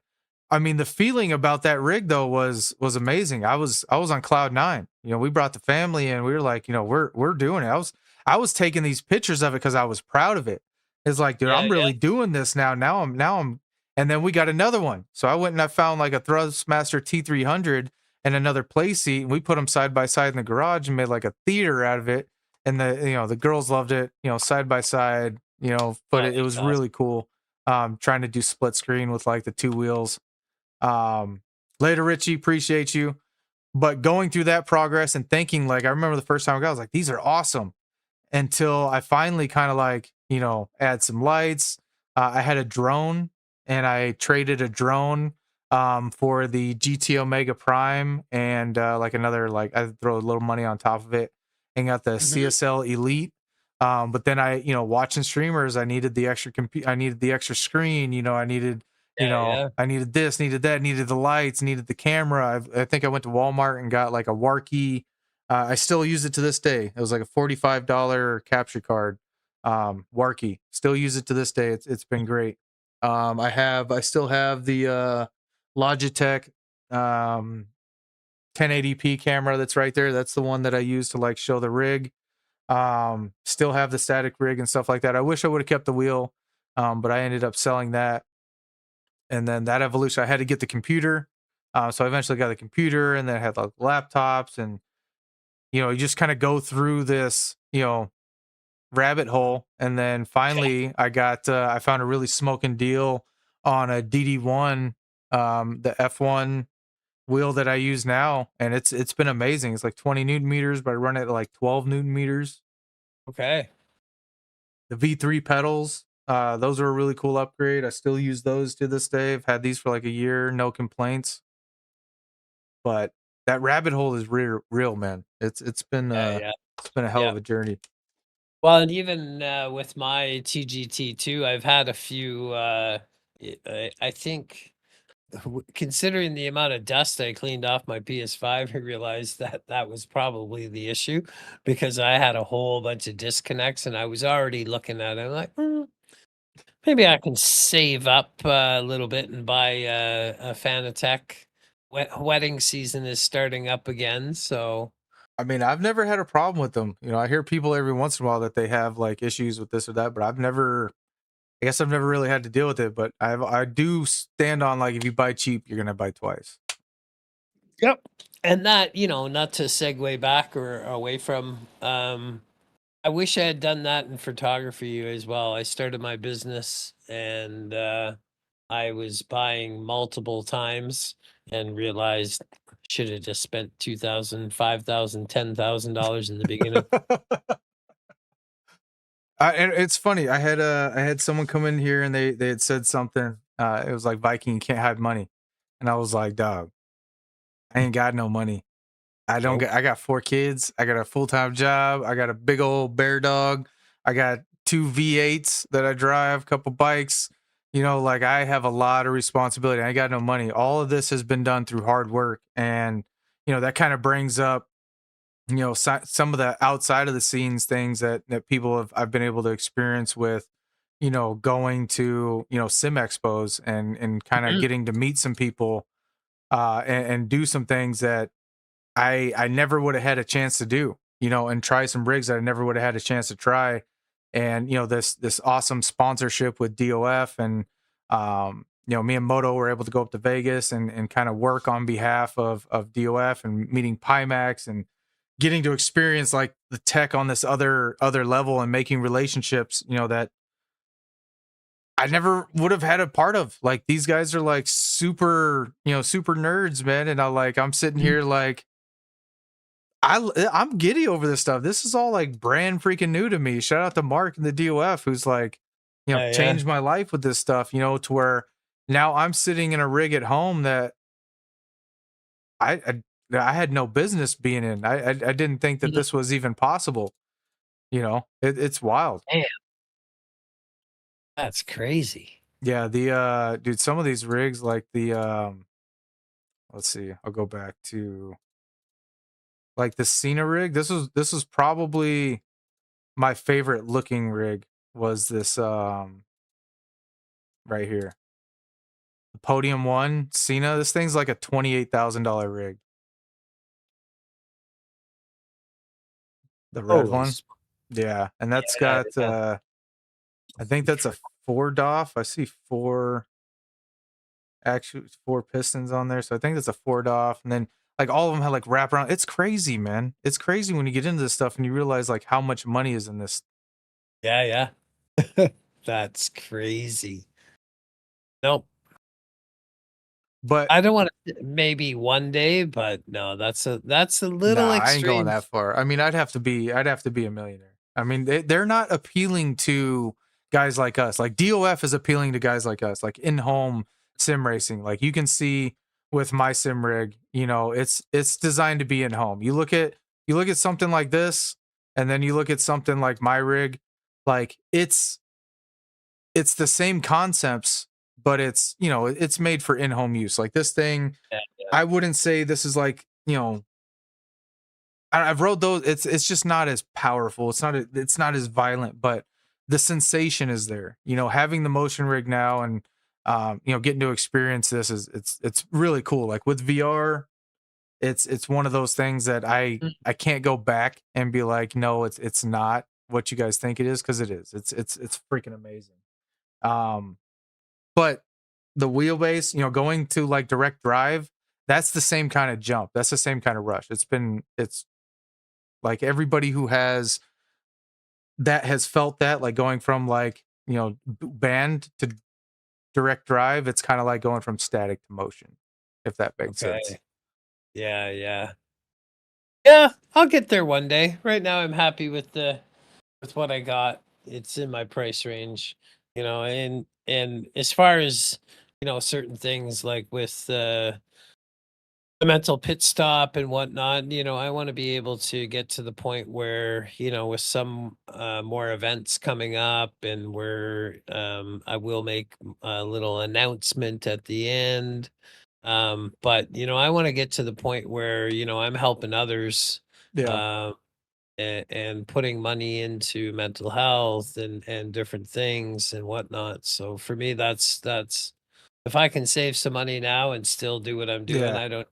I mean, the feeling about that rig though was amazing. I was on cloud nine. You know, we brought the family in. We were like, you know, we're doing it. I was taking these pictures of it because I was proud of it. It's like, dude, Yeah, I'm yeah. really doing this now. Now I'm, and then we got another one. So I went and I found like a Thrustmaster T300 and another play seat, and we put them side by side in the garage and made like a theater out of it. And the you know the girls loved it, you know, side by side, you know, but Oh, it that's was awesome. really cool. Trying to do split screen with like the two wheels. Um, Later, Richie, appreciate you. But going through that progress and thinking, like, I remember the first time I was like, these are awesome until I finally kind of like, you know, add some lights. I had a drone and I traded a drone for the GT Omega Prime and like another, like, I throw a little money on top of it and got the Mhm. CSL Elite. But then you know, watching streamers, I needed the extra I needed the extra screen, you know, Yeah, yeah. I needed this, needed that, needed the lights, needed the camera. I think I went to Walmart and got like a Warkey. I still use it to this day. It was like a $45 capture card. Warkey. Still use it to this day. It's been great. I still have the Logitech 1080p camera that's right there. That's the one that I use to like show the rig. Still have the static rig and stuff like that. I wish I would have kept the wheel, but I ended up selling that. And then that evolution, I had to get the computer. So I eventually got the computer, and then I had like laptops, and you know, you just kind of go through this, you know, rabbit hole. And then finally I found a really smoking deal on a DD1, the F1 wheel that I use now. And it's been amazing. It's like 20 Newton meters, but I run it at like 12 Newton meters. Okay. The V3 pedals, those are a really cool upgrade. I still use those to this day. I've had these for like a year, no complaints. But that rabbit hole is real, man. Yeah, yeah. It's been a hell Yeah. of a journey. Well, and even with my TGT too, I've had a few. I think considering the amount of dust I cleaned off my PS5, I realized that that was probably the issue because I had a whole bunch of disconnects and I was already looking at it. I'm like, maybe I can save up a little bit and buy a Fanatec. Wedding season is starting up again, so I mean, I've never had a problem with them. You know, I hear people every once in a while that they have like issues with this or that, but I've never. I guess I've never really had to deal with it. But I do stand on like if you buy cheap, you're gonna buy twice. yep. And that, not to segue back or away from, I wish I had done that in photography as well. I started my business and I was buying multiple times and realized should have just spent 2,000, 5,000, $10,000 in the beginning. And it's funny. I had someone come in here and they had said something. It was like Viking, you can't hide money, and I was like, dog, I ain't got no money. I don't Nope. get. I got 4 kids. I got a full time job. I got a big old bear dog. I got 2 V8s that I drive, a couple bikes. You know, like I have a lot of responsibility. I got no money. All of this has been done through hard work, and that kind of brings up some of the outside of the scenes things that people have I've been able to experience with going to sim expos and kind of Mhm. getting to meet some people and do some things that I never would have had a chance to do, and try some rigs that I never would have had a chance to try. And this awesome sponsorship with DOF and me and Moto were able to go up to Vegas and kind of work on behalf of DOF and meeting Pimax and getting to experience like the tech on this other level and making relationships, that I never would have had a part of. Like these guys are like super nerds, man. And I'm sitting here like I'm giddy over this stuff. This is all like brand freaking new to me. Shout out to Mark and the DOF who's like, Yeah, yeah. changed my life with this stuff, to where now I'm sitting in a rig at home that I I, I had no business being in. I didn't think that Mhm. this was even possible. It's wild. Damn, that's crazy. Yeah, the dude, some of these rigs like the let's see, I'll go back to like the Cena rig. This was probably my favorite looking rig was this right here. The Podium 1 Cena. This thing's like a $28,000 rig. The red Holy one. Yeah, and that's yeah, got yeah. I think that's a 4 DOF. I see 4 actually 4 pistons on there. So I think that's a 4 DOF and then like all of them have like wraparound. It's crazy, man. It's crazy when you get into this stuff and you realize like how much money is in this. Yeah, yeah. That's crazy. Nope. But I don't want to maybe one day, but no, that's a little nah, I ain't going extreme. that far. I mean, I'd have to be a millionaire. I mean, they're not appealing to guys like us. Like DOF is appealing to guys like us, like in-home sim racing. Like you can see with my sim rig, it's designed to be in home. You look at something like this, and then you look at something like my rig, like it's the same concepts, but it's made for in-home use. Like this thing, Yeah, I wouldn't say this is like, I've rode those. It's just not as powerful. It's not as violent, but the sensation is there. Having the motion rig now and getting to experience this it's really cool. Like with VR, it's one of those things that I yeah. I can't go back and be like, no, it's not what you guys think it is because it is. It's freaking amazing. Um, but the wheelbase, going to like direct drive, that's the same kind of jump. That's the same kind of rush. It's like everybody who has felt that, like going from like, band to direct drive, it's kind of like going from static to motion, if that makes sense. Okay. Yeah, yeah. Yeah, I'll get there one day. Right now I'm happy with what I got. It's in my price range, and as far as, certain things like with the the mental pit stop and whatnot. I want to be able to get to the point where, with some more events coming up, and where I will make a little announcement at the end. But I want to get to the point where, I'm helping others, Yeah. um, and putting money into mental health and different things and whatnot. So for me, that's if I can save some money now and still do what I'm doing, Yeah.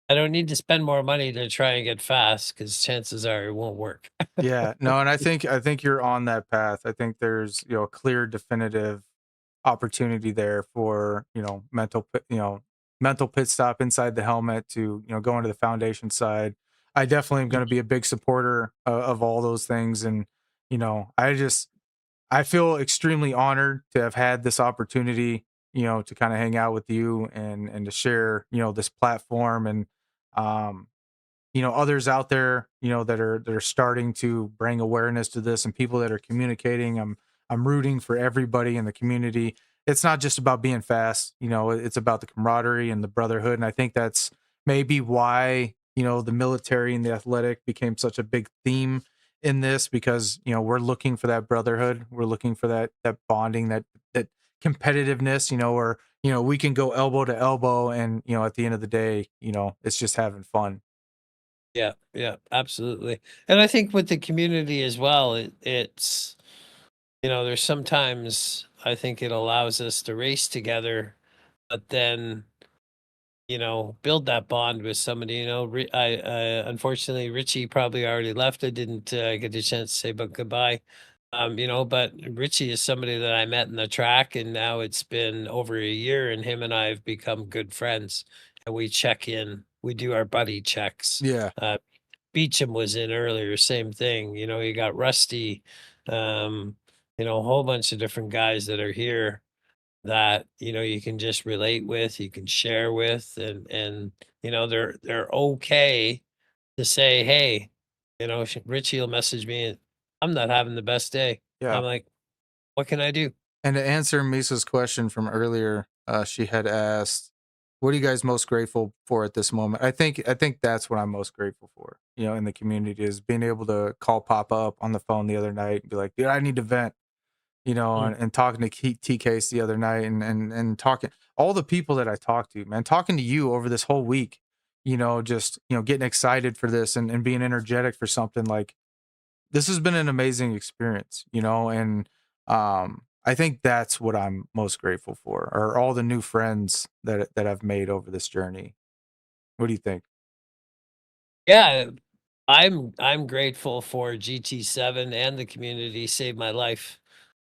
I don't need to spend more money to try and get fast, because chances are it won't work. Yeah. No, and I think you're on that path. I think there's, a clear definitive opportunity there for, mental pit stop inside the helmet to, go into the foundation side. I definitely am going to be a big supporter of all those things. And, I feel extremely honored to have had this opportunity, to kind of hang out with you and to share, this platform and, um, others out there, that are starting to bring awareness to this and people that are communicating. I'm rooting for everybody in the community. It's not just about being fast, it's about the camaraderie and the brotherhood. And I think that's maybe why, the military and the athletic became such a big theme in this, because, we're looking for that brotherhood. We're looking for that bonding, that competitiveness, where, we can go elbow to elbow and, at the end of the day, it's just having fun. Yeah, yeah, absolutely. And I think with the community as well, it's there's sometimes I think it allows us to race together, but then build that bond with somebody. I unfortunately, Richie probably already left. I didn't get a chance to say but goodbye. But Richie is somebody that I met in the track, and now it's been over a year, and him and I have become good friends, and we check in. We do our buddy checks. Yeah. Beecham was in earlier, same thing. You got Rusty, um, a whole bunch of different guys that are here that you can just relate with, you can share with, and they're okay to say, hey, Richie will message me, I'm not having the best day. Yeah. I'm like, what can I do? And to answer Misa's question from earlier, she had asked, "What are you guys most grateful for at this moment?" I think that's what I'm most grateful for. In the community is being able to call Papa up on the phone the other night and be like, "Dude, I need to vent." Mm. And talking to T Case the other night, and talking all the people that I talked to, man, talking to you over this whole week. Just getting excited for this and being energetic for something like this has been an amazing experience, and I think that's what I'm most grateful for, are all the new friends that I've made over this journey. What do you think? Yeah, I'm grateful for GT7 and the community saved my life,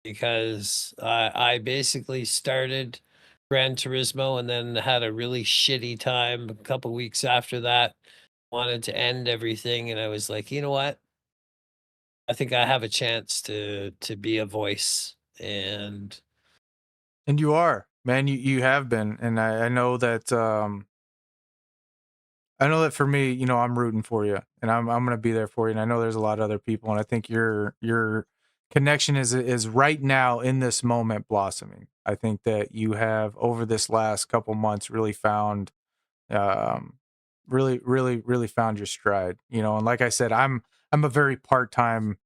because I basically started Gran Turismo and then had a really shitty time a couple weeks after that. Wanted to end everything, and I was like, you know what? I think I have a chance to be a voice. And And you are, man, you have been, and I know that for me, I'm rooting for you, and I'm gonna be there for you. And I know there's a lot of other people, and I think your connection is right now in this moment blossoming. I think that you have over this last couple months really found, um, really found your stride. And like I said, I'm a very part time,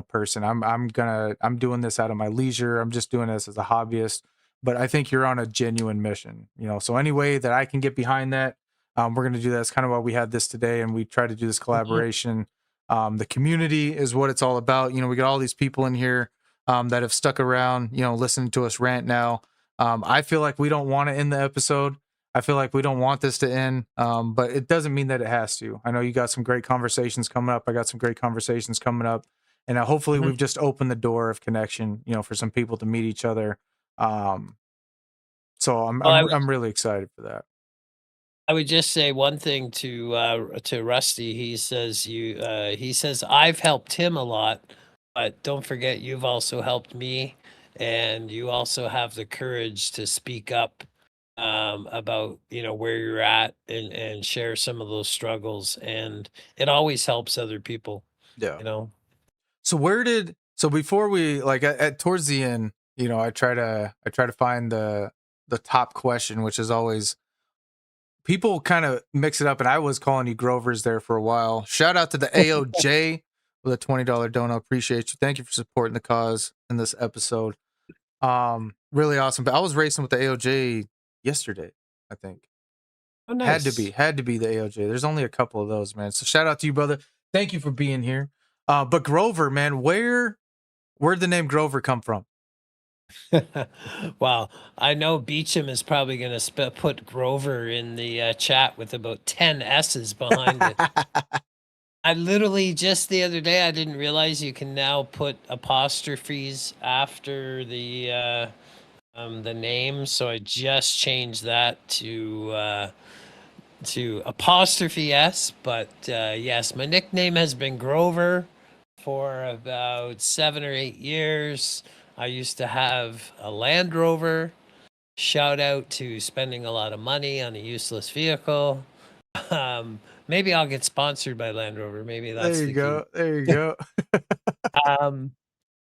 person. I'm doing this out of my leisure. I'm just doing this as a hobbyist, but I think you're on a genuine mission, so any way that I can get behind that, we're going to do that. That's kind of why we had this today, and we try to do this Mhm, collaboration. The community is what it's all about. We got all these people in here, that have stuck around, listening to us rant now. I feel like we don't want to end the episode. I feel like we don't want this to end, but it doesn't mean that it has to. I know you got some great conversations coming up. I got some great conversations coming up, and hopefully mhm. we've just opened the door of connection, for some people to meet each other. Um, so I'm Well, I'm I'm really excited for that. I would just say one thing to Rusty. He says I've helped him a lot, but don't forget you've also helped me, and you also have the courage to speak up about where you're at, and share some of those struggles, and it always helps other people. Yeah. You know. So before we like at towards the end, I try to find the top question, which is always people kind of mix it up, and I was calling you Grovers there for a while. Shout out to the AOJ with a $20 donut. Appreciate you. Thank you for supporting the cause in this episode. Really awesome. But I was racing with the AOJ yesterday, I think. Oh, nice. Had to be the AOJ. There's only a couple of those, man. So shout out to you, brother. Thank you for being here. But Grover, man, where'd the name Grover come from? Well, I know Beecham is probably going to put Grover in the chat with about 10 S's behind it. I literally just the other day, I didn't realize you can now put apostrophes after the name, so I just changed that to apostrophe S. But yes, my nickname has been Grover for about 7 or 8 years. I used to have a Land Rover. Shout out to spending a lot of money on a useless vehicle. Maybe I'll get sponsored by Land Rover. Maybe that's There you the go. There you go.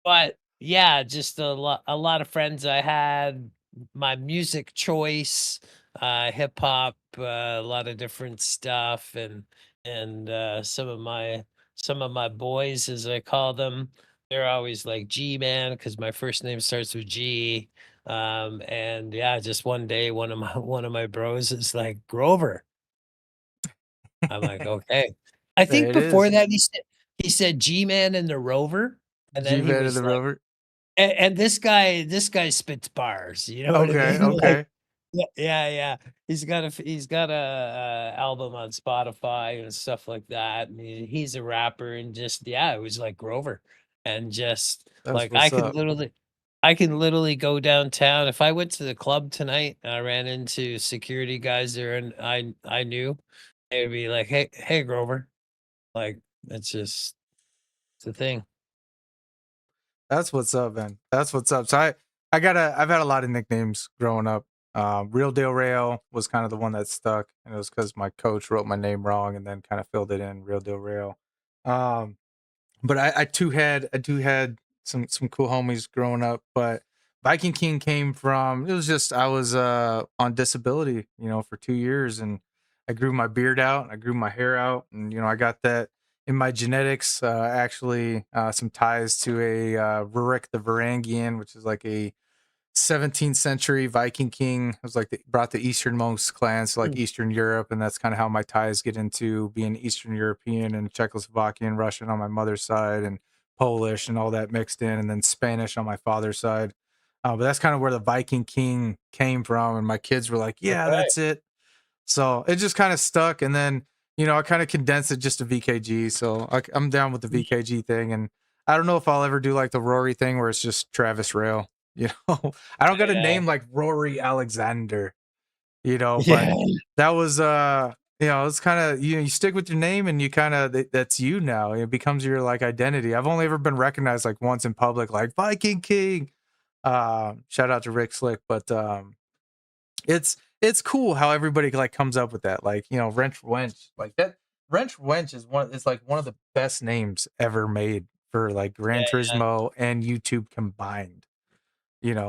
But yeah, just a lot of friends I had. My music choice, hip hop, a lot of different stuff, and some of my boys, as I call them, they're always like G Man because my first name starts with G. And yeah, just one day, one of my bros is like Grover. I'm like, okay. I There think it is. before that he said G Man and the Rover, and then he G-Man of was the like, Rover. and this guy spits bars, you know what I Okay, mean? Like, okay. yeah. He's got a album on Spotify and stuff like that. And he's a rapper, and just yeah, it was like Grover, and just That's like what's up. I can literally go downtown. If I went to the club tonight, and I ran into security guys there, and I knew they would be like, hey Grover, like it's a thing. That's what's up, man. That's what's up. So I've had a lot of nicknames growing up. Real Deal Rail was kind of the one that stuck, and it was because my coach wrote my name wrong and then kind of filled it in Real Deal Rail. Um, but I do had some cool homies growing up, but Viking King came from it was just I was on disability, for 2 years, and I grew my beard out, I grew my hair out, and I got that in my genetics. Actually, some ties to a Rurik the Varangian, which is like a 17th century Viking king. It was like brought the easternmost clans to like Eastern Europe, and that's kind of how my ties get into being Eastern European and Czechoslovakian, Russian on my mother's side, and Polish and all that mixed in, and then Spanish on my father's side. But that's kind of where the Viking king came from, and my kids were like, "Yeah, Okay. that's it." So it just kind of stuck, and then I kind of condensed it just to VKG. So I'm down with the VKG thing, and I don't know if I'll ever do like the Rory thing where it's just Travis Rail. I don't got a Yeah. name like Rory Alexander. But Yeah. that was it's kind of you stick with your name, and you kind of that's you now. It becomes your like identity. I've only ever been recognized like once in public, like Viking King. Shout out to Rick Slick, but it's cool how everybody like comes up with that. Like, Wrench Wench. Like that Wrench Wench is like one of the best names ever made for like Gran Yeah. Turismo and YouTube combined.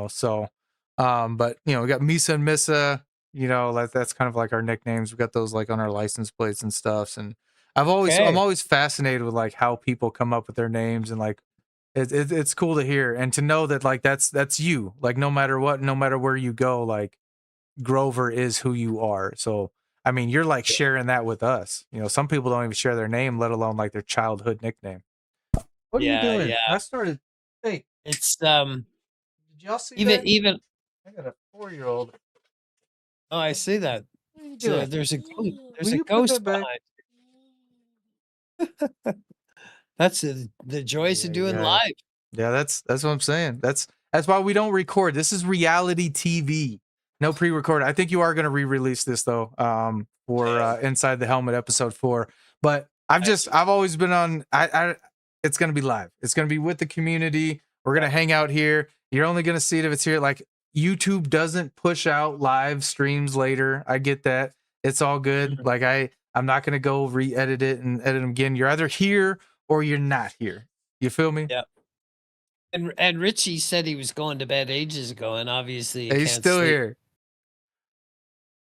So but we got Misa and Missa, like that's kind of like our nicknames. We got those like on our license plates and stuff. And I'm Okay. always fascinated with like how people come up with their names, and like it's cool to hear and to know that like that's you. Like no matter what, no matter where you go, like Grover is who you are. So, I mean, you're like sharing that with us. Some people don't even share their name, let alone like their childhood nickname. What are you Yeah, doing? yeah. I started. Hey, It's did y'all see that? even I got a 4-year-old. oh, I see that. What are you So doing? there's Will a you put that ghost back? behind. That's the joys of doing Yeah. live. Yeah, that's what I'm saying. That's why we don't record. This is reality TV. No pre-record. I think you are going to re-release this though, for Inside the Helmet episode 4. But Nice. I've always been on. It's going to be live. It's going to be with the community. We're going to hang out here. You're only going to see it if it's here. Like YouTube doesn't push out live streams later. I get that. It's all good. Like I'm not going to go re-edit it and edit them again. You're either here or you're not here. You feel me? Yeah. And Richie said he was going to bed ages ago, and obviously you He's can't still sleep. here.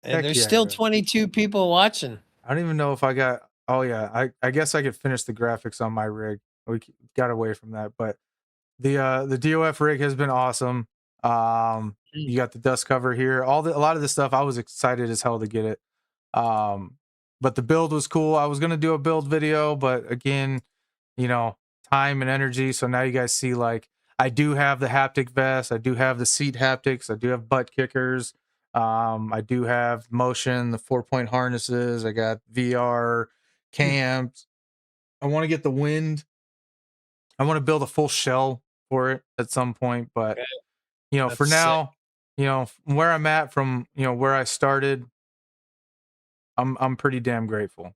And Heck there's yeah, still bro. 22 people watching. I don't even know if I got. Oh yeah, I guess I could finish the graphics on my rig. Got away from that, but the DOF rig has been awesome. Mm. You got the dust cover here. A lot of this stuff I was excited as hell to get it. Um, but the build was cool. I was gonna do a build video, but again, you know, time and energy. So now you guys see like I do have the haptic vest, I do have the seat haptics, I do have butt kickers, I do have motion, the 4-point harnesses, I got VR Mm. cams. I want to get the wind. I want to build a full shell for it at some point, but Okay, for that's sick. now, where I'm at from, where I started, I'm pretty damn grateful.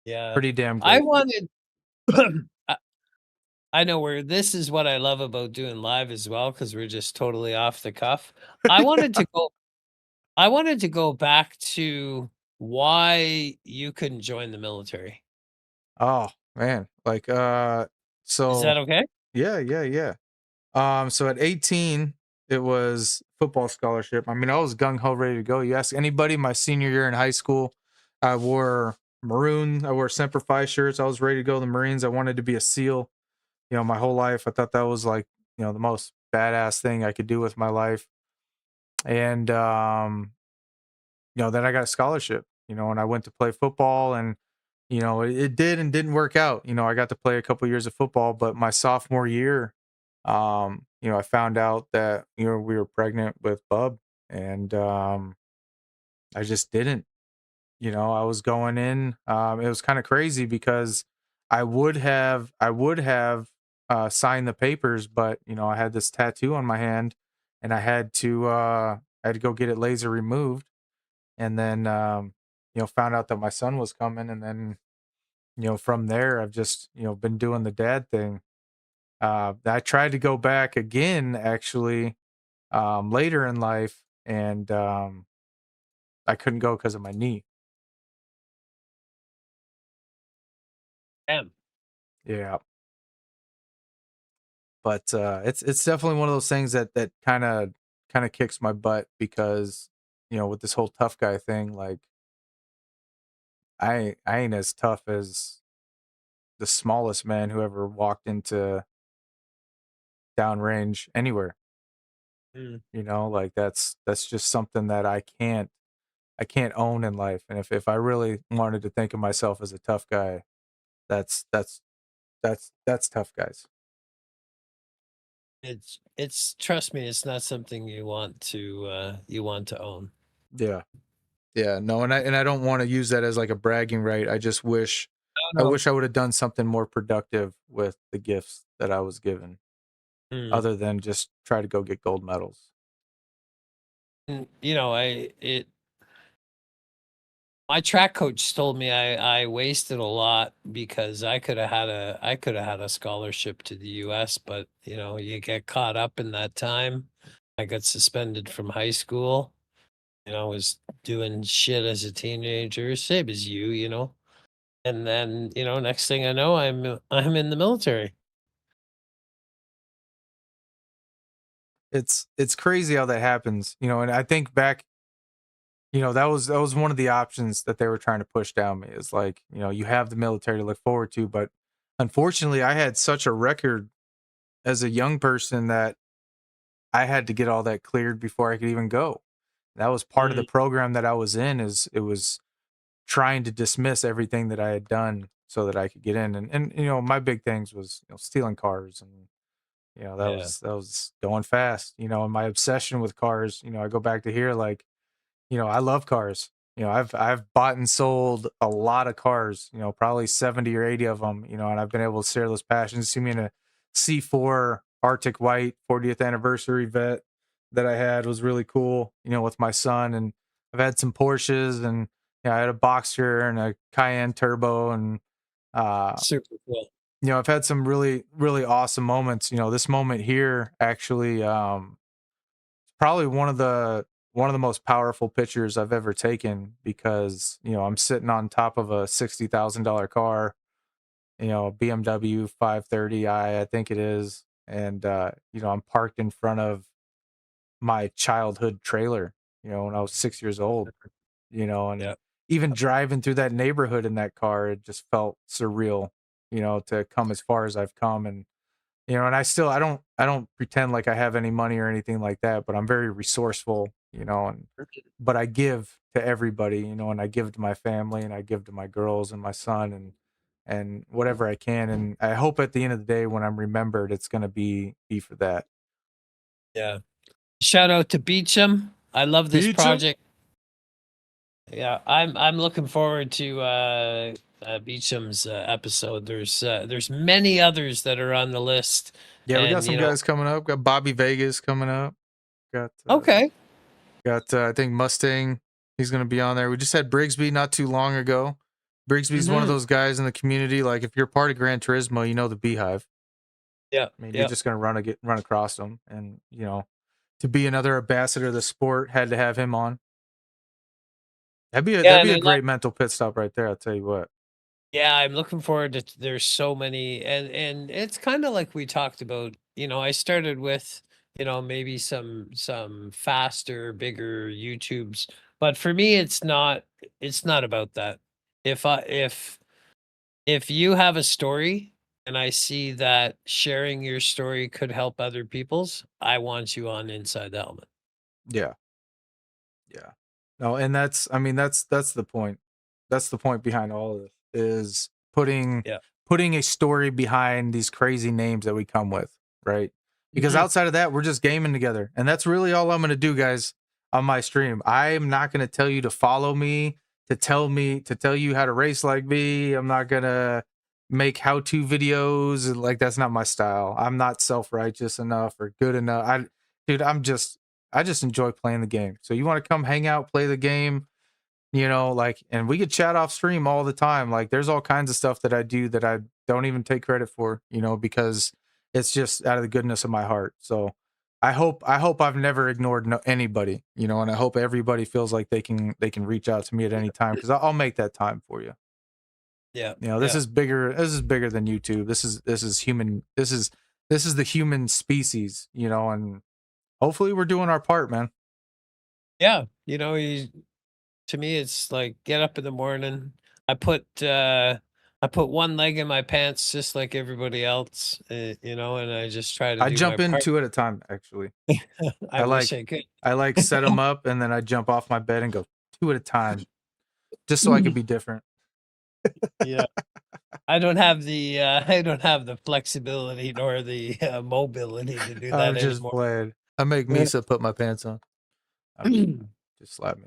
Yeah. Pretty damn I grateful. wanted I I know where this is what I love about doing live as well, because 'cause we're just totally off the cuff. I wanted to go I wanted to go back to why you couldn't join the military. Oh, man. Like Is so that okay? yeah, yeah, yeah. So at 18, it was football scholarship. I mean, I was gung ho ready to go. You ask anybody my senior year in high school, I wore maroon, I wore Semper Fi shirts. I was ready to go to the Marines. I wanted to be a SEAL, my whole life. I thought that was like, the most badass thing I could do with my life. And then I got a scholarship, and I went to play football and it did and didn't work out. I got to play a couple years of football, but my sophomore year, I found out that, we were pregnant with Bub and I just didn't, I was going in. It was kind of crazy because I would have signed the papers, but I had this tattoo on my hand and I had to go get it laser removed and then found out that my son was coming and then from there I've just been doing the dad thing. I tried to go back again actually later in life and I couldn't go because of my knee. Damn. Yeah, but it's definitely one of those things that kind of kicks my butt because with this whole tough guy thing, like I ain't as tough as the smallest man who ever walked into downrange anywhere. Mm. Like that's just something that I can't own in life. And if I really wanted to think of myself as a tough guy, that's that's that's tough guys. It's trust me, it's not something you want to own. Yeah. Yeah. No, and I don't want to use that as like a bragging right. I just wish I No, no. wish I would have done something more productive with the gifts that I was given, Mm. other than just try to go get gold medals. And, I it my track coach told me I wasted a lot because I could have had a scholarship to the US, but you get caught up in that time. I got suspended from high school. I was doing shit as a teenager, same as you. And then, next thing I know, I'm in the military. It's crazy how that happens, and I think back. That was one of the options that they were trying to push down me is like, you have the military to look forward to, but unfortunately I had such a record as a young person that I had to get all that cleared before I could even go. That was part of the Mm, program that I was in is it was trying to dismiss everything that I had done so that I could get in. And my big things was stealing cars and that yeah. was going fast, and my obsession with cars, I go back to here like I love cars. I've bought and sold a lot of cars, probably 70 or 80 of them, and I've been able to share those passions. See me in a C4 Arctic White 40th anniversary vet that I had was really cool, with my son. And I've had some Porsches and I had a Boxster and a Cayenne Turbo. And, uh, Super cool. I've had some really, really awesome moments. This moment here actually, probably one of the most powerful pictures I've ever taken because, I'm sitting on top of a $60,000 car, BMW 530i, I think it is. And, I'm parked in front of my childhood trailer. when I was 6 years old, Yeah. and even driving through that neighborhood in that car, it just felt surreal, to come as far as I've come. And I don't pretend like I have any money or anything like that, but I'm very resourceful, but I give to everybody, and I give to my family and I give to my girls and my son and whatever I can. And I hope at the end of the day when I'm remembered, it's gonna be for that. Yeah. Shout out to Beecham. I love this Beach 'em. project. Yeah, I'm looking forward to Beecham's episode. There's many others that are on the list, Yeah, we got and some guys coming up. Got Bobby Vegas coming up. Got okay. I think Mustang. He's gonna be on there. We just had Brigsby not too long ago. Brigsby's one of Hmm. those guys in the community. Like if you're part of Gran Turismo, you know the Beehive. Yeah, I mean, you're yeah, just gonna run across them, and to be another ambassador of the sport, had to have him on. That'd be a yeah, that'd and be I a love. great mental pit stop right there. I'll tell you what. Yeah, I'm looking forward to. There's so many, and it's kind of like we talked about. I started with maybe some faster, bigger YouTubes, but for me, it's not about that. If you have a story and I see that sharing your story could help other people's, I want you on Inside the Helmet. Yeah, yeah. No, and that's the point. That's the point behind all of this is Yeah. putting a story behind these crazy names that we come with, right? Because Mhm. outside of that, we're just gaming together. And that's really all I'm going to do, guys, on my stream. I'm not going to tell you to follow me, to tell you how to race like me. I'm not going to make how-to videos, and like that's not my style. I'm not self-righteous enough or good enough. Dude, I just enjoy playing the game. So you want to come hang out, play the game, like, and we could chat off stream all the time. Like, there's all kinds of stuff that I do that I don't even take credit for, because it's just out of the goodness of my heart. So I hope I've never ignored anybody, and I hope everybody feels like they can reach out to me at any time because I'll make that time for you. Yeah. This Yeah. is bigger. This is bigger than YouTube. This is human. This is the human species, and hopefully we're doing our part, man. Yeah. To me it's like get up in the morning. I put I put one leg in my pants just like everybody else, and I just try to I do my jump in part. 2 at a time, actually. I I wish like I could. I like set them up and then I jump off my bed and go 2 at a time, just so I could be different. Yeah. I don't have the flexibility nor the mobility to do I'm that just anymore. playing. I make Misa put my pants on. I'm just playing. Just slap me.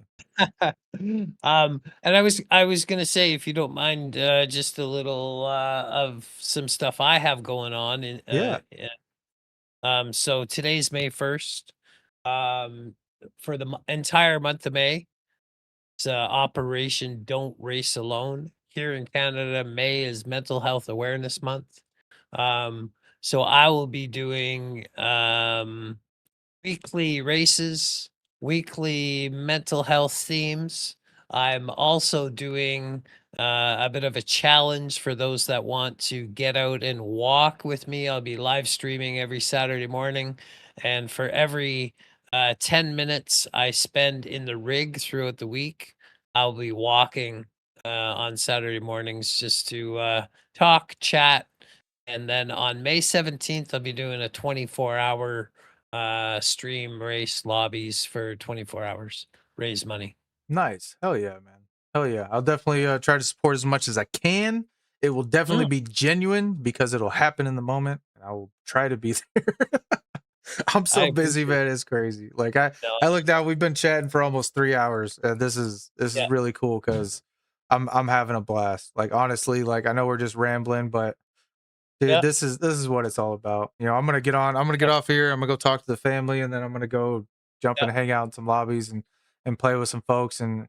And I was gonna say, if you don't mind, just a little of some stuff I have going on. Yeah, So today's May 1st. Um, for the entire month of May, it's Operation Don't Race Alone. Here in Canada, May is Mental Health Awareness Month. So I will be doing weekly races, weekly mental health themes. I'm also doing a bit of a challenge for those that want to get out and walk with me. I'll be live streaming every Saturday morning. And for every 10 minutes I spend in the rig throughout the week, I'll be walking on Saturday mornings just to talk, chat. And then on May 17th, I'll be doing a 24-hour stream race lobbies for 24 hours, raise money. nice. Hell yeah, man. Hell yeah. I'll definitely try to support as much as I can. It will definitely Mm, be genuine because it'll happen in the moment, and I will try to be there. I'm I so busy, appreciate man. It's crazy. Like I, that. I looked out. We've been chatting for almost 3 hours. This is Yeah, really cool because I'm having a blast. Like honestly, like I know we're just rambling, but dude, yeah, this is what it's all about. I'm gonna get on. I'm gonna get off here. I'm gonna go talk to the family, and then I'm gonna go jump yeah. and hang out in some lobbies and play with some folks. And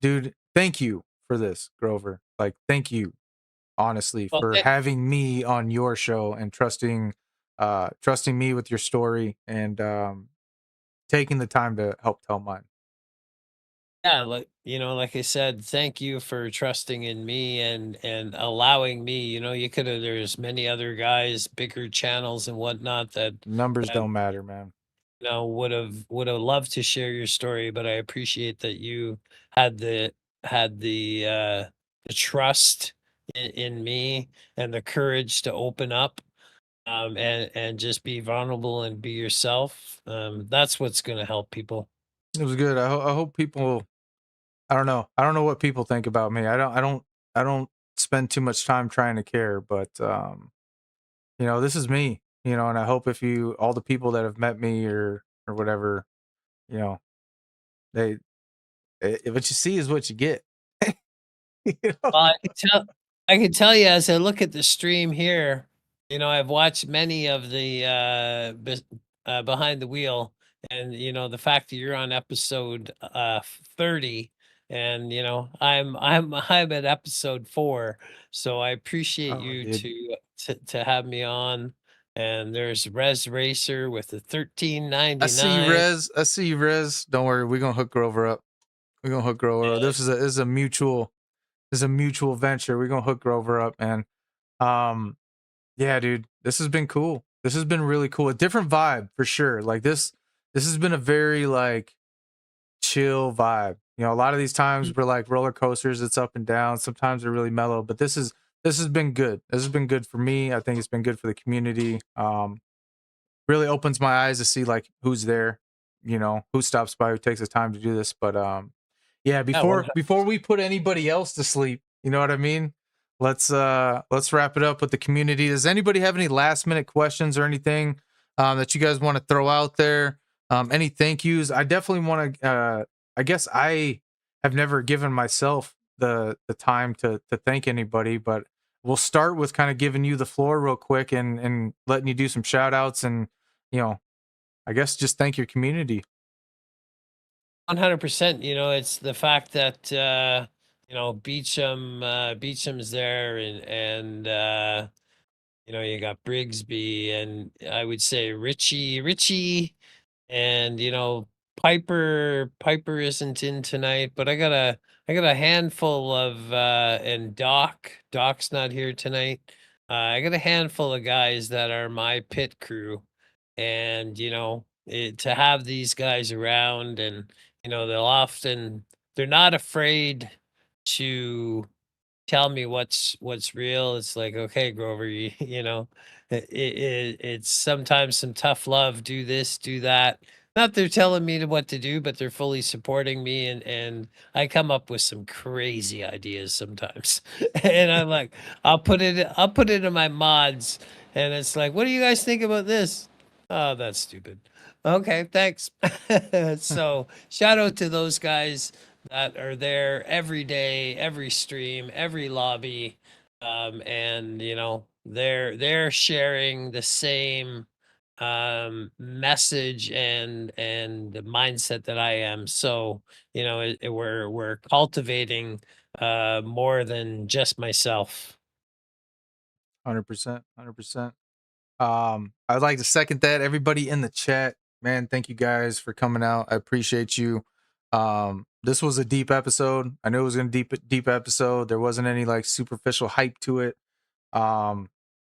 dude, thank you for this, Grover. Like, thank you honestly Well, for having me on your show and trusting me with your story and taking the time to help tell mine. yeah, like I said, thank you for trusting in me and allowing me. You could have. There's many other guys, bigger channels and whatnot that Numbers that don't matter, man. would have loved to share your story, but I appreciate that you had the trust in me and the courage to open up, and just be vulnerable and be yourself. That's what's going to help people. It was good. I hope people. I don't know. I don't know what people think about me. I don't spend too much time trying to care, but this is me. And I hope if you all the people that have met me or whatever, you know, they what you see is what you get. You know? Well, I can tell you as I look at the stream here, I've watched many of the behind the wheel, and the fact that you're on episode 30, and I'm at episode 4, so I appreciate Oh, you dude. to have me on. And there's Res Racer with the I see you, 13.99. Rez. I see you, Rez. Don't worry, we're gonna hook Grover up. We're gonna hook Grover up. This is a mutual venture. We're gonna hook Grover up, man. Um, yeah, dude, this has been cool. This has been really cool. A different vibe for sure. Like this has been a very like chill vibe. A lot of these times we're like roller coasters. It's up and down. Sometimes they're really mellow, but this has been good. This has been good for me. I think it's been good for the community. Really opens my eyes to see like who's there, who stops by, who takes the time to do this. But yeah, Yeah, before we put anybody else to sleep, you know what I mean? Let's wrap it up with the community. Does anybody have any last minute questions or anything that you guys want to throw out there? Any thank yous? I definitely want to I guess I have never given myself the time to thank anybody, but we'll start with kind of giving you the floor real quick and letting you do some shout outs and you know, I guess just thank your community. 100%. It's the fact that Beecham's there, and you got Brigsby, and I would say Richie, and Piper isn't in tonight, but I got a handful of and Doc's not here tonight. I got a handful of guys that are my pit crew, and to have these guys around, and they're not afraid to tell me what's real. It's like, okay, Grover, it's sometimes some tough love. Do this, do that. Not they're telling me what to do, but they're fully supporting me, and I come up with some crazy ideas sometimes, and I'm like, I'll put it in my mods, and it's like, what do you guys think about this? Oh, that's stupid. Okay, thanks. So shout out to those guys that are there every day, every stream, every lobby, and they're sharing the same message and the mindset that I am. So we're cultivating more than just myself. 100%, 100%. I'd like to second that. Everybody in the chat, man, thank you guys for coming out. I appreciate you. This was a deep episode. I knew it was gonna deep episode. There wasn't any like superficial hype to it. A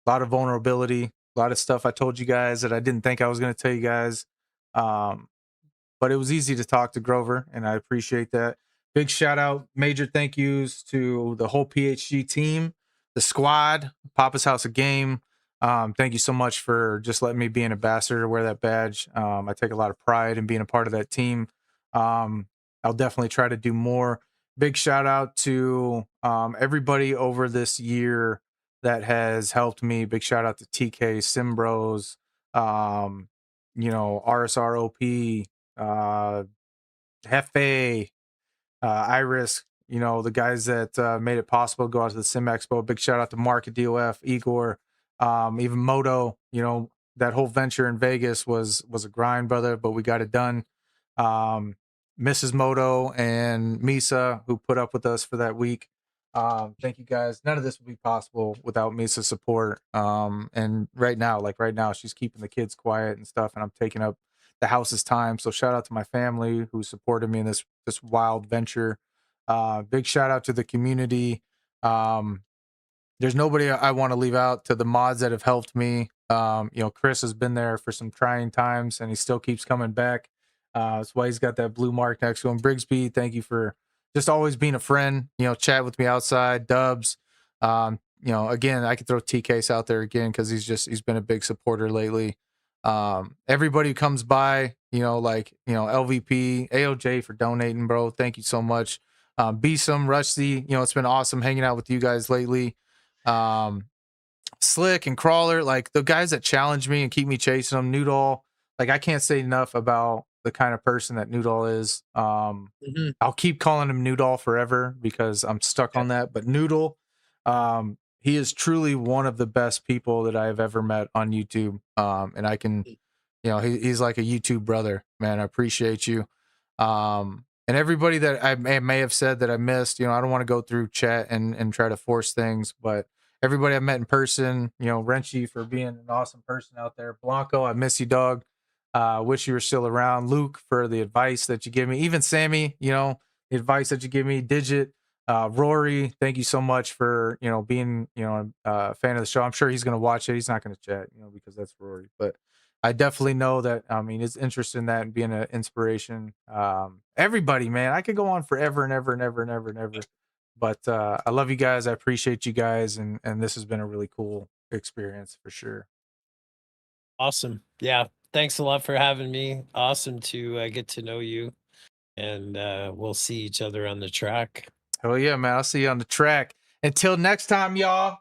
lot of vulnerability, a lot of stuff I told you guys that I didn't think I was gonna tell you guys. Um, but it was easy to talk to Grover, and I appreciate that. Big shout out, major thank yous to the whole PHG team, the squad, Papa's House of Game. Thank you so much for just letting me be an ambassador, wear that badge. I take a lot of pride in being a part of that team. I'll definitely try to do more. Big shout out to everybody over this year that has helped me. Big shout out to TK, Simbros, RSROP, uh, Hefe, Iris, the guys that made it possible to go out to the Sim Expo. Big shout out to Mark at DOF, Igor, even Moto. That whole venture in Vegas was a grind, brother, but we got it done. Mrs. Moto and Misa, who put up with us for that week. Thank you guys. None of this would be possible without Misa's support. And right now, she's keeping the kids quiet and stuff, and I'm taking up the house's time. So shout out to my family who supported me in this wild venture. Big shout out to the community. There's nobody I want to leave out. To the mods that have helped me, You know, Chris has been there for some trying times, and he still keeps coming back. That's why he's got that blue mark next to him. Brigsby, thank you for just always being a friend. You know, chat with me outside. Dubs, you know, again, I could throw TK's out there again because he's been a big supporter lately. Everybody who comes by, you know, like, you know, LVP, AOJ for donating, bro. Thank you so much. Beesum, Rusty, you know, it's been awesome hanging out with you guys lately. Slick and Crawler, like the guys that challenge me and keep me chasing them. Noodle, like I can't say enough about the kind of person that Noodle is. I'll keep calling him Noodle forever because I'm stuck on that. But Noodle, he is truly one of the best people that I have ever met on YouTube. And I can, you know, he's like a YouTube brother, man. I appreciate you. And everybody that I may have said that I missed, you know, I don't want to go through chat and try to force things, but everybody I met in person, you know, Wrenchy for being an awesome person out there. Blanco, I miss you, dog. Wish you were still around. Luke, for the advice that you give me. Even Sammy, you know, the advice that you give me. Digit, Rory, thank you so much for, you know, being, you know, a fan of the show. I'm sure he's going to watch it. He's not going to chat, you know, because that's Rory. But I definitely know that, I mean, his interest in that and being an inspiration. Everybody, man, I could go on forever and ever and ever and ever and ever. But I love you guys. I appreciate you guys. And this has been a really cool experience for sure. Awesome. Yeah. Thanks a lot for having me. Awesome to get to know you. And we'll see each other on the track. Hell yeah, man. I'll see you on the track. Until next time, y'all.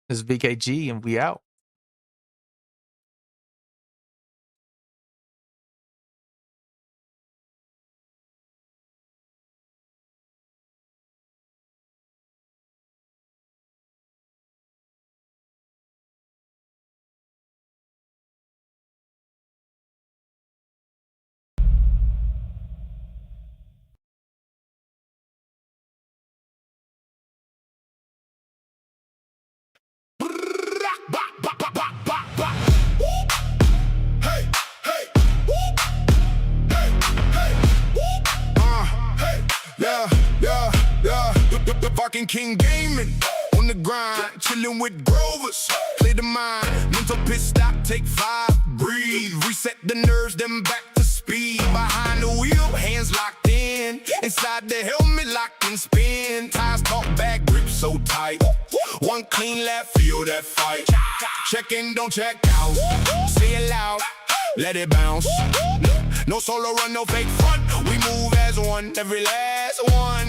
This is VKG and we out. The Viking King gaming on the grind, chilling with Grovers. Clear the mind, mental pit stop, take 5, breathe, reset the nerves, then back to speed. Behind the wheel, hands locked in, inside the helmet, locked and spin. Tires talk back, grip so tight. One clean lap, feel that fight. Check in, don't check out. Say it loud, let it bounce. No solo run, no fake front. We move as one, every last one.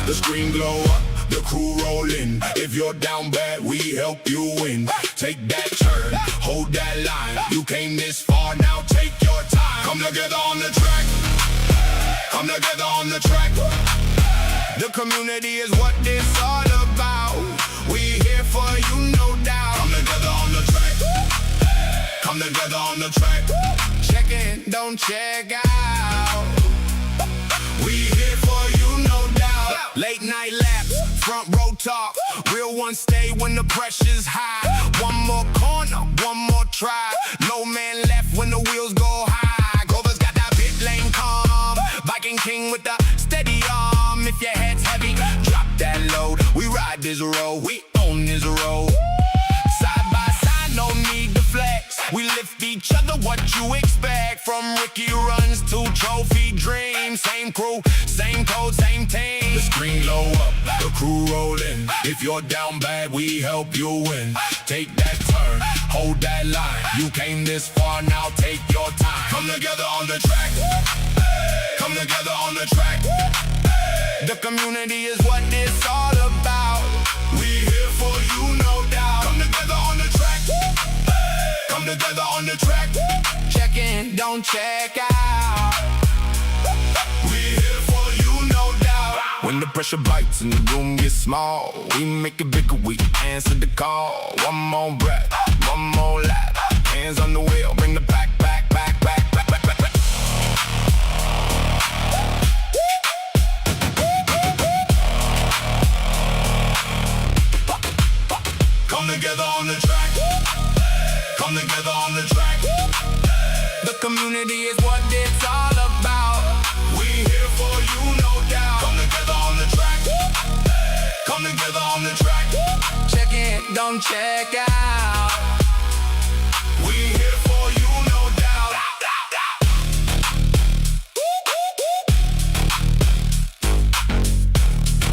The screen glow up, the crew roll in. If you're down bad, we help you win. Take that turn, hold that line. You came this far, now take your time. Come together on the track. Come together on the track. The community is what this all about. We here for you, no doubt. Come together on the track. Come together on the track. Check in, don't check out. We here for you, no doubt. Late night laps, front row talk. Real ones stay when the pressure's high. One more corner, one more try. No man left when the wheels go high. Grover's got that pit lane calm. Viking King with the steady arm. If your head's heavy, drop that load. We ride this road, we own this road. Side by side, no need to flex. We lift each other, what you expect. From Ricky runs to trophy dreams. Same crew, same code, same team. The screen low up, the crew rolling. If you're down bad, we help you win. Take that turn, hold that line. You came this far, now take your time. Come together on the track. Come together on the track. The community is what it's all about. We here for you, no doubt. Come together on the track. Come together on the track. Check in, don't check out. We here for you, no doubt. When the pressure bites and the room gets small, we make it bigger, we answer the call. One more breath, one more lap. Hands on the wheel, bring the back, back, back, back, back, back, back, back. Come together on the track. Come together on the track. The community is what it's all about. We here for you, no doubt. Come together on the track. Come together on the track. Check in, don't check out.